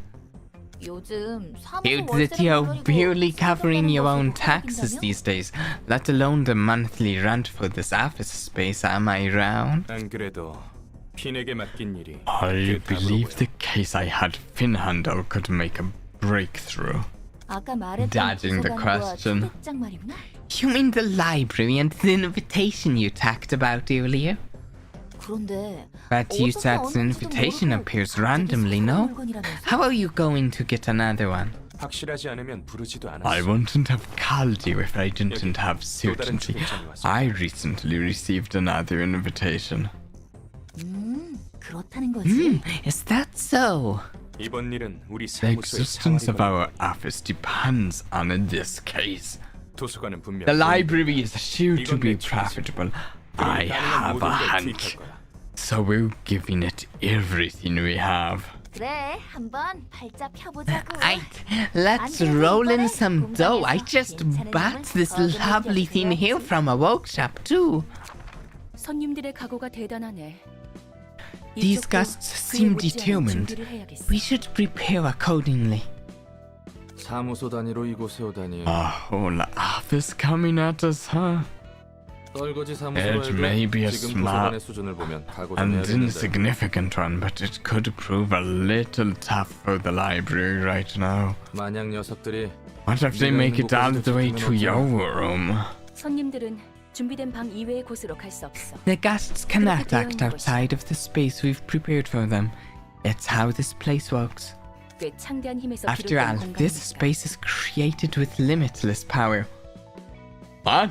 요즘 Dude, 사무소 that you're 월세를 barely 벌어들이고 covering your own 생각하는 것으로 taxes 바뀐다며? these days, let alone the monthly rent for this office space, am I round? 안 그래도 핀에게 맡긴 일이 I 그 believe 답으로 the case I had Finn handle could make a breakthrough. 아까 말했던 Dodging the 도서관과 question. 초대장 말이구나. You mean the library and the invitation you talked about earlier? 그런데 But you 어디서 said the 왔는지도 invitation 모르고 appears 갑자기 randomly, 새로운 no? 물건이라면서? How are you going to get another one? 확실하지 않으면 부르지도 않았어. I wouldn't have called you if I didn't have certainty. I recently received another invitation. 그렇다는 거지. Is that so? 이번 일은 우리 The 사무소의 existence of 사활이 our office depends on this case. 도서관은 분명 The library is sure to be profitable. I have a hunch. So we're giving it everything we have. 그래, 한번 발작 펴보자고. Let's roll in some dough. I just bought this lovely thing here from a workshop too. 손님들의 각오가 대단하네. These 이쪽도 guests 그에 seem 못지않은 determined. 준비를 해야겠어. We should prepare accordingly. 사무소 단위로 이곳에 오다니. A whole office coming at us, huh? 떨거지 사무소로 It may be a 지금 small 도서관의 수준을 보면 각오 좀 and 해야겠는데. insignificant one, but it could prove a little tough for the library right now. 만약 녀석들이 What if they make it all the way to your room? 손님들은 준비된 방 이외의 곳으로 갈 수 없어. The guests cannot act outside of the space we've prepared for them. It's how this place works. 꽤 창대한 힘에서 After all, 비롯된 this 공간이니까. space is created with limitless power. What?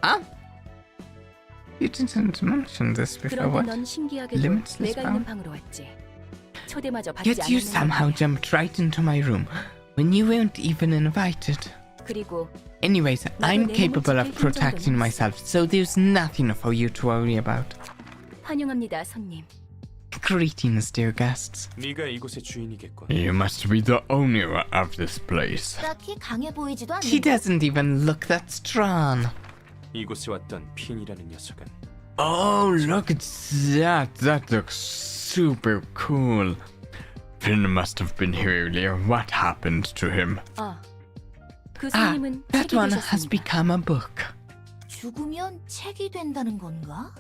Huh? You didn't mention this before, 그런데 what? 넌 신기하게도 Limitless 내가 power? 있는 방으로 왔지. 초대마저 받지 Yet you 않았는 somehow 모양이야. jumped right into my room when you weren't even invited. 그리고 Anyways, I'm capable of protecting myself, so there's nothing for you to worry about. 환영합니다, 손님. Greetings, dear guests. 네가 이곳의 주인이겠군. You must be the owner of this place. 딱히 강해 보이지도 He 않는데. doesn't even look that strong. 이곳에 왔던 핀이라는 녀석은 Oh, look at that. That looks super cool. Finn must have been here earlier. What happened to him? 그 Ah, 손님은 that 책이 one has 되셨습니다. become a book. 죽으면 책이 된다는 건가?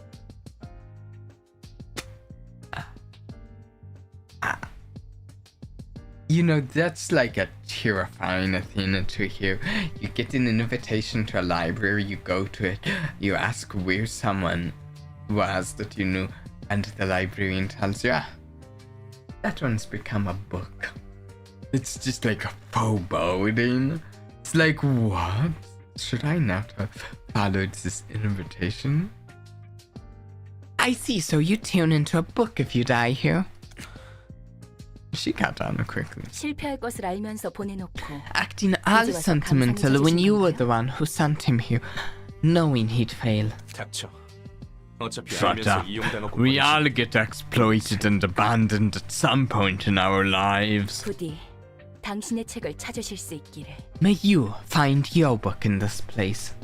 You know, that's like a terrifying thing to hear. You get an invitation to a library, you go to it, you ask where someone was that you knew, and the librarian tells you, that one's become a book. It's just like a foreboding. It's like, what? Should I not have followed this invitation? I see, so you turn into a book if you die here. She got on quickly. 실패할 것을 알면서 보내놓고 Acting all 이제 와서 sentimental when 감상해 you were 주시는 the one who sent him here, knowing he'd fail. 닥쳐. 어차피 Shut 알면서 up. 이용당하고 We all get exploited and abandoned at some point in our lives. 부디 당신의 책을 찾으실 수 있기를. May you find your book in this place.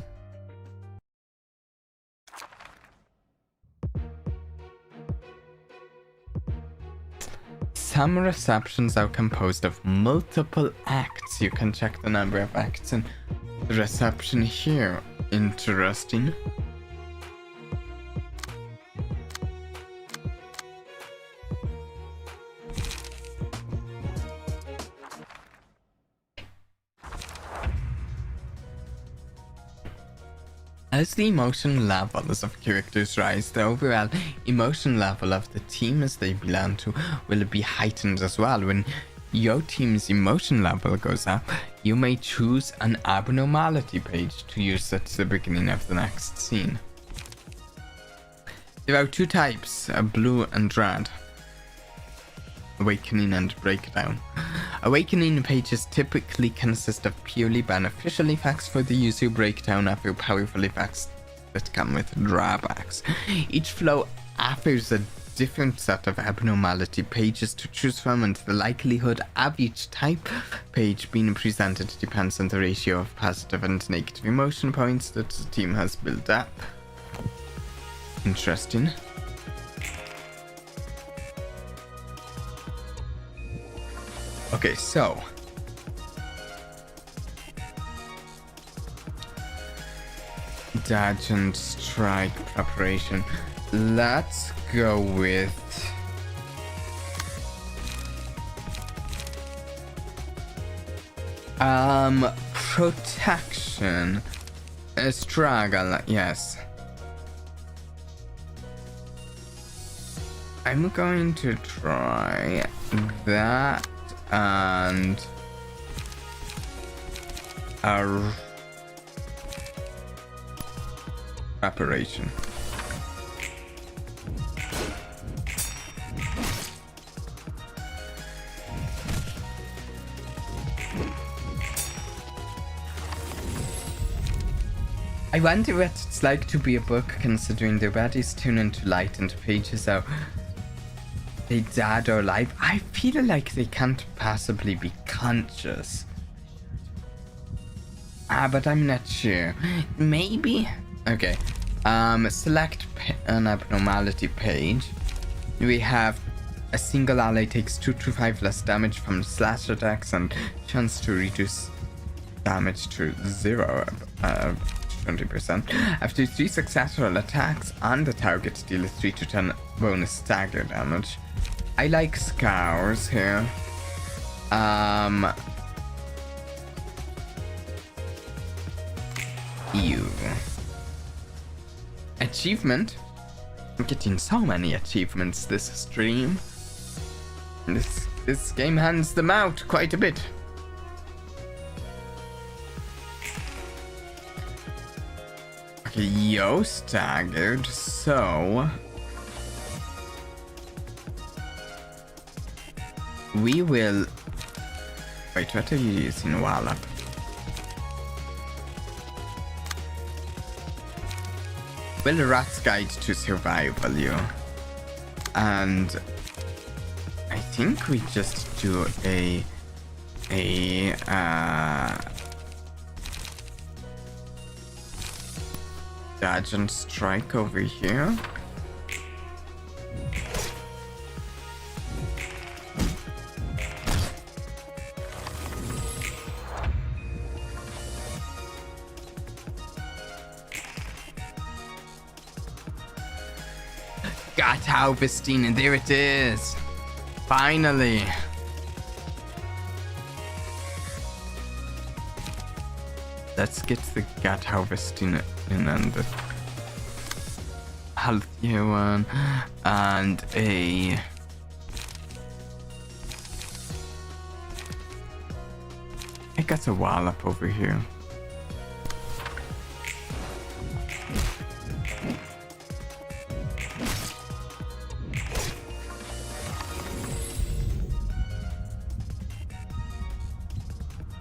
Some receptions are composed of multiple acts. You can check the number of acts in the reception here. Interesting. As the emotion levels of characters rise, the overall emotion level of the team as they belong to will be heightened as well. When your team's emotion level goes up, you may choose an abnormality page to use at the beginning of the next scene. There are two types, blue and red. Awakening and Breakdown. Awakening pages typically consist of purely beneficial effects for the user. Breakdown offer powerful effects that come with drawbacks. Each flow offers a different set of abnormality pages to choose from, and the likelihood of each type page being presented depends on the ratio of positive and negative emotion points that the team has built up. Interesting. Okay, so dodge and strike preparation. Let's go with protection. A struggle, yes. I'm going to try that and a preparation. I wonder what it's like to be a book, considering their bodies turn into light and pages are they dead or alive. I feel like they can't possibly be conscious. But I'm not sure. Maybe? Okay. Select an abnormality page. We have a single ally takes 2 to 5 less damage from slash attacks and chance to reduce damage to 0, 20%. After 3 successful attacks on the target, deal 3 to 10 bonus stagger damage. I like scours here. Achievement. I'm getting so many achievements this stream. This game hands them out quite a bit. Okay, yo, staggered, so we will wait, what are you using, Wallop? Will Rat's Guide to Survival you. And I think we just do a dodge and strike over here. Got harvesting, and there it is. Finally. Let's get the gut harvesting in and the healthier one and a I got a wallop over here.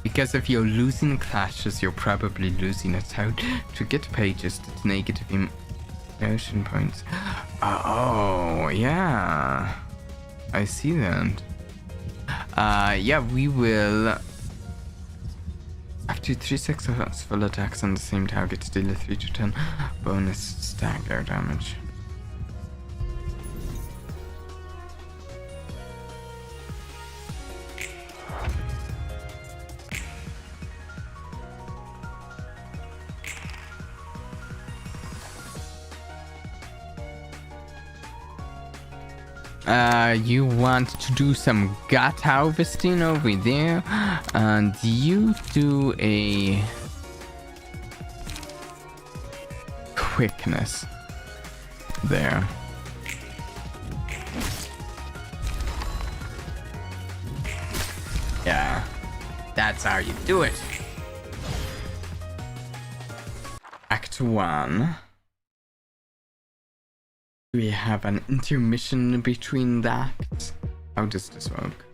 Because if you're losing clashes, you're probably losing it out to get pages that's negative emotion points. Oh, yeah. I see that. Yeah, we will. After 3 successful attacks on the same target, deal a 3 to 10 bonus stagger damage. You want to do some gut harvesting over there, and you do a quickness there. Yeah, that's how you do it. Act 1. We have an intermission between that. How does this work?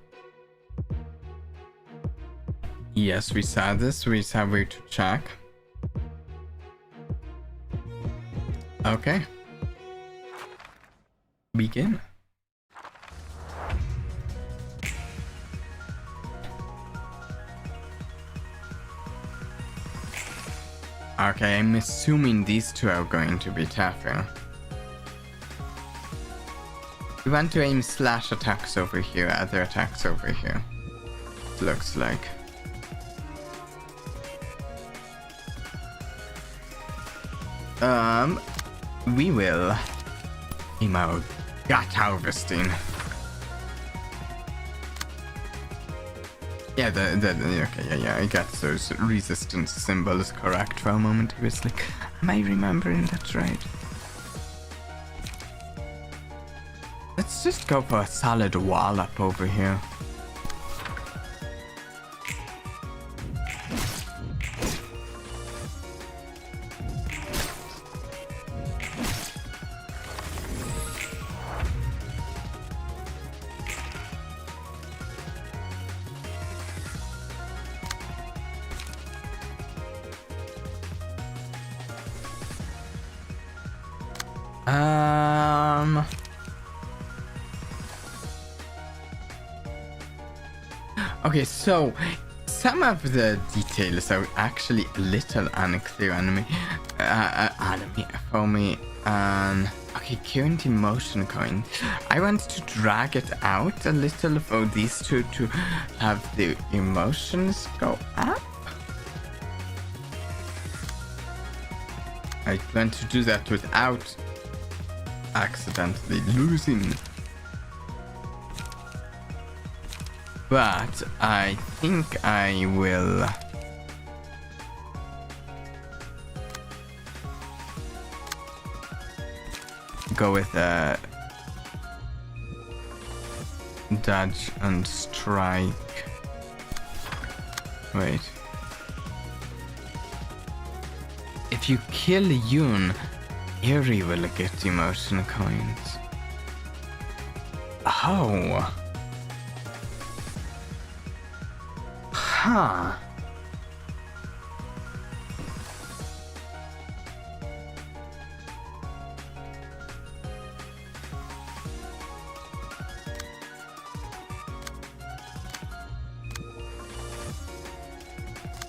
Yes, we saw this. We saw where to check. Okay. Begin. Okay, I'm assuming these two are going to be tougher. We want to aim slash attacks over here, other attacks over here. It looks like. We will aim our gut harvesting. Yeah, okay, yeah, I got those resistance symbols correct for a moment. It was like, am I remembering that right? Let's just go for a solid wallop over here. Okay, so some of the details are actually a little unclear for me. Okay, current emotion coin. I want to drag it out a little for these two to have the emotions go up. I want to do that without accidentally losing. But I think I will go with a dodge and strike. Wait. If you kill Yoon, Eri will get emotion coins. Oh. Huh.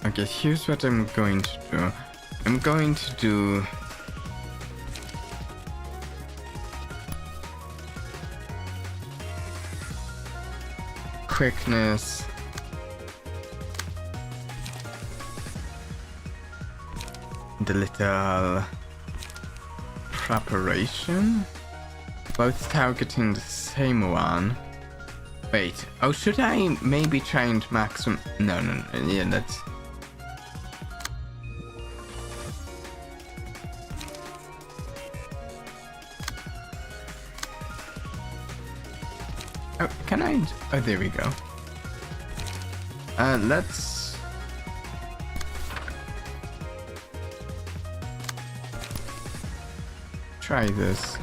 Okay, here's what I'm going to do. I'm going to do quickness, the little preparation, both targeting the same one. Wait, oh, should I maybe try and maximum? No, yeah, let's. Oh, can I? Oh, there we go. Let's. Try this.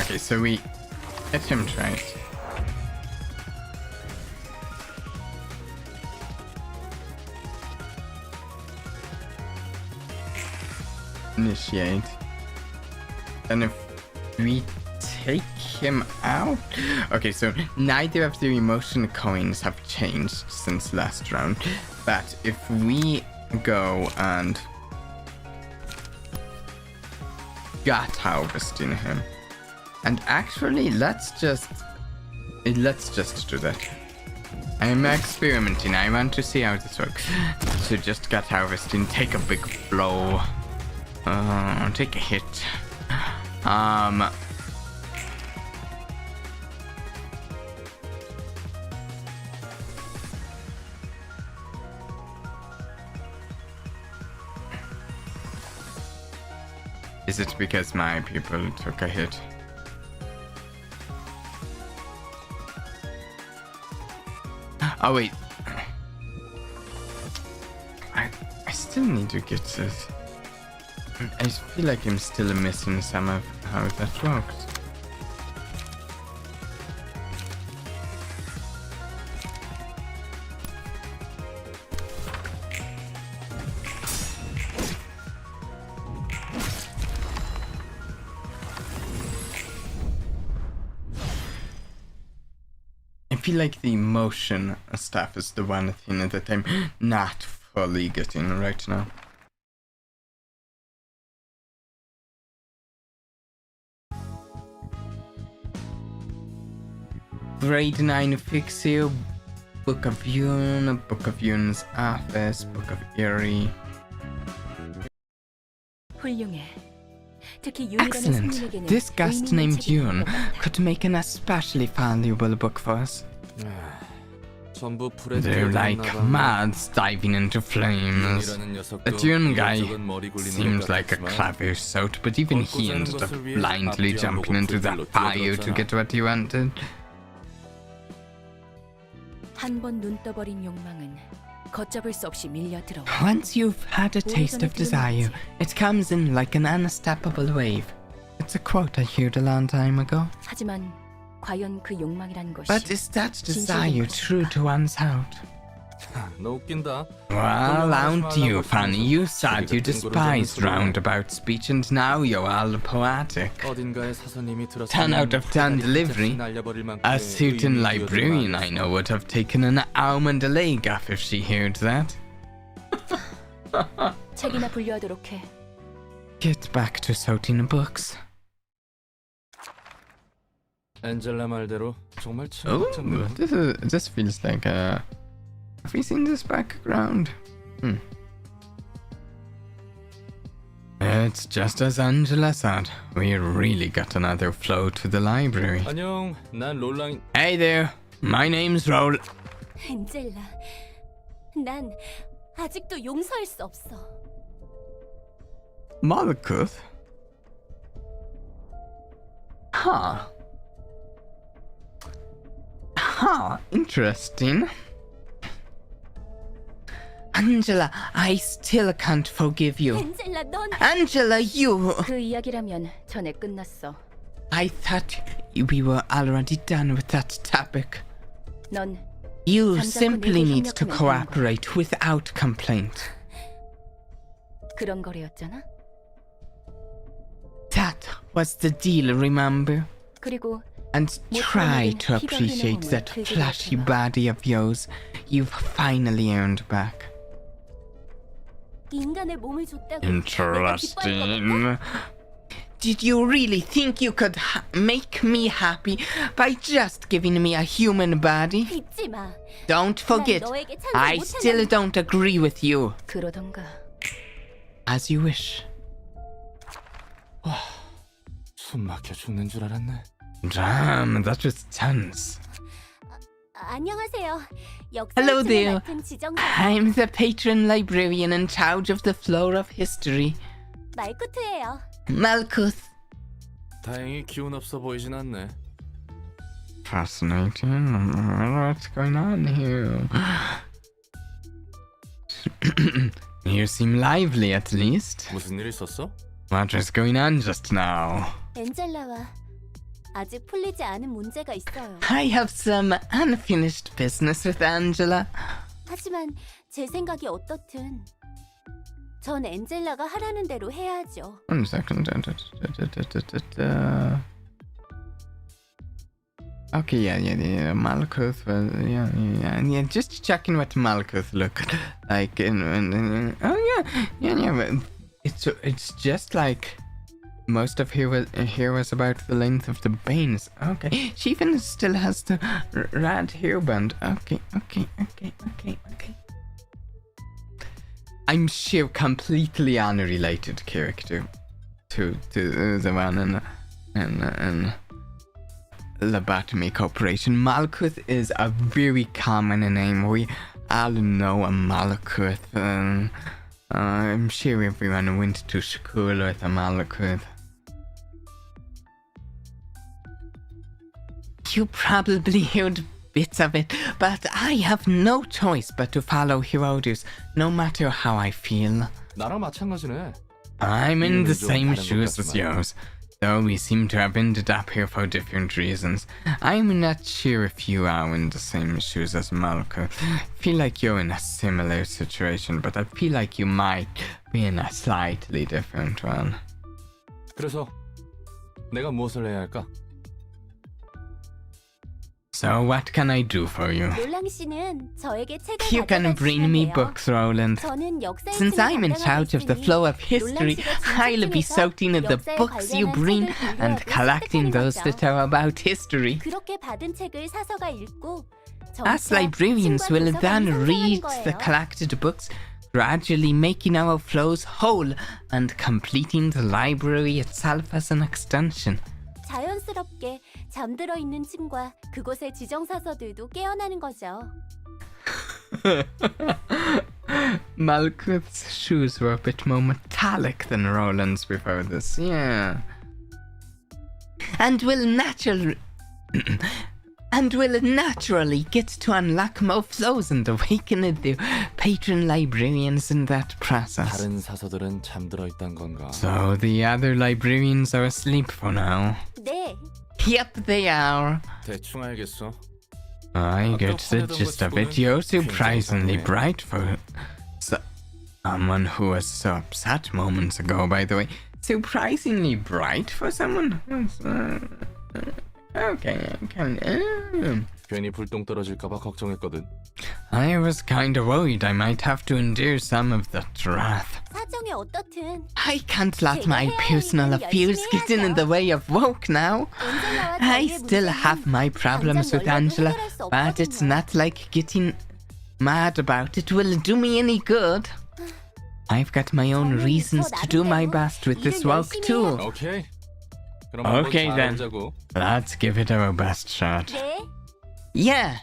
Okay, so we let him try it. Initiate. And if we take him out. Okay, so neither of the emotion coins have changed since last round. But if we go and gut harvesting him. And actually let's just do that. I'm experimenting. I want to see how this works. So just gut harvesting, take a big blow. Take a hit. Is it because my people took a hit? Oh wait. I still need to get this. I feel like I'm still missing some of how that works. I feel like the emotion stuff is the one thing that I'm not fully getting right now. Grade 9 Fixio, Book of Yoon, Book of Yoon's Office, Book of Eri. 훌륭해. 특히 윤이라는 Excellent! 손님에게는 This guest 의미 있는 named 책이 Yoon 필요하다. could make an especially valuable book for us. 전부 불에 They're like mads diving into flames. That Yoon guy seems like a clever sort, but even he ended up blindly jumping into that fire to get what he wanted. 한 번 눈 떠버린 욕망은 걷잡을 수 없이 밀려들어. Once you've had a taste of desire, it comes in like an unstoppable wave. It's a quote I heard a long time ago. 하지만 과연 그 욕망이란 것이 But is that desire true to one's heart? 너 웃긴다. Well, aren't you funny? You said you despised roundabout speech and now you're all poetic. 어딘가에 사서님이 10 out of 10 delivery. A certain librarian I know would have taken an arm and a leg off if she heard that. 책이나 분류하도록 해. Get back to sorting books. 엔젤라 말대로 정말 Oh, 참 this feels like have we seen this background? It's just as Angela said. We really got another flow to the library. 안녕, 난 롤랑. Hey there, my name's Roll. 엔젤라, 난 아직도 용서할 수 없어. Malkuth? Huh. Huh, interesting. Angela, I still can't forgive you. 엔젤라, 넌 Angela, you... 그 이야기라면 전에 끝났어. I thought we were already done with that topic. 넌 You 잠자코 simply 내게 need to 협력하면 되는 거야. cooperate without complaint. 그런 거래였잖아. That was the deal, remember? 그리고 And try to appreciate that flashy body of yours you've finally earned back. 인간의 몸을 줬다고 Interesting. Did you really think you could make me happy by just giving me a human body? 잊지 마. Don't forget, 너에게 찬성 I still 못하는 don't agree with you. 그러던가. As you wish. 숨 막혀 죽는 줄 알았네. Damn, that was tense. 안녕하세요. Hello 역사를 there. 맡은 지정사 I'm the patron librarian in charge of the floor of history. 말쿠트예요. Malkuth. 다행히 기운 없어 보이진 않네. Fascinating. What's going on here? You seem lively, at least. 무슨 일 있었어? What was going on just now? 엔젤라와 아직 풀리지 않은 문제가 있어요. I have some unfinished business with Angela. 하지만 제 생각이 어떻든 전 엔젤라가 하라는 대로 해야죠. 1 second. Okay, yeah. Malkuth was, yeah. Just checking what Malkuth looked like. Oh yeah. But it's just like most of here was about the length of the veins. Okay, she even still has the red hairband. Okay. I'm sure completely unrelated character to the one in Lobotomy Corporation. Malkuth is a very common name. We all know a Malkuth. I'm sure everyone went to school with a Malkuth. You probably heard bits of it, but I have no choice but to follow her orders, no matter how I feel. 나랑 마찬가지네. I'm in the 좀 same 다른 것 shoes as 같지만. yours, though we seem to have ended up here for different reasons. I'm not sure if you are in the same shoes as Malko. I feel like you're in a similar situation, but I feel like you might be in a slightly different one. 그래서 내가 무엇을 해야 할까? So what can I do for you? 롤랑 씨는 저에게 책을 You can 가져다 bring me 주시면 돼요. books, Roland. 저는 역사의 Since 층을 I'm in charge of the 담당하고 flow of 있으니 history, 롤랑 씨가 I'll be 진짜 sorting the 역사에 books you 관련한 bring 책을 and 분류하고 collecting 습득하는 those 거죠. that are about history. 그렇게 받은 책을 사서가 읽고 Us 점차 librarians 친구와 will 도서관이 then 성장하는 read the 거예요. collected books, gradually making our flows whole and completing the library itself as an extension. 자연스럽게 잠들어 있는 층과 그곳의 지정사서들도 깨어나는 거죠. Malkuth's shoes were a bit more metallic than Roland's before this, yeah. And will naturally get to unlock more flows and awaken the patron librarians in that process. 다른 사서들은 잠들어 있단 건가? So the other librarians are asleep for now. 네, Yep, they are. 대충 알겠어. I get the gist of it. You're surprisingly bright for someone who was so upset moments ago, by the way. Surprisingly bright for someone who's... okay, I can... 괜히 불똥 떨어질까봐 걱정했거든. I was kinda worried I might have to endure some of that wrath. 사정이 어떻든 I can't let my personal affairs get in the way of work now. 엔젤라와 I 저희의 still 문제는 have my problems with 당장 Angela, 연락을 해결할 수 but it's 없거든요. not like getting mad about it will do me any good. I've got my own reasons to do my best with this work too. 오케이. 그럼 한번 Okay then. 잘해보자고. Let's give it our best shot. 네. Yeah.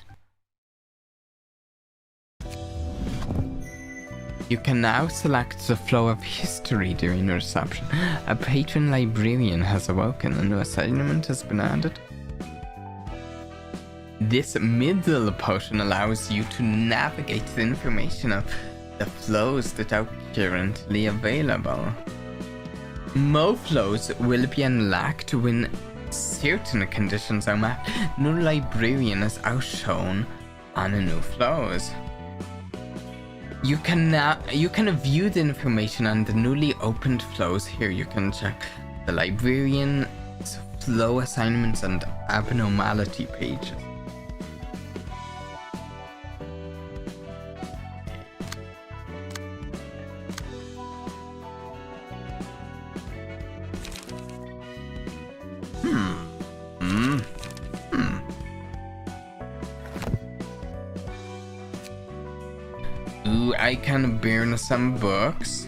You can now select the flow of history during reception. A patron librarian has awoken. A new assignment has been added. This middle portion allows you to navigate the information of the flows that are currently available. More flows will be unlocked when certain conditions are met. New librarians are shown on the new flows. You can view the information on the newly opened flows here. You can check the librarian's flow assignments and abnormality pages. Ooh, I can burn some books.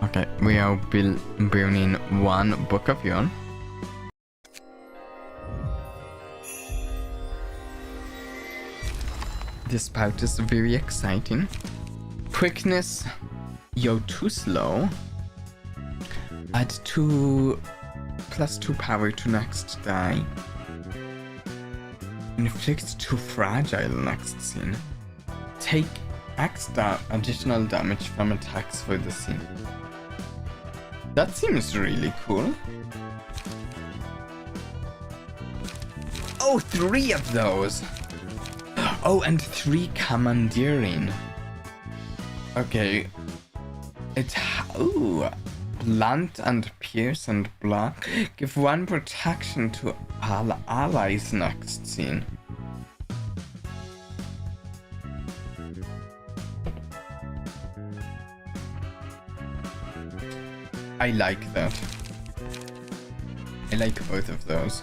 Okay, we are burning one book of yarn. This part is very exciting. Quickness, you're too slow. Add 2 +2 power to next die. Inflict 2 fragile next scene. Take X additional damage from attacks for the scene. That seems really cool. Oh, 3 of those! Oh, and 3 commandeering. Okay. Ooh. Blunt and pierce and block. Give 1 protection to all allies next scene. I like that. I like both of those.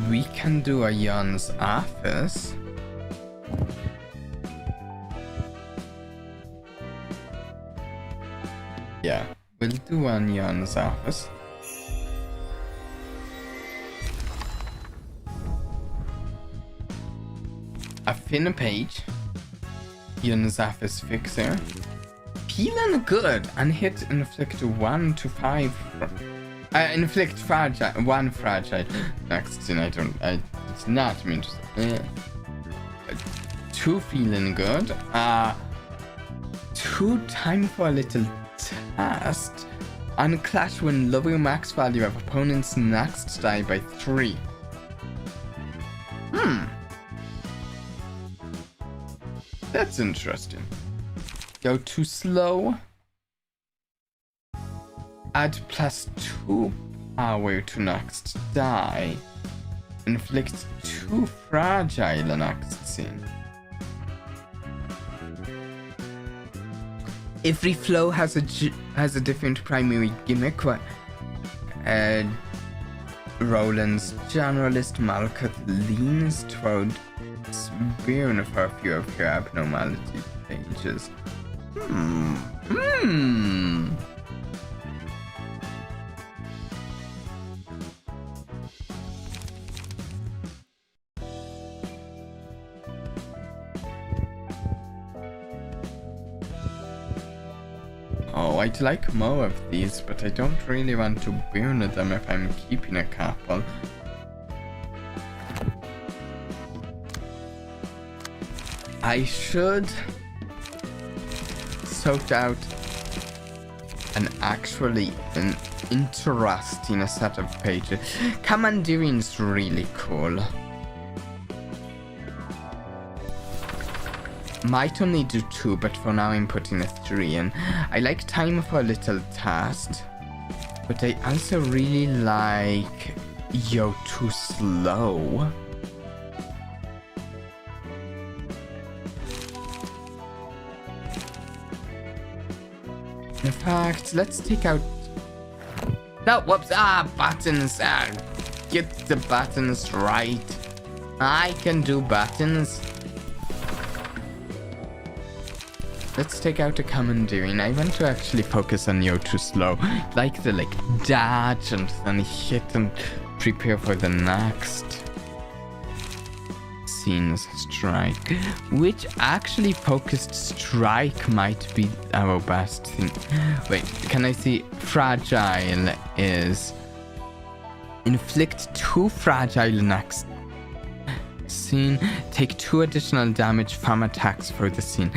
We can do a Jan's office. Yeah, we'll do one Jan's office. A thin page. Jan's office fixer. Feeling good. Unhit inflict 1 to 5. Inflict fragile 1 fragile. Next scene it's not mean to say. 2 feeling good. 2 time for a little test. On clash when lower max value of opponent's next die by 3. That's interesting. Go too slow. Add +2 power to next die. Inflict 2 fragile next scene. Every flow has a different primary gimmick. Roland's generalist Malkuth leans toward Spearn for a few of your abnormality pages. Oh, I'd like more of these, but I don't really want to burn them if I'm keeping a couple. I should sort out an interesting set of pages. Commandeering's really cool. Might only do 2, but for now I'm putting a 3 in. I like time for a little task, but I also really like Yo Too Slow. In fact, let's take out... No, whoops, buttons. Get the buttons right. I can do buttons. Let's take out the commandeering. I want to actually focus on Yo Too Slow. Like the dodge and then hit and prepare for the next scene's strike. Which actually focused strike might be our best thing. Wait, can I see? Fragile is inflict 2 fragile next scene. Take 2 additional damage from attacks for the scene.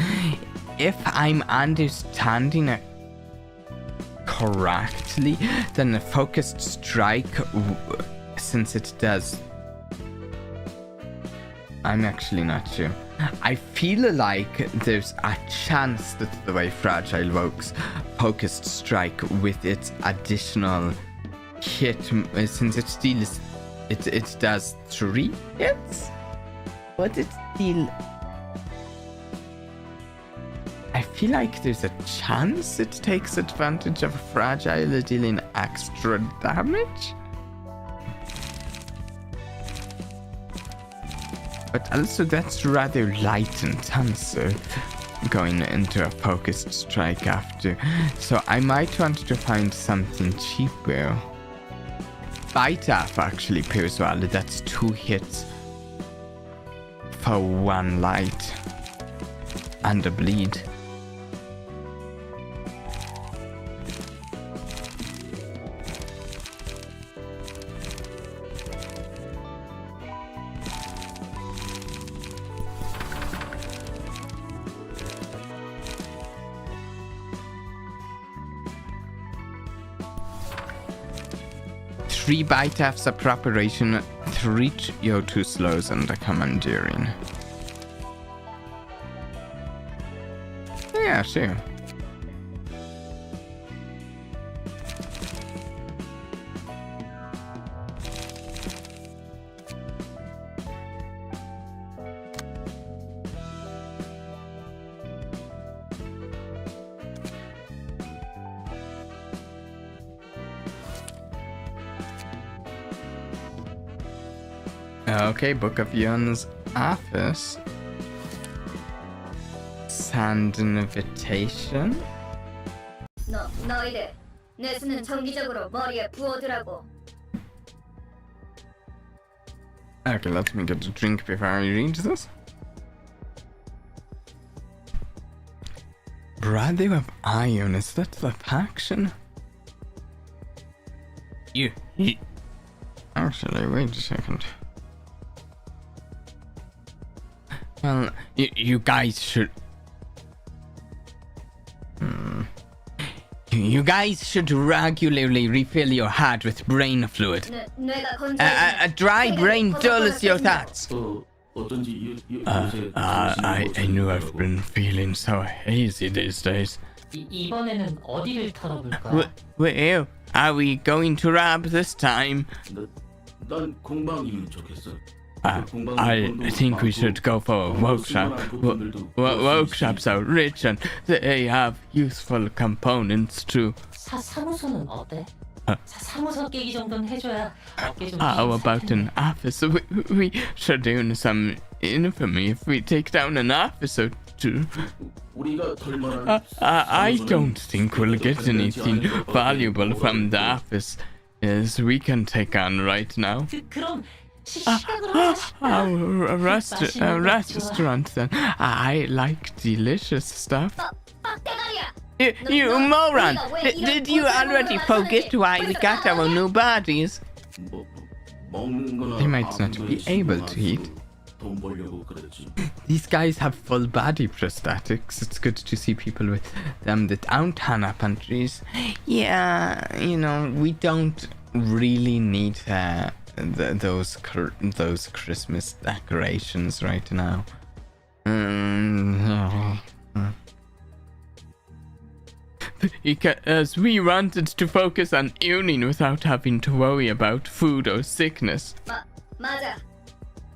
If I'm understanding it correctly, then a focused strike, since it does... I'm actually not sure. I feel like there's a chance that the way Fragile works, focused strike with its additional hit, since it deals... It does 3 hits? But it deal... I feel like there's a chance it takes advantage of Fragile dealing extra damage? But also that's rather light intensive going into a focused strike after. So I might want to find something cheaper. Bite Off actually pairs well. That's 2 hits for 1 light and a bleed. Three bite offs a preparation, 3 Yo Too Slows and a commandeering. Yeah, sure. Okay, Book of Yon's office. Send an invitation. 너희들 내 수는 정기적으로 머리에 부어두라고. Okay, let me get a drink before I read this. Brother of Iron, is that the faction? You. Actually, wait a second. Well, you guys should... You guys should regularly refill your heart with brain fluid. A dry brain dulls your thoughts. I knew I've been feeling so hazy these days. 이번에는 어디를 털어볼까? Where are we going to rob this time? 난 공방이면 좋겠어. I think we should go for a workshop. Workshops are rich and they have useful components too. 사무소는 어때? 사무소 깨기 정도는 해줘야 어깨 좀. How about an office? We should earn some infamy if we take down an office or two. I don't think we'll get anything valuable from the office as we can take on right now. 그럼 A restaurant then. I like delicious stuff. You moron! Did you already forget why we got our new bodies? They might not be able to eat. 돈 벌려고 그랬지. These guys have full body prosthetics. It's good to see people with them that aren't Hana countries. Yeah, you know, we don't really need those Christmas decorations right now. Because we wanted to focus on earning without having to worry about food or sickness. 맞아.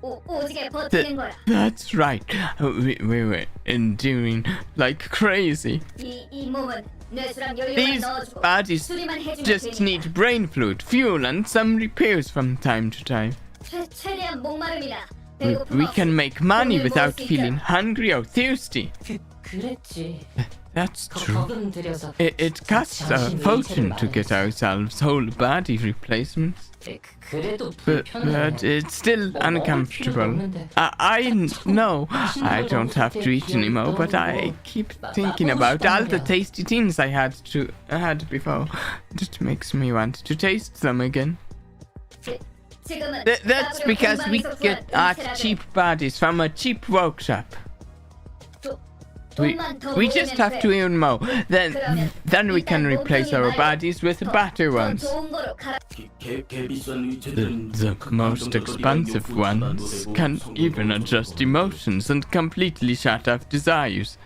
오지게 버티는 거야. That's right. We were enduring like crazy. 이 몸은 뇌수랑 연료만 These 넣어주고 bodies 수리만 해주면 just 되니까. need brain fluid, fuel, and some repairs from time to time. 최대한 목마름이나 We can make money without feeling hungry or thirsty. 그랬지. That's true. 거금 들여서 It costs a fortune to get ourselves whole body replacements. 그래도 But 불편해. it's still uncomfortable. I know I don't have to eat anymore, but I keep thinking about all the tasty things I had before. It makes me want to taste them again. That's because we get our cheap bodies from a cheap workshop. We just have to earn more. Then we can replace our bodies with better ones. The most expensive ones can even adjust emotions and completely shut off desires.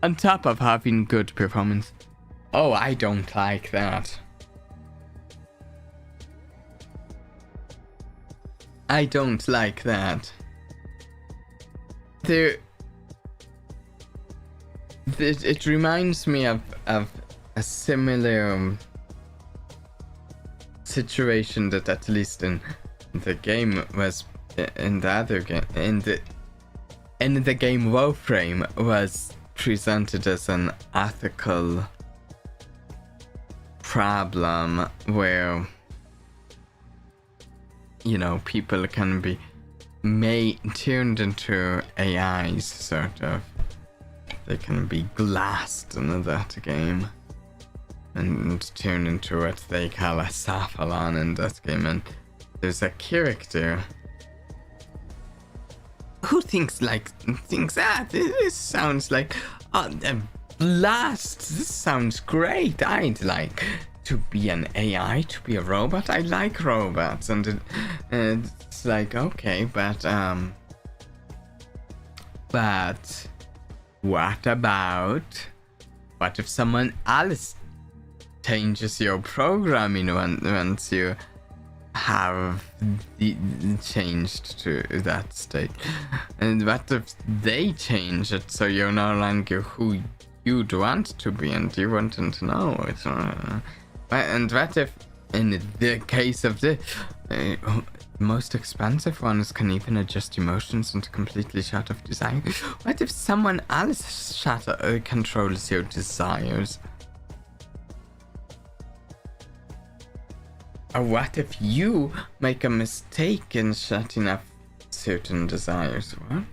On top of having good performance. Oh, I don't like that. I don't like that. It reminds me of a similar situation that at least in the game was in the other game in the game Warframe was presented as an ethical problem where, you know, people can be turned into AIs, sort of. They can be glassed in that game and turned into what they call a Saphalon in that game. And there's a character who thinks, this sounds like a blast. This sounds great. I'd like to be an AI, to be a robot. I like robots, and it's like, okay, but what if someone else changes your programming once you have changed to that state? And what if they change it so you're no longer who you'd want to be and you wouldn't know? And what if, in the case of the most expensive ones, can even adjust emotions and completely shut off desire? What if someone else controls your desires? Or what if you make a mistake in shutting off certain desires? What?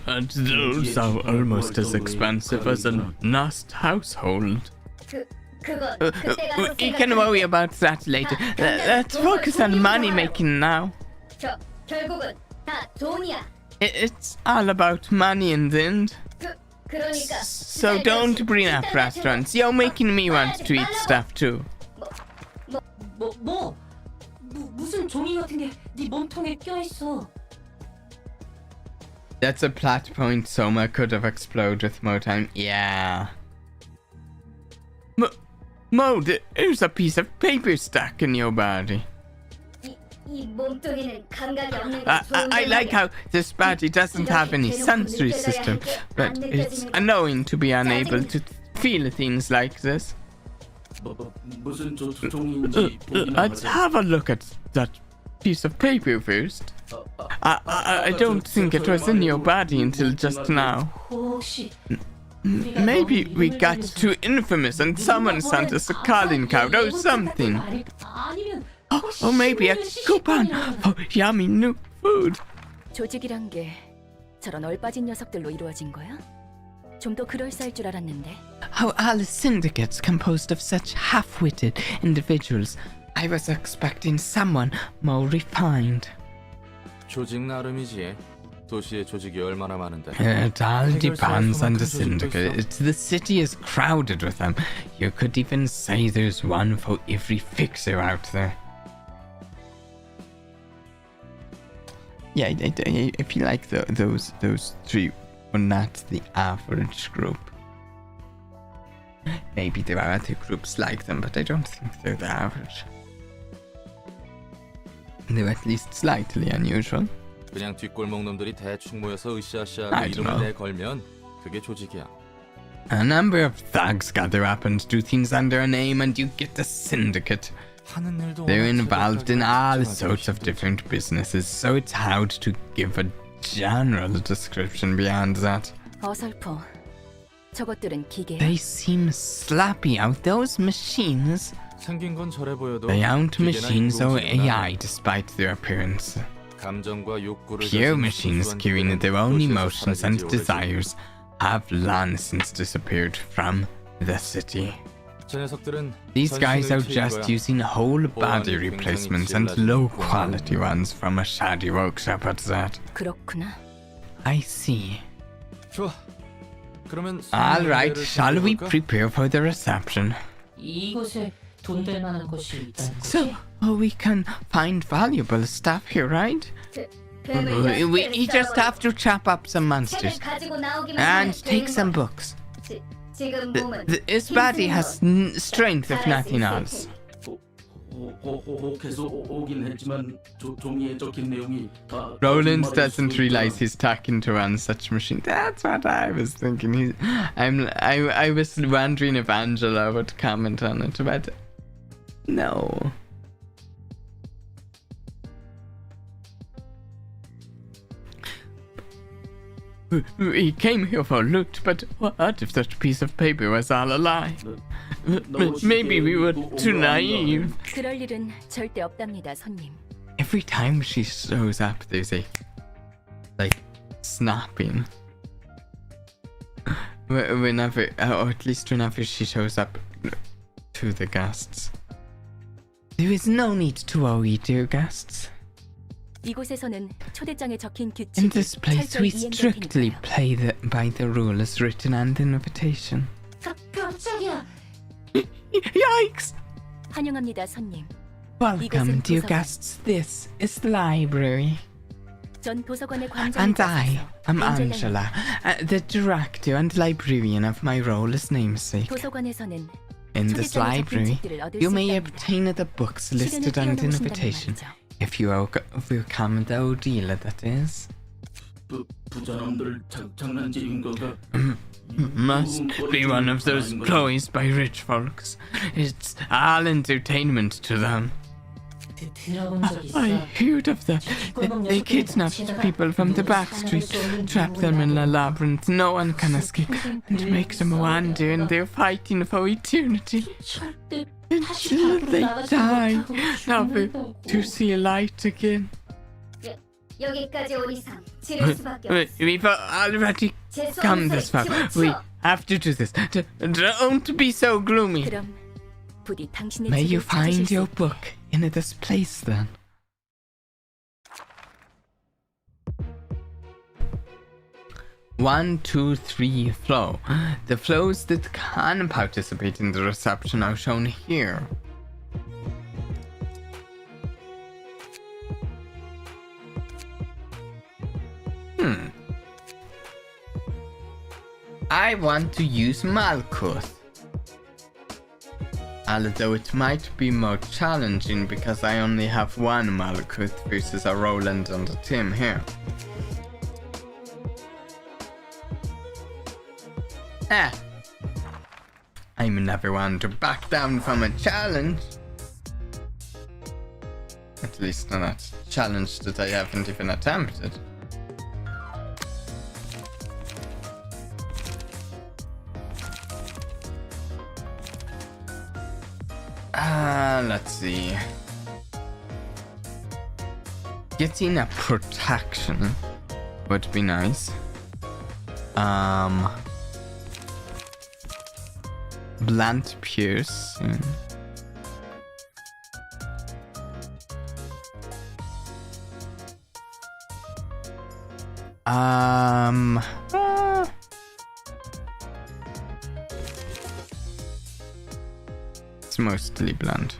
And those are almost as expensive as a Nest household. We can worry about that later. Let's focus on money making now. It's all about money in the end. So don't bring up restaurants. You're making me want to eat stuff too. 무슨 종이 같은 게 네 몸통에 껴있어. That's a plot point Soma could have explored with more time. Yeah. Mo, there's a piece of paper stuck in your body. I like how this body doesn't have any sensory system, but it's annoying to be unable to feel things like this. Let's have a look at that piece of paper first. I don't think it was in your body until just now. Maybe we got too infamous and someone sent us a calling card or something. Or maybe a coupon for yummy new food. 조직이란 게 저런 얼빠진 녀석들로 이루어진 거야? 좀 더 그럴싸할 줄 알았는데. How are the syndicates composed of such half-witted individuals? I was expecting someone more refined. 조직 나름이지. 도시의 조직이 얼마나 많은데. It all depends on the syndicate. The city is crowded with them. You could even say there's one for every fixer out there. Yeah, I feel like those three were not the average group. Maybe there are other groups like them, but I don't think they're the average. They're at least slightly unusual. 그냥 뒷골목 놈들이 대충 모여서 으쌰으쌰하고 I don't know. 이름을 내걸면 그게 조직이야. A number of thugs gather up and do things under a name, and you get a syndicate. 하는 일도 They're 워낙 involved in all 집약하게 sorts of 힘들지. different businesses, so it's hard to give a general description beyond that. 어설퍼. 저것들은 기계야. They seem sloppy out. Those machines. 생긴 건 저래 보여도 They aren't 기계나 machines or 인공지능은 AI despite their appearance. 감정과 욕구를 Pure 가진 machines 순수한 carrying 기계는 their own 도시에서 emotions and 사라진 지 오래지. desires have long since disappeared from the city. 저 녀석들은 These guys are 전신을 just 채인 거야. using whole body 굉장히 replacements and 질라진 low 고마운 quality ones from a shoddy workshop at that. 그렇구나. I see. 좋아. 그러면 All right, 손님들을 shall we 불러볼까? prepare for the reception? 이곳에 돈 될 만한 곳이 있다는 So, 거지? we can find valuable stuff here, right? We just have to chop up some monsters and take some books. His body has strength if nothing else. 계속 오긴 했지만 종이에 적힌 내용이 다 Roland doesn't realize he's talking to run such machine. That's what I was thinking. I was wondering if Angela would comment on it, but no. We came here for loot, but what if that piece of paper was all a lie? Maybe we were too naive. 그럴 일은 절대 없답니다, 손님. Every time she shows up, there's a snapping. Whenever, or at least whenever she shows up to the guests. There is no need to worry, dear guests. 이곳에서는 초대장에 적힌 In 규칙이 this place, we 철저히 strictly 이행될 테니까요. play by the rules written on the invitation. 깜짝이야. Yikes! 환영합니다, 손님. Welcome, dear 도서관. guests. This is the library. 전 도서관의 관장이 And I am Angela, the director and librarian of my role as namesake. 도서관에서는 In this 초대장에 적힌 library, 책들을 얻을 you 수 may 있답니다. obtain the books 시간을 listed on the 뛰어넘으신다는 invitation. 말이죠. If you overcome the ordeal, that is. 부자놈들 장난질인 건가? Must be one of those ploys by rich folks. It's all entertainment to them. 들어본 적 있어? I heard of that. They kidnapped people from the back street, trap them in a labyrinth no one can escape, and make them wander in their fighting for eternity. 절대 Until they die, never to see light again. 여기까지 온 이상 지를 수밖에 없어. We've already come this far. We have to do this. Don't be so gloomy. 그럼 부디 당신의 May you 집을 찾으실 find 수 your 있게. book in this place then. One, two, three flow. The flows that can participate in the reception are shown here. I want to use Malkuth. Although it might be more challenging because I only have one Malkuth versus a Roland and a Tim here. I'm never one to back down from a challenge. At least not a challenge that I haven't even attempted. Let's see. Getting a protection would be nice. Blunt piercing. It's mostly blunt.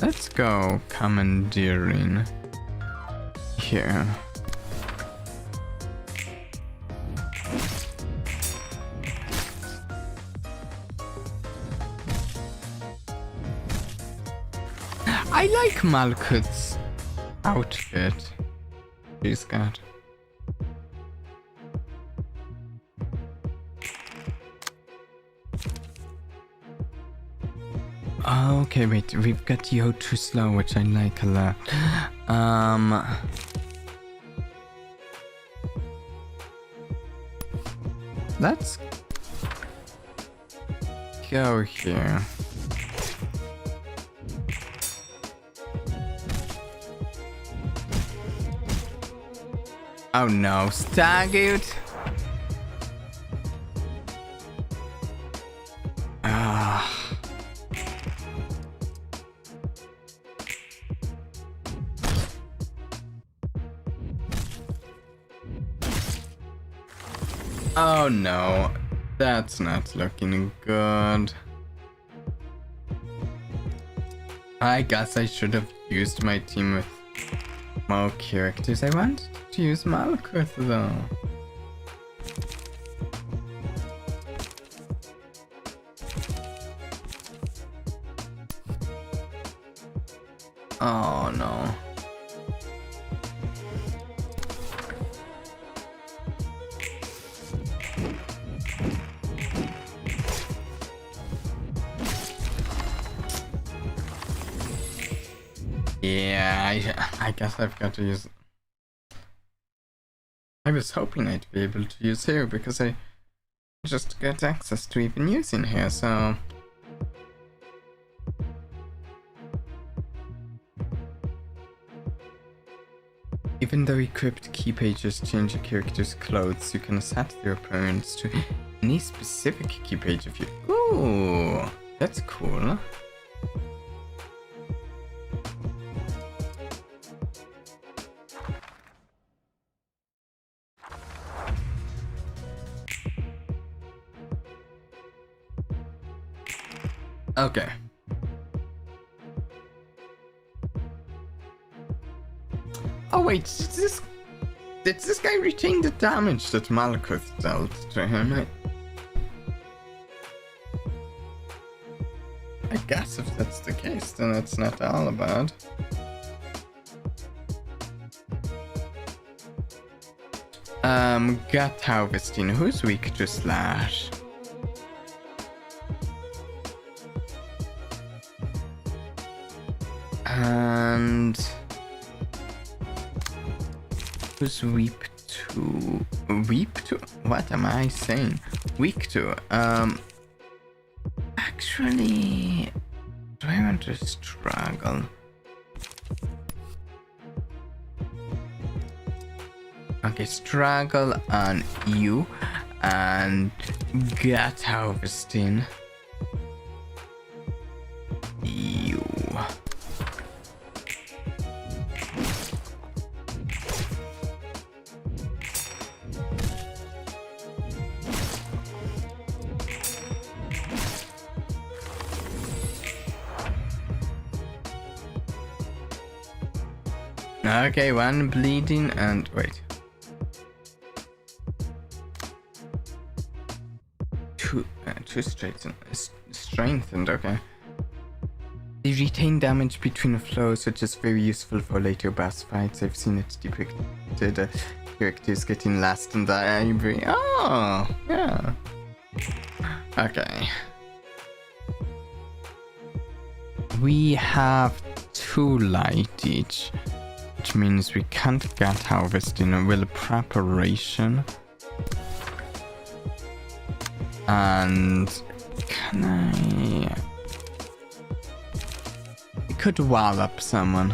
Let's go commandeering here. I like Malkuth's outfit she's got. Okay, wait, we've got Yo Too Slow, which I like a lot. Let's go here. Oh no, Stargood! Oh no, that's not looking good. I guess I should have used my team with more characters. I wanted to use Malkuth though. Oh no. Yeah, I guess I've got to use... I was hoping I'd be able to use here because I just got access to even using here, so... Even though equipped key pages change a character's clothes, you can set their appearance to any specific key page if you... Ooh, that's cool. Okay. Oh wait, did this guy retain the damage that Malkuth dealt to him? I guess if that's the case, then it's not all bad. Gut harvesting. Who's weak to slash? And who's weak to? What am I saying? Weak to? Actually, do I want to struggle? Okay, struggle on you and gut harvesting. You. Okay, one bleeding and wait. Two strengthened, okay. They retain damage between flows, which is very useful for later boss fights. I've seen it depicted characters getting lost in the library. Oh, yeah. Okay. We have 2 light each, which means we can't get harvesting or will preparation. And can I could wallop someone.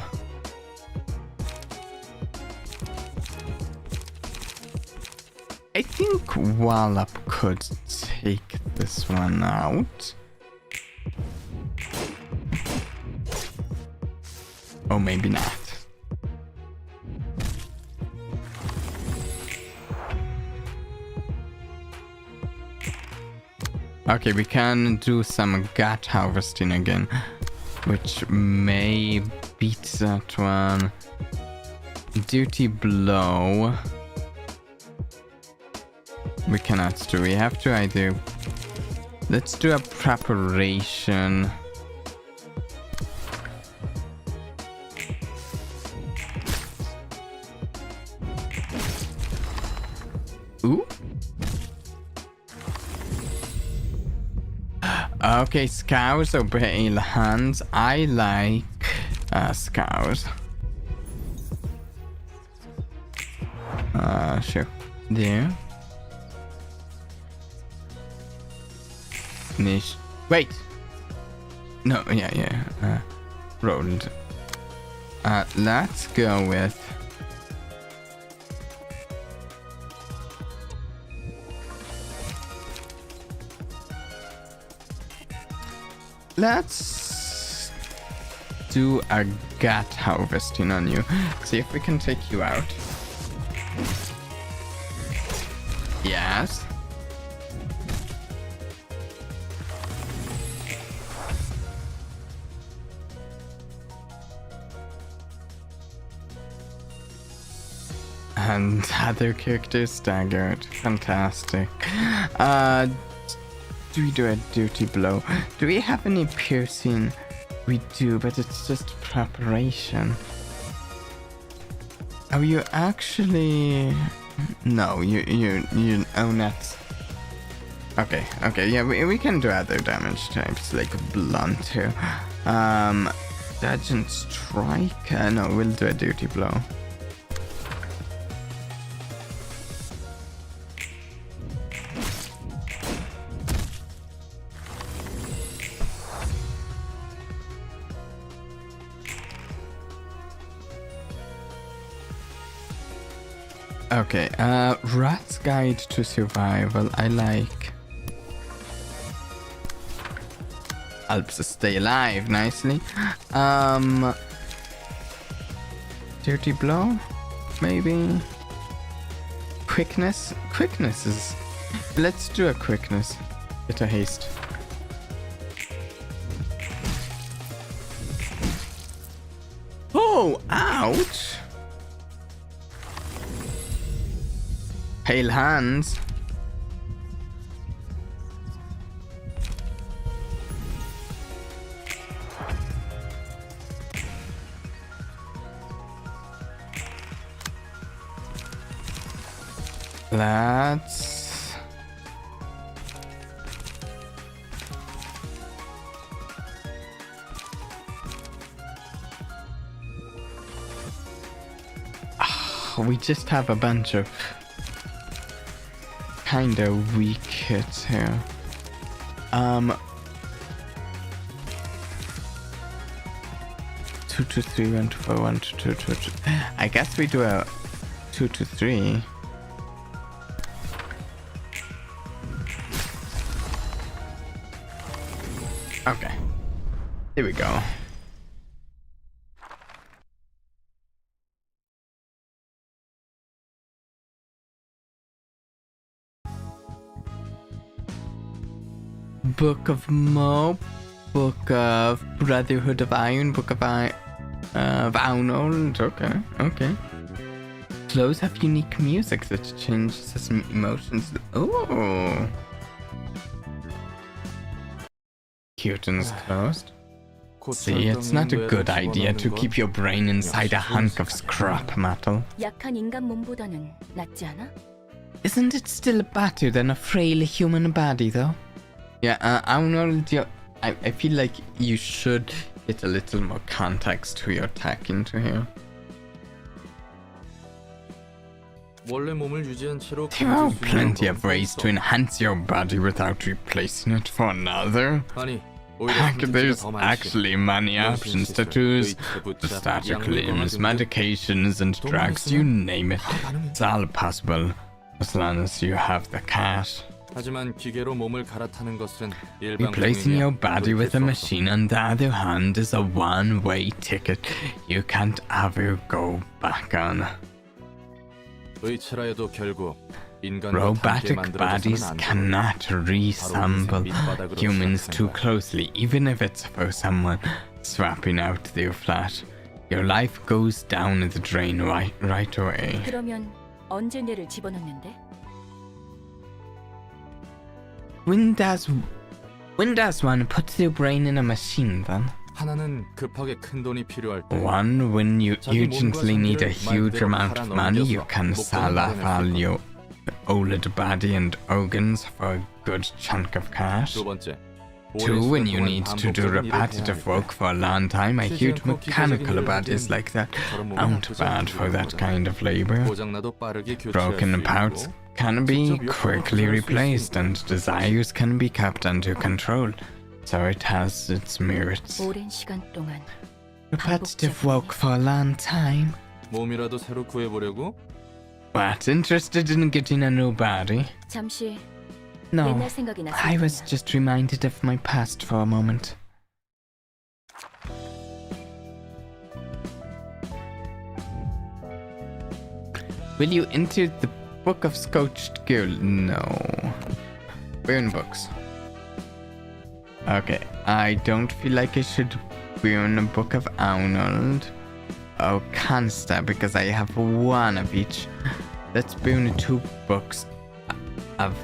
I think wallop could take this one out. Oh, maybe not. Okay, we can do some gut harvesting again, which may beat that one. Duty blow. We cannot do. We have to either. Let's do a preparation. Ooh. Okay, scours or pale hands. I like scours. Sure. There. Niche. Wait. No, yeah. Rodent. Let's go with. Let's do a gut harvesting on you. See if we can take you out. Yes. And other characters staggered. Fantastic. Do we do a duty blow? Do we have any piercing? We do, but it's just preparation. Oh, you actually... No, you own that. Okay, yeah, we can do other damage types, like blunt here. Dodge and strike? No, we'll do a duty blow. Okay, Rat's Guide to Survival, I like. Helps us stay alive nicely. Dirty Blow, maybe. Quickness? Quickness is... Let's do a quickness. Bit of haste. Oh, ouch! Pale hands. Let's... we just have a bunch of kind of weak hits here. 2 to 3, 1 to 4, 1 to 2, 2 to... I guess we do a 2 to 3. Okay. Here we go. Book of Mo, Book of Brotherhood of Iron, Book of Arnold. Okay. Clothes have unique music that changes emotions. Oh. Curtains closed. See, it's not a good idea to keep your brain inside a hunk of scrap metal. 약한 인간 몸보다는 낫지 않아? Isn't it still better than a frail human body, though? Yeah, Arnold, I feel like you should get a little more context to your tech into here. There are plenty of ways to enhance your body without replacing it for another. Heck, there's actually many options: tattoos, prosthetic limbs, medications, and drugs, you name it. It's all possible, as long as you have the cash. Replacing your body with a machine, on the other hand, is a one-way ticket you can't ever go back on. Robotic bodies cannot resemble humans too closely, even if it's for someone swapping out their flat. Your life goes down the drain right away. 그러면 언제 뇌를 집어넣는데? When does one put their brain in a machine then? 하나는 급하게 큰 돈이 필요할 때 One, when you urgently need a huge amount of money, you can sell off your old body and organs for a good chunk of cash. 두 번째, Two, when you need to do repetitive work for a long time, a huge mechanical bodies like that aren't bad for that kind of labor. 고장나도 빠르게 교체할 수 Broken parts 있고 can be quickly replaced and desires can be kept under control, so it has its merits. 오랜 시간 동안 Repetitive work for a long time. 몸이라도 새로 구해보려고? What, interested in getting a new body? 잠시 No, 옛날 생각이 I was 났습니다. just reminded of my past for a moment. Will you enter the Book of Scorched Girl? No. Burn books. Okay, I don't feel like I should burn a book of Arnold or Consta because I have one of each. Let's burn 2 books of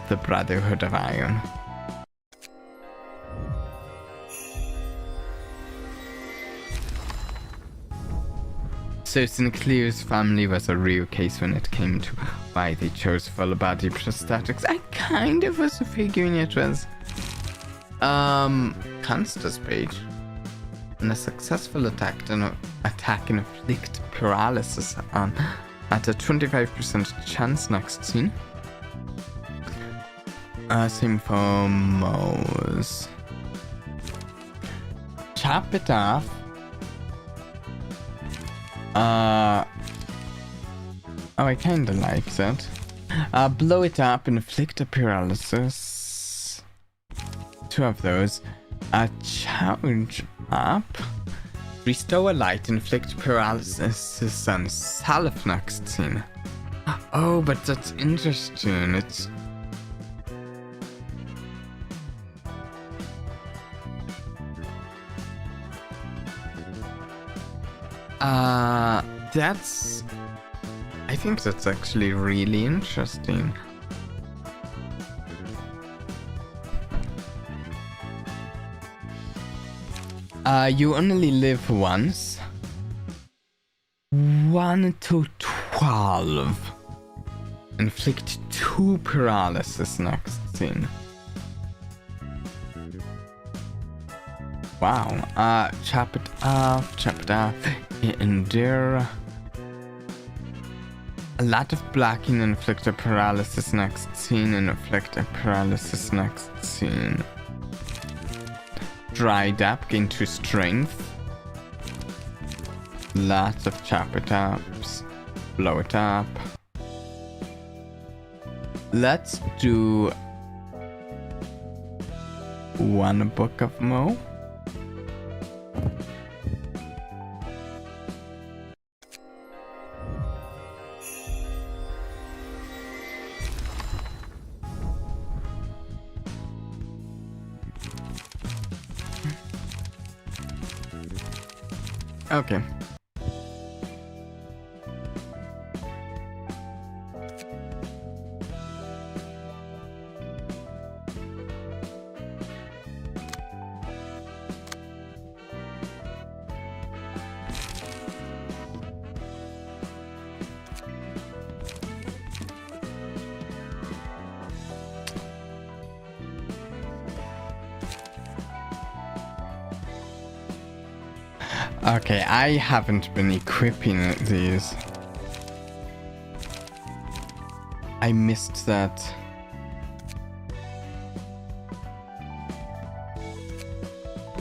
the Brotherhood of Iron. So Sinclair's family was a real case when it came to why they chose full body prosthetics. I kind of was figuring it was Consta's page. And a successful attack inflict paralysis on at a 25% chance next scene. Same for Mo's. Chop it off. Oh, I kinda like that. Blow it up, inflict a paralysis. 2 of those. Charge up. Restore a light, inflict paralysis on self next scene. Oh, but that's interesting. It's that's... I think that's actually really interesting. You only live once. 1 to 12. Inflict 2 paralysis next scene. Wow. Chop it off. Endure. A lot of blocking, inflict a paralysis next scene, and inflict a paralysis next scene. Dried up, gain 2 strength. Lots of chop it ups. Blow it up. Let's do 1 book of Mo. Okay. Okay, I haven't been equipping these. I missed that.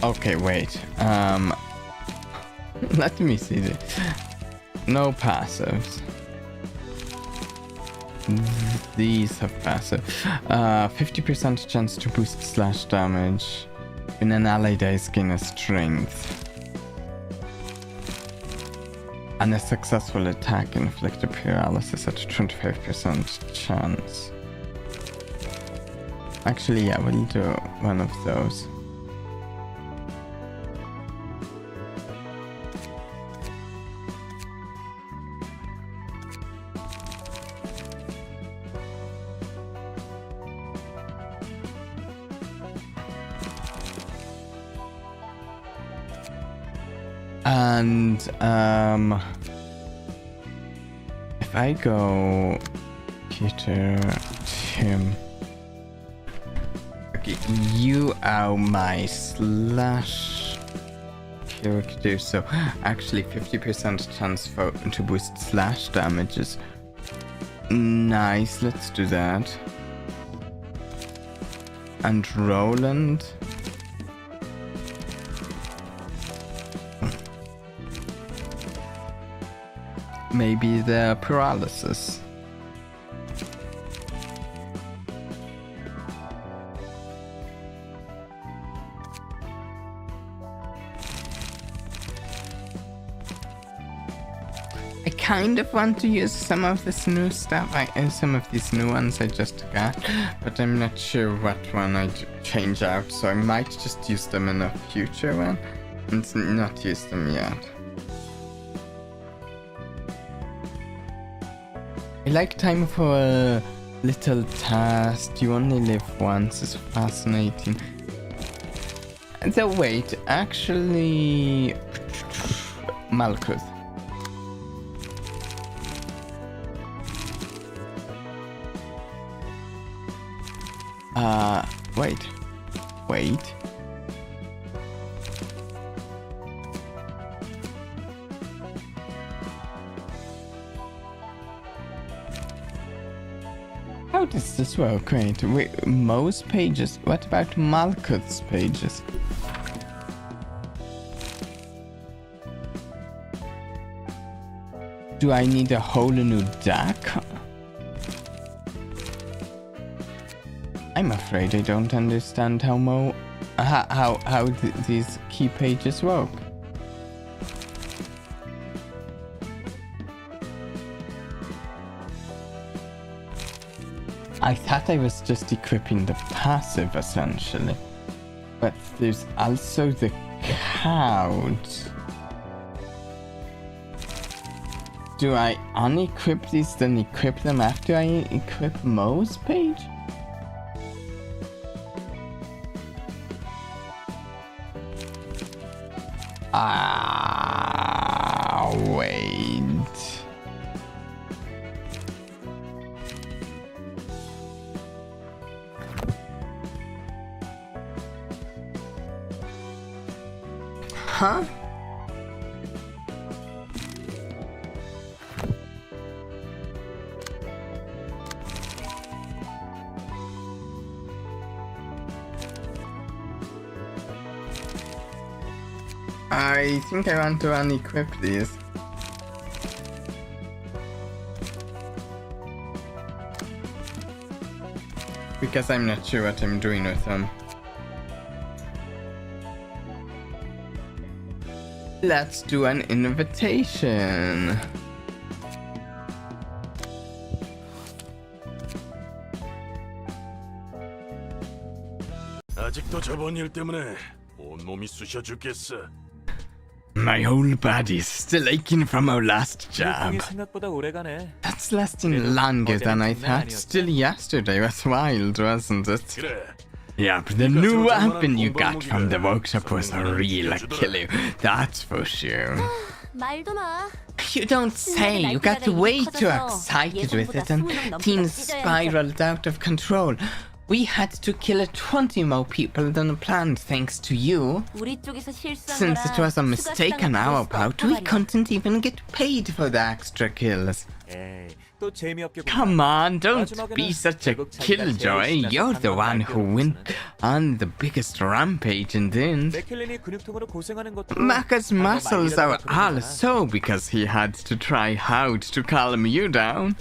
Okay, wait. Let me see this. No passives. These have passive. 50% chance to boost slash damage. When an ally dies, gain a strength. And a successful attack inflicted paralysis at a 25% chance. Actually, yeah, we'll do one of those. And if I go Peter, Tim, okay, you are my slash character, so actually 50% chance to boost slash damages. Nice, let's do that. And Roland. Maybe the paralysis. I kind of want to use some of this new stuff, some of these new ones I just got, but I'm not sure what one I'd change out, so I might just use them in a future one and not use them yet. I like time for a little task. You only live once. It's fascinating. So wait, actually, Malkuth. Wait. How does this work? Wait, Mo's pages? What about Malkuth's pages? Do I need a whole new deck? I'm afraid I don't understand how these key pages work. I thought I was just equipping the passive essentially, but there's also the count. Do I unequip these then equip them after I equip Mo's page? Wait. Huh? I think I want to unequip these. Because I'm not sure what I'm doing with them. Let's do an invitation. 아직도 저번 일 때문에 온몸이 쑤셔 죽겠어. My whole body's still aching from our last job. 생각보다 오래가네. That's lasting longer than I thought. Still yesterday was wild, wasn't it? 그래. Yeah, but the new weapon you got from the workshop was a real killer, that's for sure. 말도 마. You don't say, you got way too excited with it and things spiraled out of control. We had to kill 20 more people than planned thanks to you. 우리 쪽에서 실수한 Since it was a mistake on our part, we couldn't even get paid for the extra kills. 에이, 또 재미없게 Come on, don't be such a killjoy. You're the one who went on the biggest rampage and then 맥켈린이 근육통으로 고생하는 것도 Macca's muscles are all sore because he had to try hard to calm you down.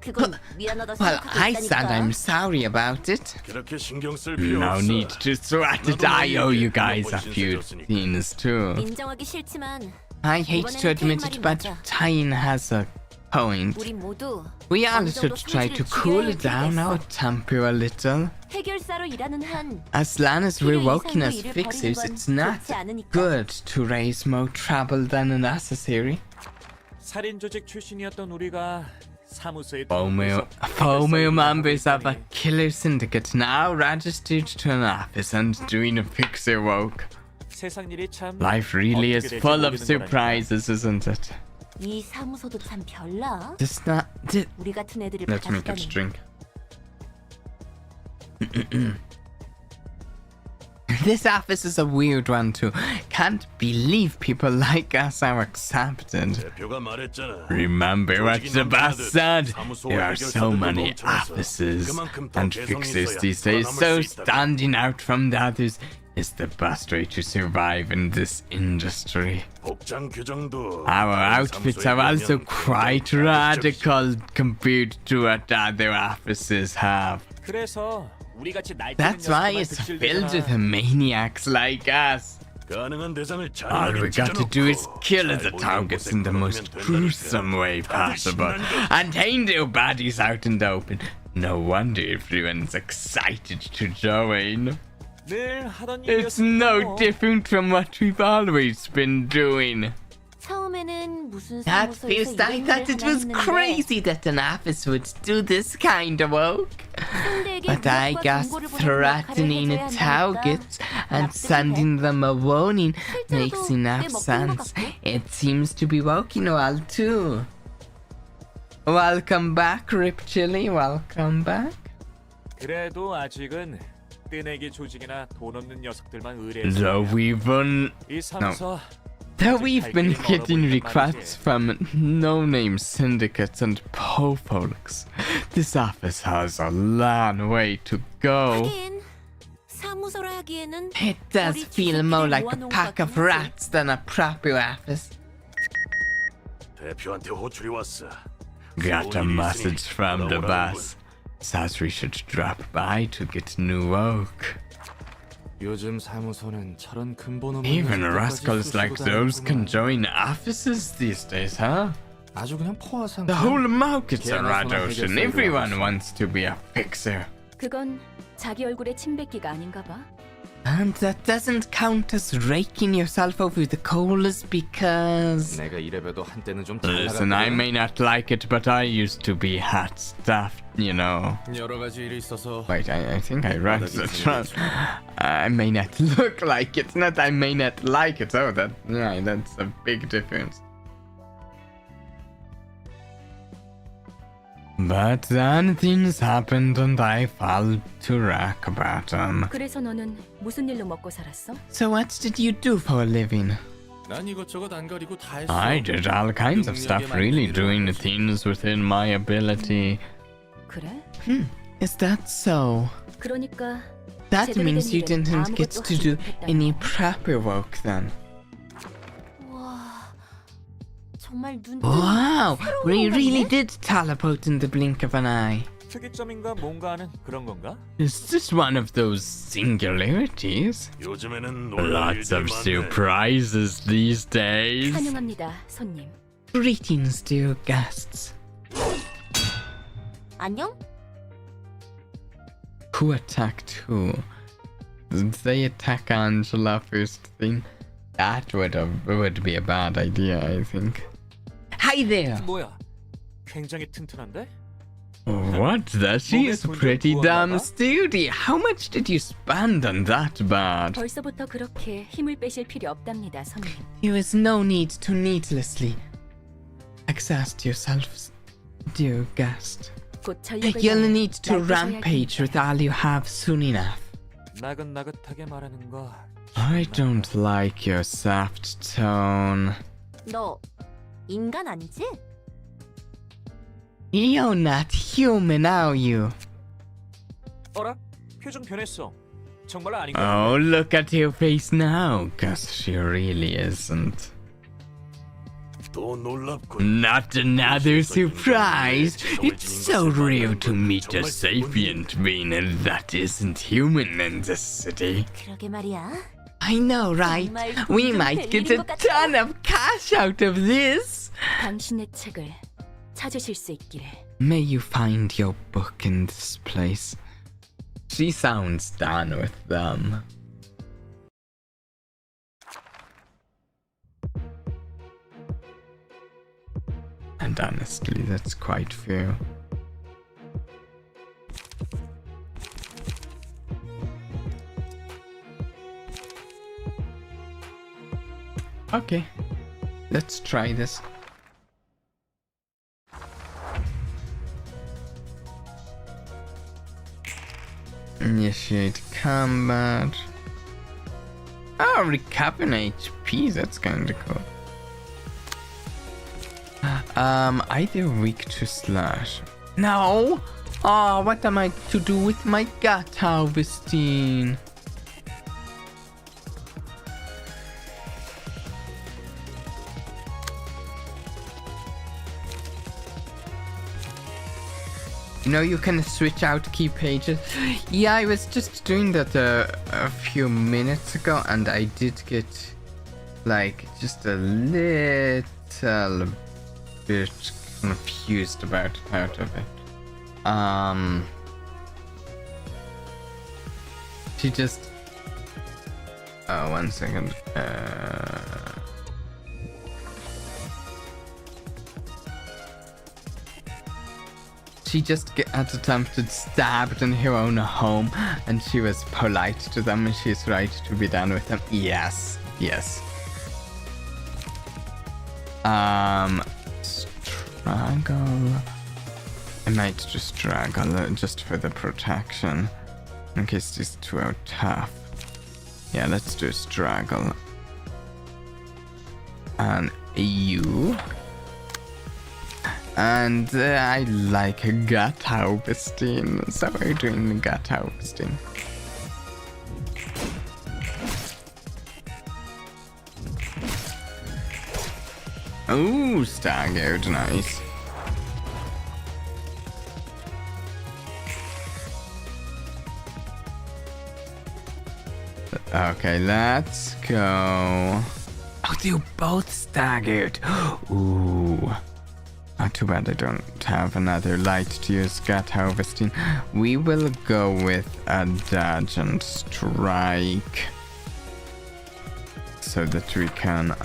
그건 미안하다 Well, I 생각하고 said I'm 있다니까. sorry about it. 그렇게 신경 쓸 필요 No 없어. need to sweat it. I owe you guys a few things too. 인정하기 싫지만 I hate to admit it, but Tyne has a point. 우리 모두 We all 어느 should 정도 try to 성질을 cool 죽여야 down our 되겠어. temper a little. 해결사로 일하는 한 As long as we're 필요 working 이상으로 as 일을 fixers, 벌이는 it's 건 not 좋지 않으니까. good to raise more trouble than necessary. 살인 조직 출신이었던 우리가 사무소에 Former members of a killer syndicate now registered to an office and doing a fixer work. 세상 일이 참 Life really is 어떻게 될지 full of 모르는 거라니까. surprises, isn't it? 이 사무소도 참 별나. Just not. 우리 같은 애들을 Let me get a 받아주다니. drink. This office is a weird one too. Can't believe people like us are accepted. 대표가 말했잖아. Remember what the boss said? There are so many offices and fixers these days, so standing out from the others is the best way to survive in this industry. 복장 규정도 Our outfits are also quite radical compared to what other offices have. 그래서 우리 같이 That's why it's filled with maniacs like us. 가능한 대상을 All we got to do is kill the targets in the most gruesome way possible and hang their bodies out in the open. No wonder everyone's excited to join. 늘 하던 It's no different from what we've always been doing. 처음에는 무슨 At 사무소에서 first I 이런 thought 일을 it 하나 was 했는데 crazy that an office would do this kind of work. 상대에게 But I 무력과 guess 정보를 보내는 threatening 역할을 해줘야 targets 한다니까. and 납득이 sending them a warning makes 실제로도 enough 꽤 먹히는 것 sense. 같고. It seems to be working well too. Welcome back, Rip Chili. Welcome back. 그래도 아직은 뜨내기 조직이나 돈 없는 녀석들만 Though 의뢰했으면 we've 이 사무소 Though we've been getting requests from no-name syndicates and poor folks, this office has a long way to go. 하긴 사무소라 하기에는 It does 우리 feel more 주민들이 like a 모아놓은 pack 것 of 같긴 하지. rats than a proper office. 대표한테 호출이 왔어. Got a message from the boss. Says we should drop by to get new work. 요즘 사무소는 저런 근본 없는 Even 녀석들까지 rascals like 쑤시고 those can 다니는구나. join offices these days, huh? 아주 그냥 포화상. The whole market's a 개나 rat 소나 ocean. 해결사로 Everyone 나왔어. wants to be a fixer. 그건 자기 얼굴에 침 뱉기가 아닌가 봐. And that doesn't count as raking yourself over the coals because... 내가 이래봬도 한때는 좀 Listen, I may not like it, but I used to be hot stuffed, you know. 여러 가지 일이 있어서. Wait, I think I read that wrong. I may not look like it, not I may not like it. Oh, that's a big difference. But then things happened and I fell to rock bottom. 그래서 너는 무슨 일로 먹고 살았어? So what did you do for a living? 난 이것저것 안 가리고 다 했어. I did all kinds of stuff, really doing the things within my ability. 그래? Is that so? 그러니까 That 제대로 means 된 you 일은 didn't get 아무것도 to 하지 do 못했다는 any 거. proper work then. 와, 정말 눈. Wow, we 거네? really did teleport in the blink of an eye. 특이점인가 뭔가 하는 그런 건가? Is this one of those singularities? 요즘에는 Lots of surprises these days. 환영합니다, 손님. Greetings, dear guests. 안녕? Who attacked who? Did they attack Angela first thing? That would be a bad idea, I think. Hi there. 뭐야? 굉장히 튼튼한데? What the? She's pretty damn sturdy. How much did you spend on that bad? 벌써부터 그렇게 힘을 빼실 필요 없답니다, 손님. There is no need to needlessly exhaust yourselves, dear guest. 곧 전력을 You'll 다해 need to 날 부숴야 할 rampage 테니까요. with all you have soon enough. 나긋나긋하게 말하는 거. I don't like your soft tone. 너 인간 아니지? You're not human, are you? 어라? 표정 변했어. 정말 아닌가? Oh, look at your face now, 'cause she really isn't. 또 놀랍고. Not another surprise! It's so rare to meet a sapient being that isn't human in this city. 그러게 말이야. I know, right? 정말 We 돈좀 might get 빌리는 a 것 같아. ton of cash out of this. 당신의 책을 찾으실 수 있기를. May you find your book in this place. She sounds done with them. And honestly, that's quite few. Okay, let's try this. Initiate combat. Oh, recover an HP, that's kinda cool. Either weak to slash. No! Oh, what am I to do with my gut harvesting? You know, you can switch out key pages. Yeah, I was just doing that a few minutes ago, and I did get like just a little bit confused about part of it. She just. Oh, 1 second. She just got attempted stabbed in her own home, and she was polite to them, and she's right to be done with them. Yes, yes. Struggle. I might just struggle just for the protection, in case these two are tough. Yeah, let's do struggle. And you. And I like gut harvesting, so we're doing gut harvesting. Ooh, staggered, nice. Okay, let's go. Oh, you both staggered. Ooh. Not too bad I don't have another light to use gut harvesting. We will go with a dodge and strike, so that we can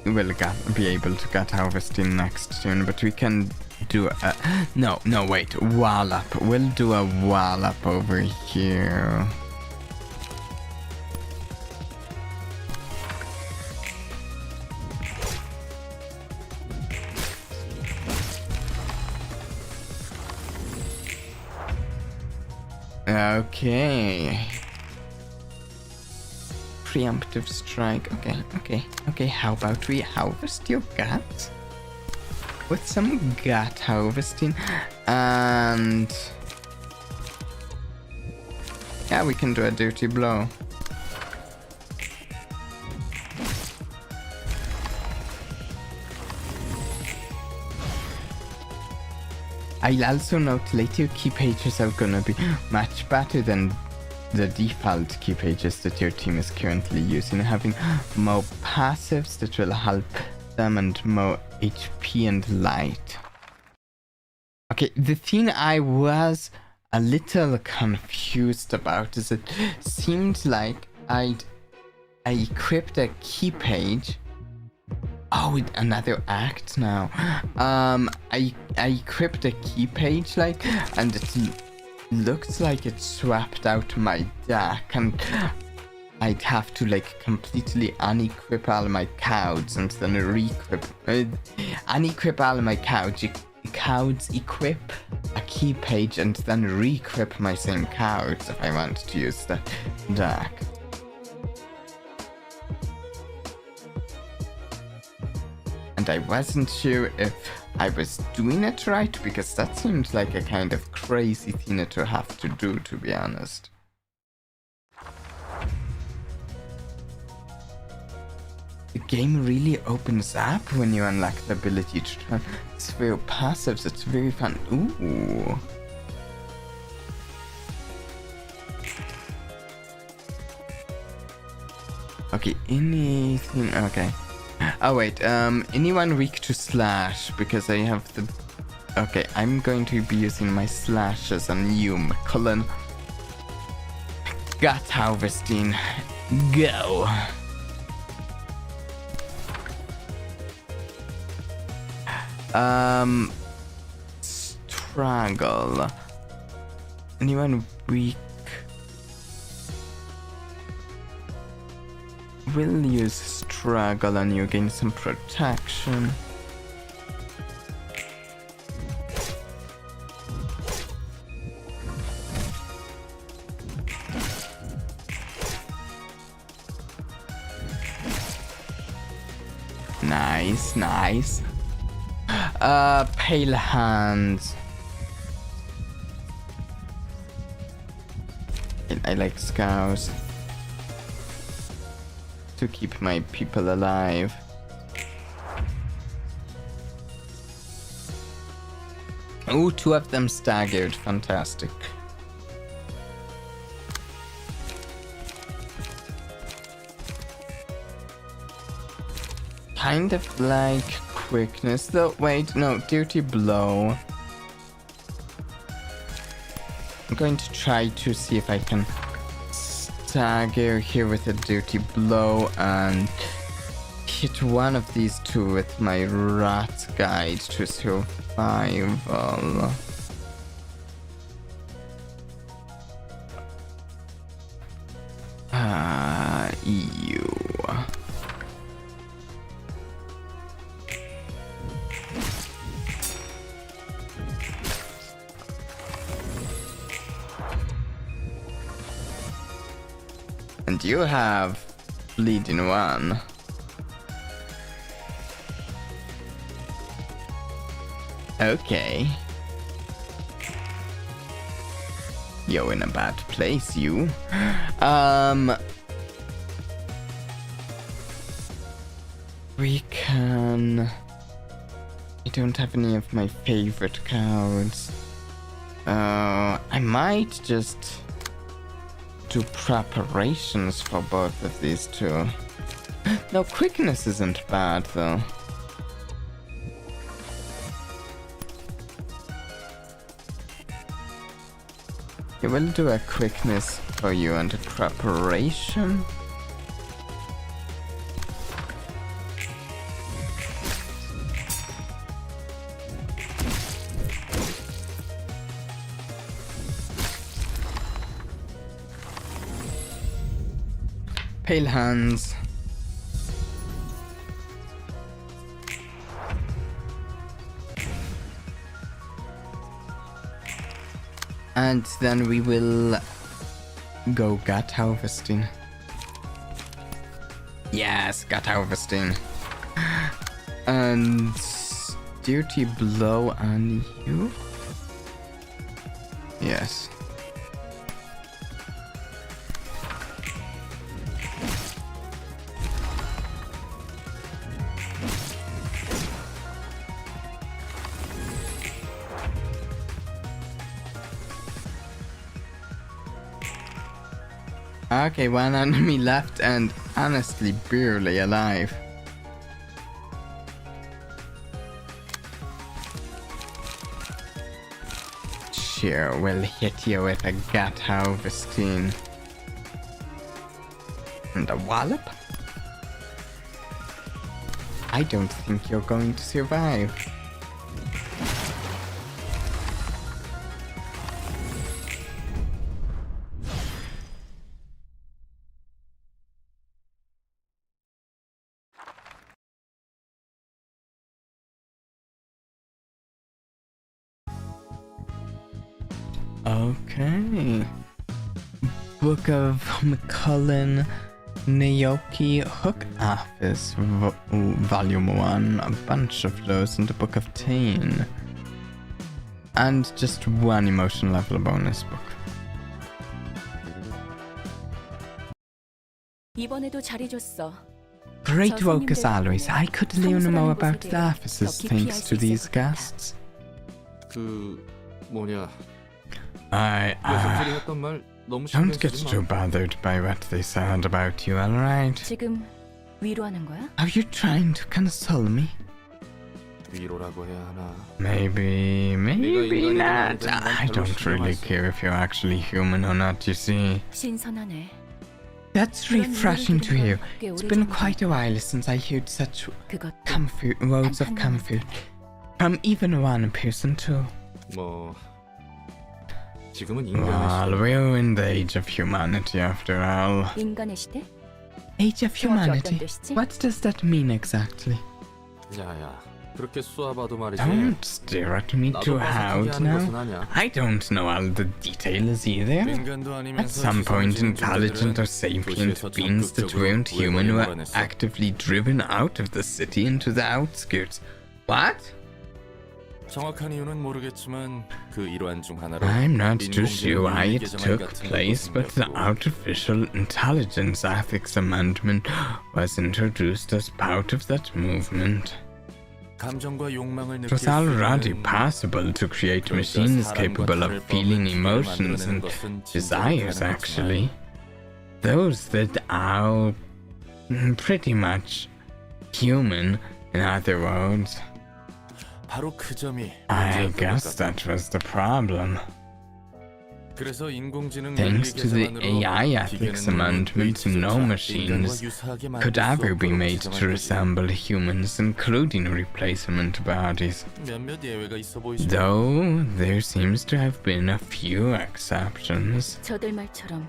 we'll be able to gut harvesting next turn, but we can do a no wait, wallop. We'll do a wallop over here. Okay. Preemptive strike. Okay. How about we harvest your gut? With some gut harvesting. And yeah, we can do a dirty blow. I'll also note later key pages are gonna be much better than the default key pages that your team is currently using, having more passives that will help them and more HP and light. Okay, the thing I was a little confused about is it seemed like I equipped a key page. Oh, another act now. I equipped a key page, like, and it looks like it swapped out my deck, and I'd have to like completely unequip all my cards and then re-equip. Unequip all my cards, equip a key page, and then re-equip my same cards if I want to use the deck. And I wasn't sure if I was doing it right, because that seemed like a kind of crazy thing to have to do, to be honest. The game really opens up when you unlock the ability to transfer passives. It's very fun. Ooh. Okay, anything. Okay. Oh wait, anyone weak to slash because I have the. Okay, I'm going to be using my slash as a new McCullen. Gut harvesting. Go. Struggle. Anyone weak? We'll use struggle and you gain some protection. Nice, nice. Pale hands. I like scows to keep my people alive. Oh, 2 of them staggered. Fantastic. Kind of like quickness though. Wait, no, dirty blow. I'm going to try to see if I can stagger here with a dirty blow and hit one of these 2 with my rat guide to survival. EU. And you have bleeding 1. Okay. You're in a bad place, you. We can... I don't have any of my favorite cards. I might just do preparations for both of these 2. No, quickness isn't bad though. I will do a quickness for you and a preparation. Pale hands. And then we will go gut harvesting. Yes, gut harvesting. And dirty blow on you? Yes. Okay, 1 enemy left and honestly barely alive. Sure, we'll hit you with a gut harvesting. And a wallop? I don't think you're going to survive. Okay. Book of McCullen, Naoki, Hook Office, Volume 1, a bunch of those in the Book of Tain. And just 1 emotion level bonus book. 이번에도 잘해줬어. Great work as always. I could learn more about the offices thanks to these guests. 뭐냐. I 녀석들이 했던 말 너무 신경 Don't get 쓰지 too 마. bothered by what they said about you, alright? 지금 위로하는 거야? Are you trying to console me? 위로라고 해야 하나? Maybe 인간이든 not. 아니든 난 I 별로 don't 신경 안 really 써. care if you're actually human or not, you see. 신선하네. That's 그런 refreshing to hear. 일을 들은 건 꽤 It's been 오래전이야. quite a while since I heard such 그것도 words of comfort from even one person too. 뭐 지금은 Well, 인간의 we're in the age of humanity after all. 인간의 시대? Age of 정확히 humanity. 어떤 뜻이지? What does that mean exactly? 야야 그렇게 쏘아봐도 말이지. Don't stare at me 나도 too 봐서 hard 포기하는 것은 now. 아니야. I don't know all the details either. 인간도 아니면서 At some point, 지성적인 intelligent or 존재들은 sapient 도시에서 beings that 적극적으로 weren't human 외곽에 were 몰아냈어. actively driven out of the city into the outskirts. What? 정확한 이유는 모르겠지만 그 일환 중 하나로 I'm not too 인공지능 sure why 윤리 it 개정안 took 같은 place, 것도 but the 생겼고, Artificial Intelligence Ethics Amendment was introduced as part of that movement. 감정과 욕망을 It 느낄 was 수 already 있는 possible to create 그러니까 machines 사람과 capable 다를 of feeling 법을 emotions 만들어내는 and 것은 진짜로 desires, 가능하지만 actually. Those that are pretty much human, in other words. 바로 그 점이 I 문제였던 guess 것 같다. that was the problem. 그래서 인공지능 Thanks 윤리 to the 개정안으로 AI ethics 기계는 amendment, no 의지조차 machines 인간과 유사하게 could 만들 수 ever be 없도록 made to 지정한 거지. resemble humans, including replacement bodies. 몇몇 예외가 있어 보이지만 Though there seems to have been a few exceptions. 저들 말처럼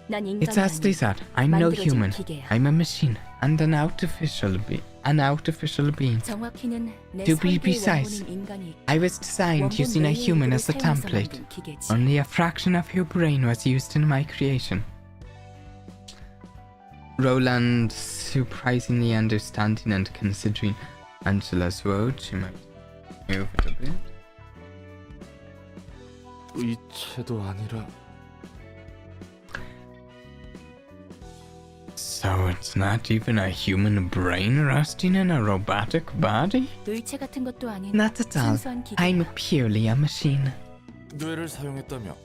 난 인간이 It's as they 아닌 said, I'm no 만들어진 human. 기계야. I'm a machine and an artificial being. 정확히는 내 To be 설계의 precise, 원본인 인간이 있고 I was designed 원본 using a 내의 human 일부를 as a 사용해서 template. 만든 기계지. Only a fraction of your brain was used in my creation. Roland, surprisingly understanding and considering Angela's words, she might move it a bit. 의체도 아니라 So it's not even a human brain resting in a robotic body? 의체 같은 것도 아닌 Not at all. 순수한 기계. I'm purely a machine. 뇌를 사용했다며.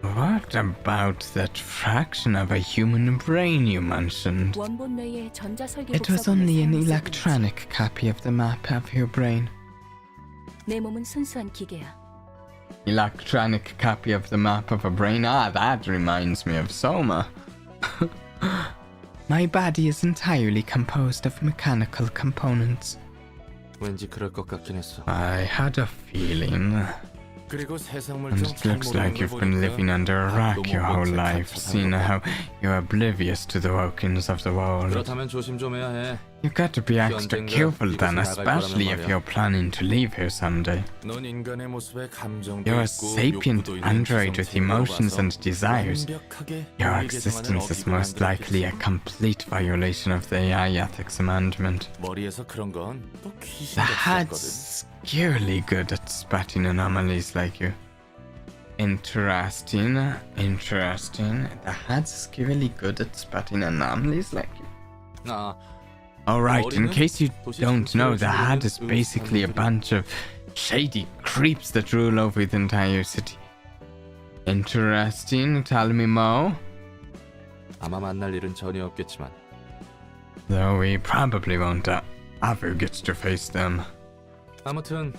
What about that fraction of a human brain you mentioned? 원본 뇌의 전자 설계 It was 복사본을 only an 사용해서 electronic copy of the map of your brain. 그렸지. 내 몸은 순수한 기계야. Electronic copy of the map of a brain? Ah, that reminds me of Soma. My body is entirely composed of mechanical components. 왠지 그럴 것 같긴 했어. I had a feeling. 그리고 세상물 And 좀 it 잘 looks like 모르는 you've 걸 been 보니까 living under a rock 너무 your whole 못해 life, 갇혀 seeing 사는 how 것 같아. you're oblivious to the workings of the world. 그렇다면 조심 좀 해야 해. You got to be extra 언젠가 careful then, 이곳을 나갈 especially 거라면 if 말이야. you're planning to leave here someday. 넌 인간의 모습에 감정도 You're a 있고 sapient 욕구도 있는 android with 지성체로 emotions 봐서 and desires. 완벽하게 Your 윤리 개정안을 existence is 어기고 most likely a 만들었겠지. complete violation of the AI ethics amendment. 머리에서 그런 건 또 귀신 The 같았거든. Had's scarily good at spotting anomalies like you. Interesting. The Had's scarily good at spotting anomalies like you. 아, Alright, in 머리는 case you 도시 don't know, 전체를 the Had 주도하는 is basically a 의사들이 bunch of shady creeps that rule over the entire city. Interesting. Tell me more. 아마 만날 일은 전혀 없겠지만 Though we probably won't ever get to face them. 아무튼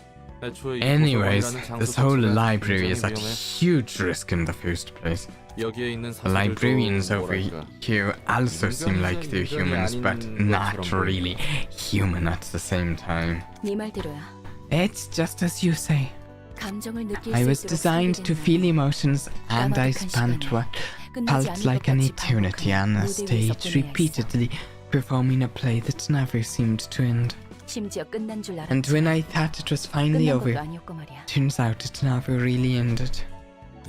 애초에 이 Anyways, 도서관이라는 장소 this whole 자체가 library is a 굉장히 위험해. huge risk in the first place. 여기에 있는 The librarians over 뭐랄까, here also seem like they're humans, but not really human at the same time. 네 말대로야. It's just as you say. 감정을 느낄 I 수 was 있도록 designed to 설계된 feel emotions, and I 까마득한 spent 시간이 what 끝나지 felt 않을 like 것 an 같이 eternity on a 반복하는 무대 위에서 stage, 보내야 했어. repeatedly performing a play that never seemed to end. 심지어 끝난 줄 And 알았지. when I thought it was finally 끝난 over, 것도 아니었고 말이야. turns out it never really ended.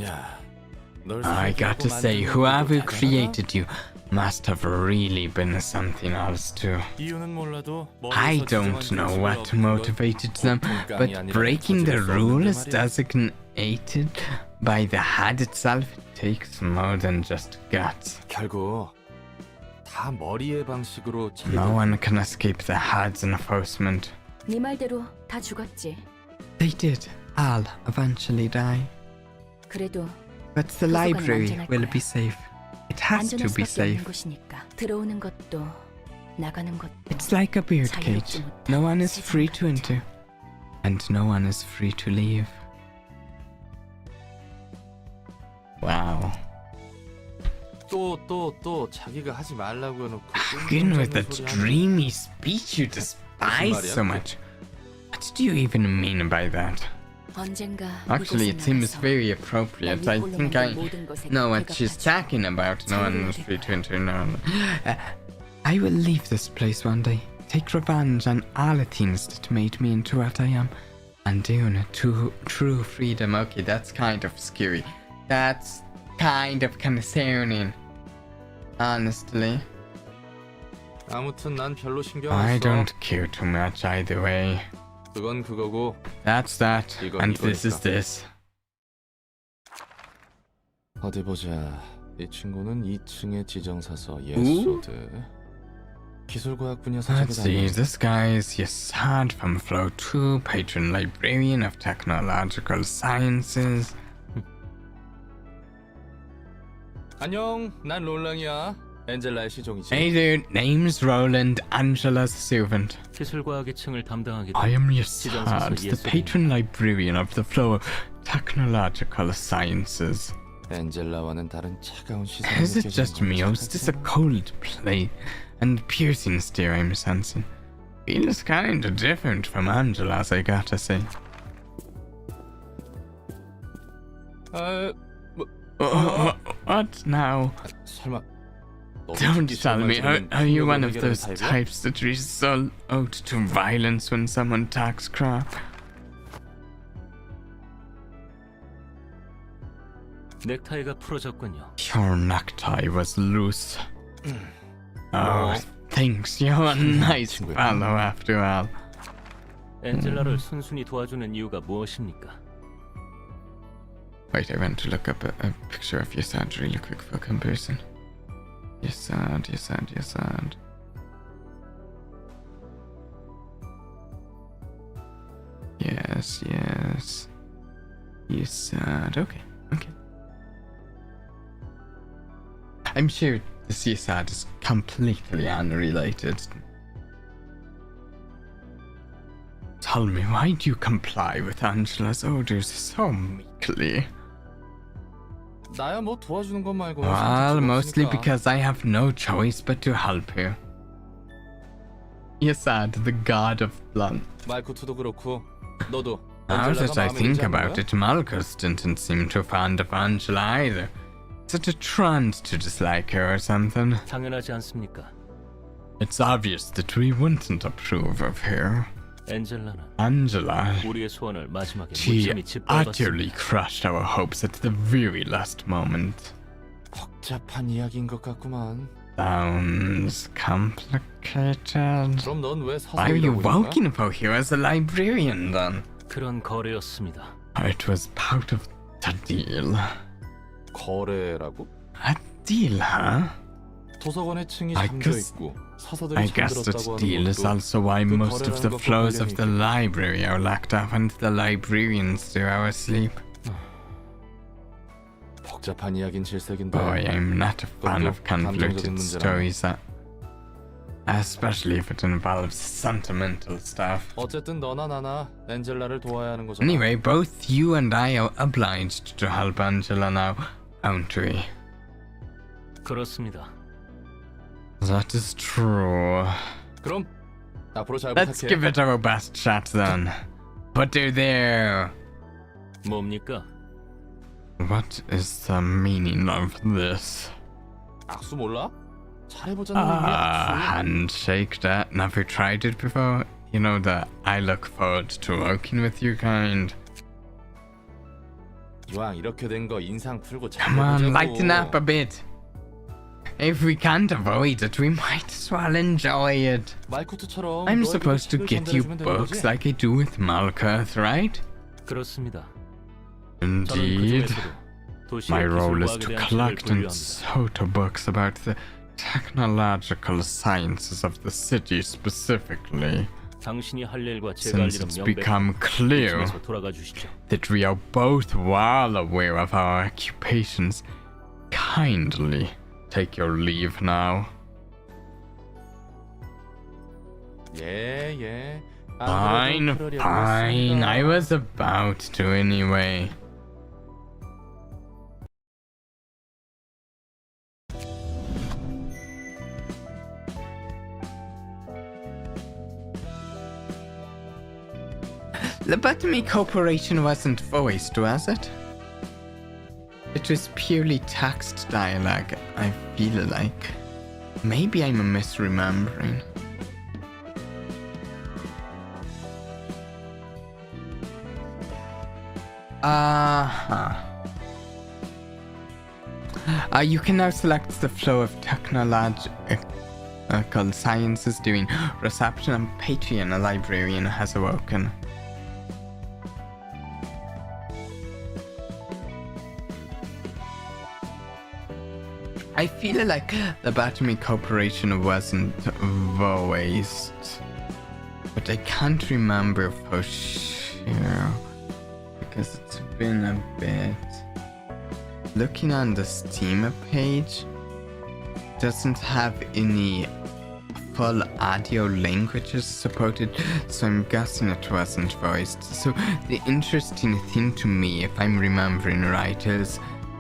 야, 널 I got to 사귀고 say, 만드는 whoever 것도 대단하다. created you must have really been something else too. 이유는 몰라도 I 머리에서 don't 지정한 know 규칙을 what 어긴 건 motivated them, 보통 깡이 but 아니라 breaking the 저지를 수 없는데 rules 말이야. designated by the Had itself takes more than just guts. 결국 다 머리의 방식으로 No one can escape the Had's enforcement. 네 말대로 다 죽었지. They did all eventually die. 그래도 But the 도서관은 library 안전할 will 거야. be safe. It has 안전할 to be 수밖에 없는 safe. 곳이니까. 들어오는 것도 나가는 것도 It's like a bird 자유롭지 cage. 못한 No one is 세상 free to 같아. enter, and no one is free to leave. Wow. 또 자기가 하지 말라고 해놓고 Begin with that 소리 하네. dreamy speech you despise so much. What do you even mean by that? 언젠가 Actually, it 이곳을 seems 나가서 very appropriate. I 날 think 윗골로 I 만든 모든 것에 know what 궤가 she's 빠져. talking about. No one is free to enter. No. I will leave this place one day. Take revenge on all the things that made me into what I am, and doing it to true freedom. Okay, that's kind of scary. That's kind of concerning. Honestly. 아무튼 난 별로 신경 안 I 써. don't care too much either way. 그건 그거고. That's that, 이건 and this is 이거니까. this. 어디 보자. 이 친구는 2층의 지정사서 예소드. 기술과학 분야 사적에 Let's see, 다녀. this guy is Yasad from Flow 2, patron librarian of technological sciences. 안녕, 난 롤랑이야. 엔젤라의 시종이지. Hey there, name's Roland, Angela's servant. 기술과학의 층을 담당하게 I am 지정사서 Yasad, the 예술인. patron librarian of the Flow of technological sciences. 엔젤라와는 다른 차가운 시선이 Is it just me, or is this a cold play and piercing stare I'm sensing? Feels kinda different from Angela's, I gotta say. What now? 설마 Don't tell me, are you one of those types that resort to violence when someone talks crap? 넥타이가 풀어졌군요. Your necktie was loose. Oh, thanks, you're a nice fellow after all. 엔젤라를 순순히 도와주는 이유가 무엇입니까? Wait, I went to look up a picture of Yasad really quick for comparison. Yasad. Yes. Yasad, okay. I'm sure this Yasad is completely unrelated. Tell me, why do you comply with Angela's orders so meekly? 나야 뭐 도와주는 것 말고. Well, mostly because I have no choice but to help her. Yasad, the god of blood. 말쿠트도 그렇고 너도. Now that I 마음에 think 들지 않는 about 거야? it, Malchus didn't seem too fond of Angela either. Is it a trend to dislike her or something? 당연하지 않습니까? It's obvious that we wouldn't approve of her. 엔젤라는 Angela, 우리의 소원을 마지막에 she 무참히 짓밟았습니다. utterly crushed our hopes at the very last moment. 복잡한 이야기인 것 같구만. Sounds complicated. 그럼 넌 왜 Why are you 사설이라고 있는 working for her as a librarian then? 그런 거래였습니다. It was part of the deal. 거래라고? A deal, huh? 도서관의 층이 I 잠겨 guess- 있고 사서들이 I guess that 잠들었다고 deal 하는 is 것도 also why 그 most of the 거래라는 것과 flows of 관련이 the 있겠지. library are locked up and the librarians do our sleep. 복잡한 이야기인 질색인데. Boy, I'm not a fan of 감정적인 convoluted 문제라. stories, especially if it involves sentimental stuff. 어쨌든 너나 나나 엔젤라를 도와야 하는 거잖아. Anyway, both you and I are obliged to help Angela now, aren't we? 그렇습니다. That is true. 그럼 앞으로 잘 Let's 부탁해. give it our best shot then. Put her there. 뭡니까? What is the meaning of this? 악수 몰라? 잘해보자는 의미의 악수. Handshake that. Never tried it before. You know that I look forward to working with you kind. 이왕 이렇게 된 거 인상 풀고 Come on, 잘해보자고. lighten up a bit. If we can't avoid it, we might as well enjoy it. 말쿠트처럼 I'm 너에게도 supposed to 책을 get you 전달해주면 되는 books 거지? like I do with Malkuth, right? 그렇습니다. 저는 Indeed. 그중에서도 도시의 My role is 기술과학에 to 대한 책을 collect and 분류합니다. sort books about the technological sciences of the city specifically. 당신이 할 일과 제가 할 Since 일은 it's 명백해. become clear 이쯤에서 돌아가 주시죠. that we are both well aware of our occupations, kindly take your leave now. 예, 예. Fine, fine. I was about to anyway. Lobotomy Corporation wasn't voiced, was it? It was purely text dialogue, I feel like. Maybe I'm misremembering. You can now select the flow of technological sciences during reception, and Patreon, a librarian has awoken. I feel like the Lobotomy Corporation wasn't voiced, but I can't remember for sure because it's been a bit. Looking on the Steam page, doesn't have any full audio languages supported, so I'm guessing it wasn't voiced. So the interesting thing to me, if I'm remembering right, is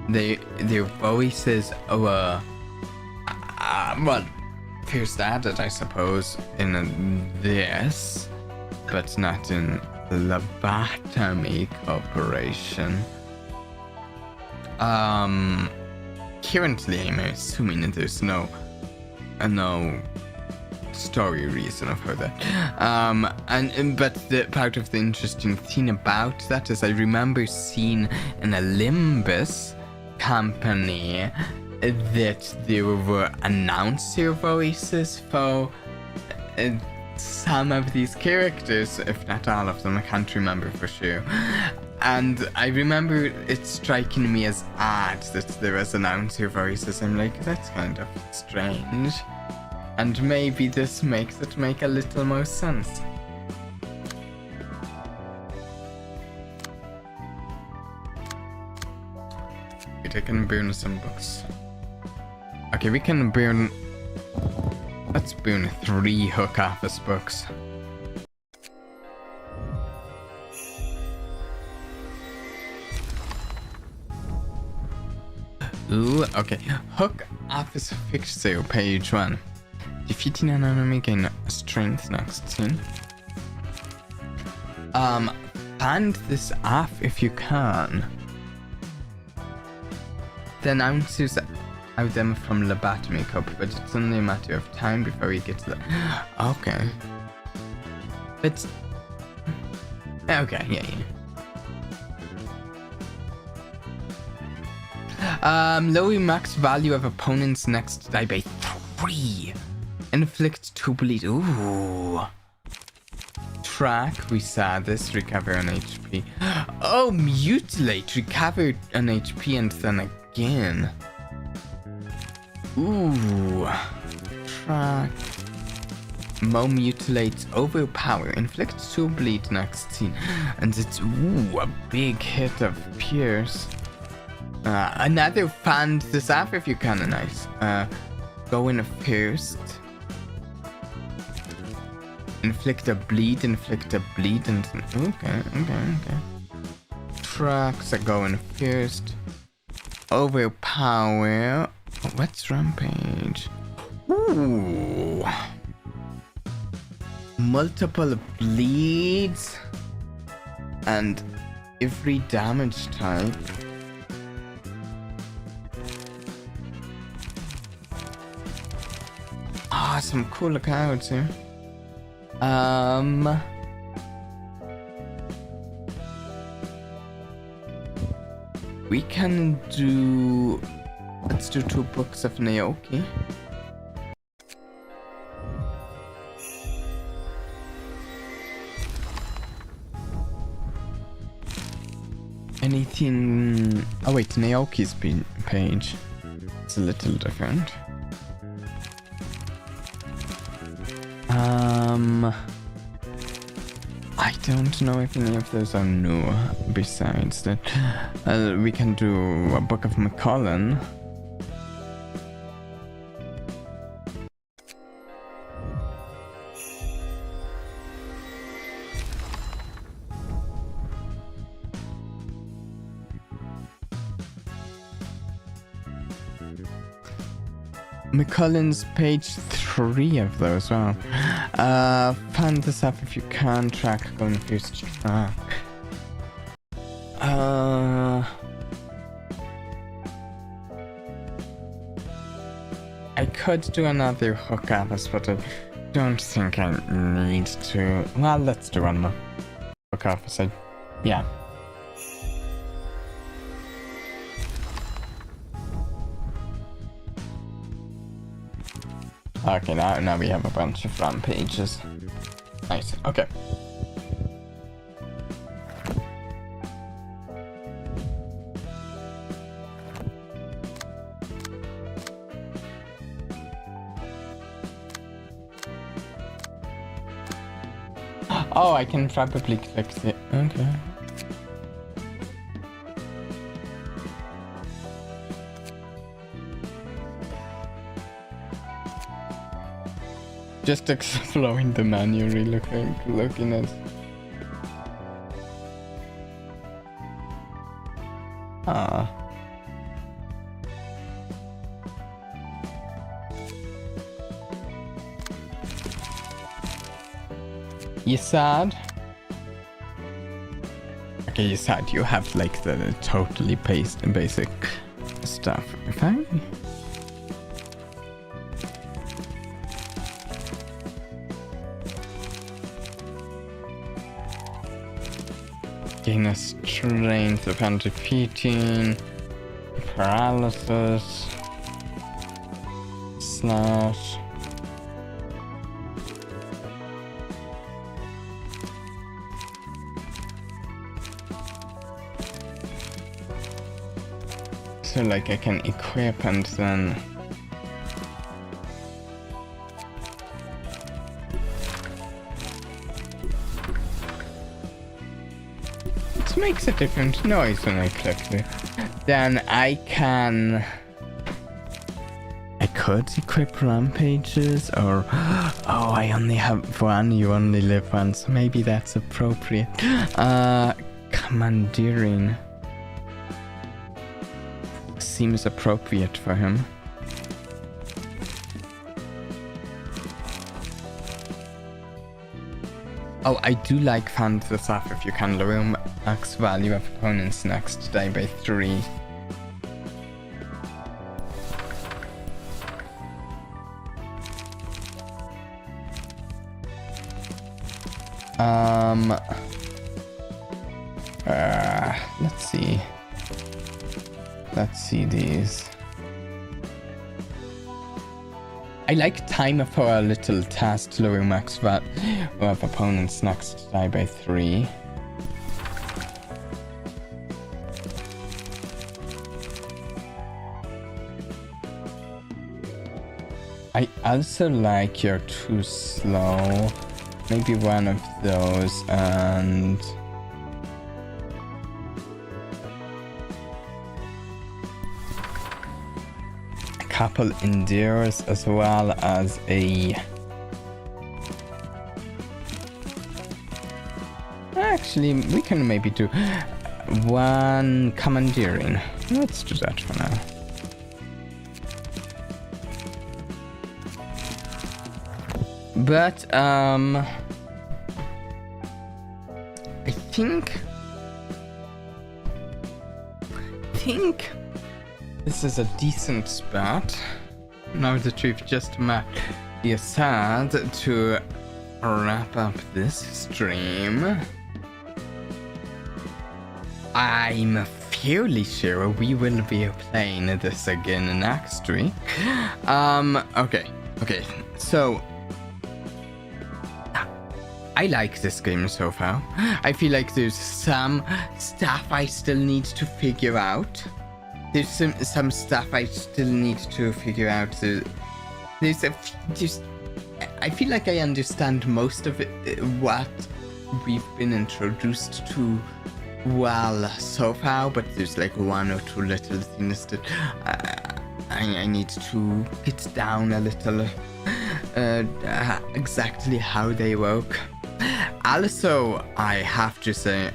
their voices were well, first added, I suppose, in this, but not in Lobotomy Corporation. Currently, I'm assuming that there's no story reason of how that. But the part of the interesting thing about that is I remember seeing in a Limbus Company that there were announcer voices for some of these characters, if not all of them. I can't remember for sure. And I remember it striking me as odd that there was announcer voices. I'm like, that's kind of strange. And maybe this makes it make a little more sense. I can burn some books. Okay, we can burn. Let's burn 3 Hook Office books. Ooh, okay. Hook Office Fixer, page 1. Defeating an enemy, gain strength next scene. Find this off if you can. The announcers out them from Lobotomy Corp, but it's only a matter of time before we get to the. Okay. But. Okay, yeah. Lower max value of opponent's next die by 3. Inflict 2 bleed. Ooh. Track, we saw this. Recover an HP. Oh, mutilate. Recover an HP and then again. Ooh. Track. Mo mutilates, overpower. Inflict 2 bleed next scene. And it's, ooh, a big hit of Pierce. Another fund this off if you canonize. Go in first. Inflict a bleed, and okay. Tracks are going first. Overpower. What's rampage? Ooh. Multiple bleeds. And every damage type. Some cool cards here. We can do. Let's do 2 books of Naoki. Anything? Oh wait, Naoki's page. It's a little different. I don't know if any of those are new. Besides that, we can do a Book of McCullen. McCullen's page 3 of those. Wow. Find this up if you can. Track confused track. I could do another hook atlas, but I don't think I need to. Well, let's do one more hook atlas. Yeah. Okay, now we have a bunch of front pages. Nice. Okay. Oh, I can probably click the... Okay. Just exploring the menu, really looking at... Ah. You sad? Okay, you sad. You have like the totally basic stuff. If I... Gain a strength upon defeating, paralysis, slash. So like I can equip and then it makes a different noise when I click it. Then I could equip rampages, or oh, I only have one. You only live once. Maybe that's appropriate. Commandeering seems appropriate for him. Oh, I do like find the stuff if you can lower max value of opponents next die by 3. Let's see. Let's see these. I like time for a little task to lower max value of opponents next die by 3. I also like you're too slow. Maybe one of those, and a couple endures as well as a... Actually, we can maybe do one commandeering. Let's do that for now. But, I think this is a decent spot. Now that we've just met the Assad to wrap up this stream. I'm fairly sure we will be playing this again next week. Okay, so I like this game so far. I feel like there's some stuff I still need to figure out. There's some stuff I still need to figure out. I feel like I understand most of it, what we've been introduced to well so far, but there's like one or two little things that I need to get down a little exactly how they work. Also, I have to say,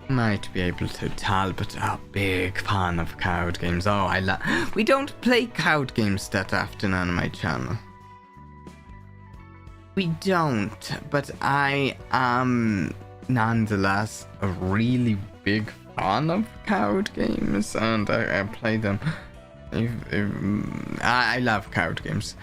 might be able to tell, but a big fan of card games. Oh, we don't play card games that often on my channel. We don't, but I am nonetheless a really big fan of card games, and I play them. I love card games.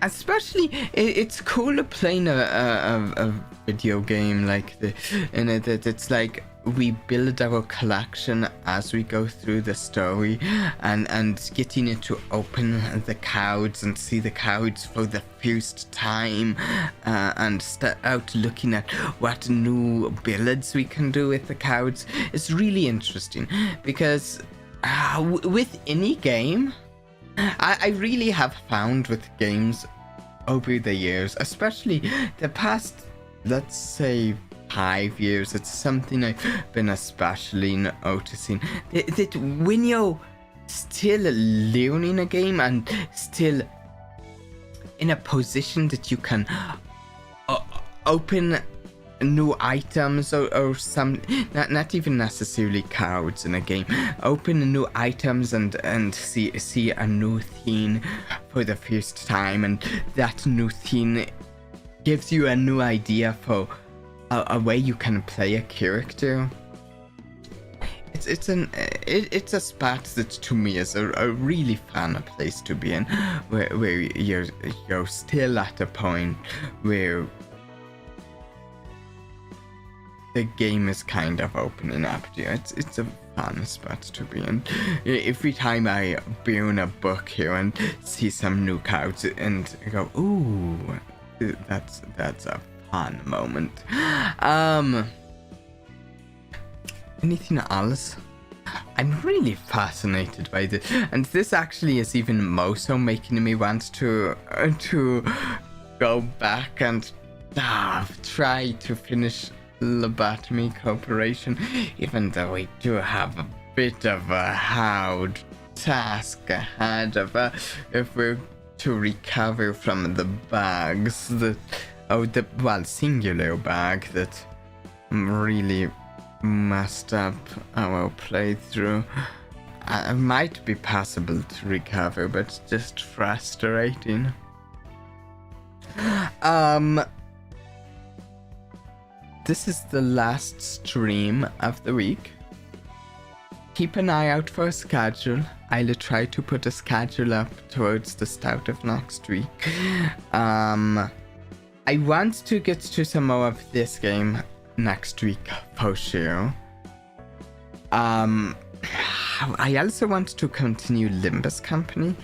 Especially, it's cool playing a video game like it's like we build our collection as we go through the story, and getting it to open the cards and see the cards for the first time, and start out looking at what new builds we can do with the cards is really interesting, because with any game, I really have found with games over the years, especially the past, let's say, 5 years, it's something I've been especially noticing, that when you're still learning a game and still in a position that you can open new items or some, not even necessarily cards in a game, open new items and see a new thing for the first time, and that new thing gives you a new idea for a way you can play a character. It's a spot that to me is a really fun place to be in, where you're still at a point where the game is kind of opening up to you. It's a fun spot to be in. Every time I burn a book here and see some new cards and go, ooh, that's a fun moment. Anything else? I'm really fascinated by this, and this actually is even more so making me want to go back and try to finish Lobotomy Corporation, even though we do have a bit of a hard task ahead of us if we're to recover from the bugs that, singular bug that really messed up our playthrough. It might be possible to recover, but just frustrating. This is the last stream of the week. Keep an eye out for a schedule. I'll try to put a schedule up towards the start of next week. I want to get to some more of this game next week for sure. I also want to continue Limbus Company,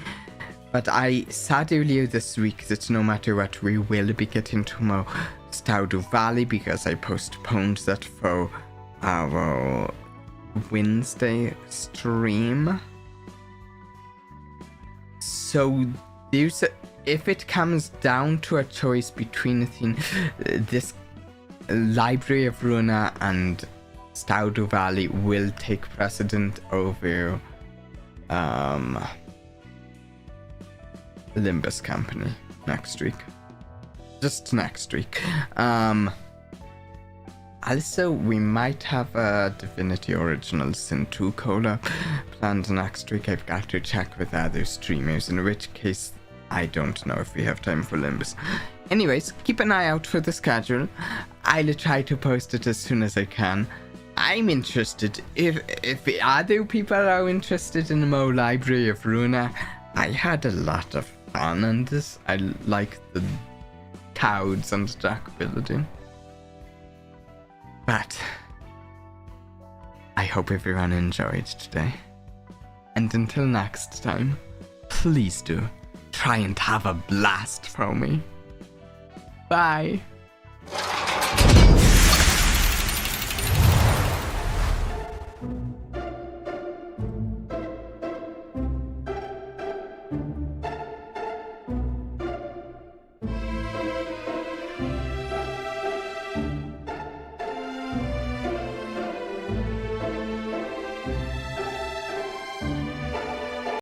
but I said earlier this week that no matter what, we will be getting to more Stardew Valley, because I postponed that for our Wednesday stream. So if it comes down to a choice between this Library of Ruina and Stardew Valley will take precedent over Limbus Company next week. Just next week. Also, we might have a Divinity Original Sin 2 collab planned next week. I've got to check with other streamers, in which case I don't know if we have time for Limbus. Anyways, keep an eye out for the schedule. I'll try to post it as soon as I can. I'm interested. If other people are interested in more Library of Ruina, I had a lot of fun on this. I like the cows and deck building. But I hope everyone enjoyed today. And until next time, please do try and have a blast for me. Bye.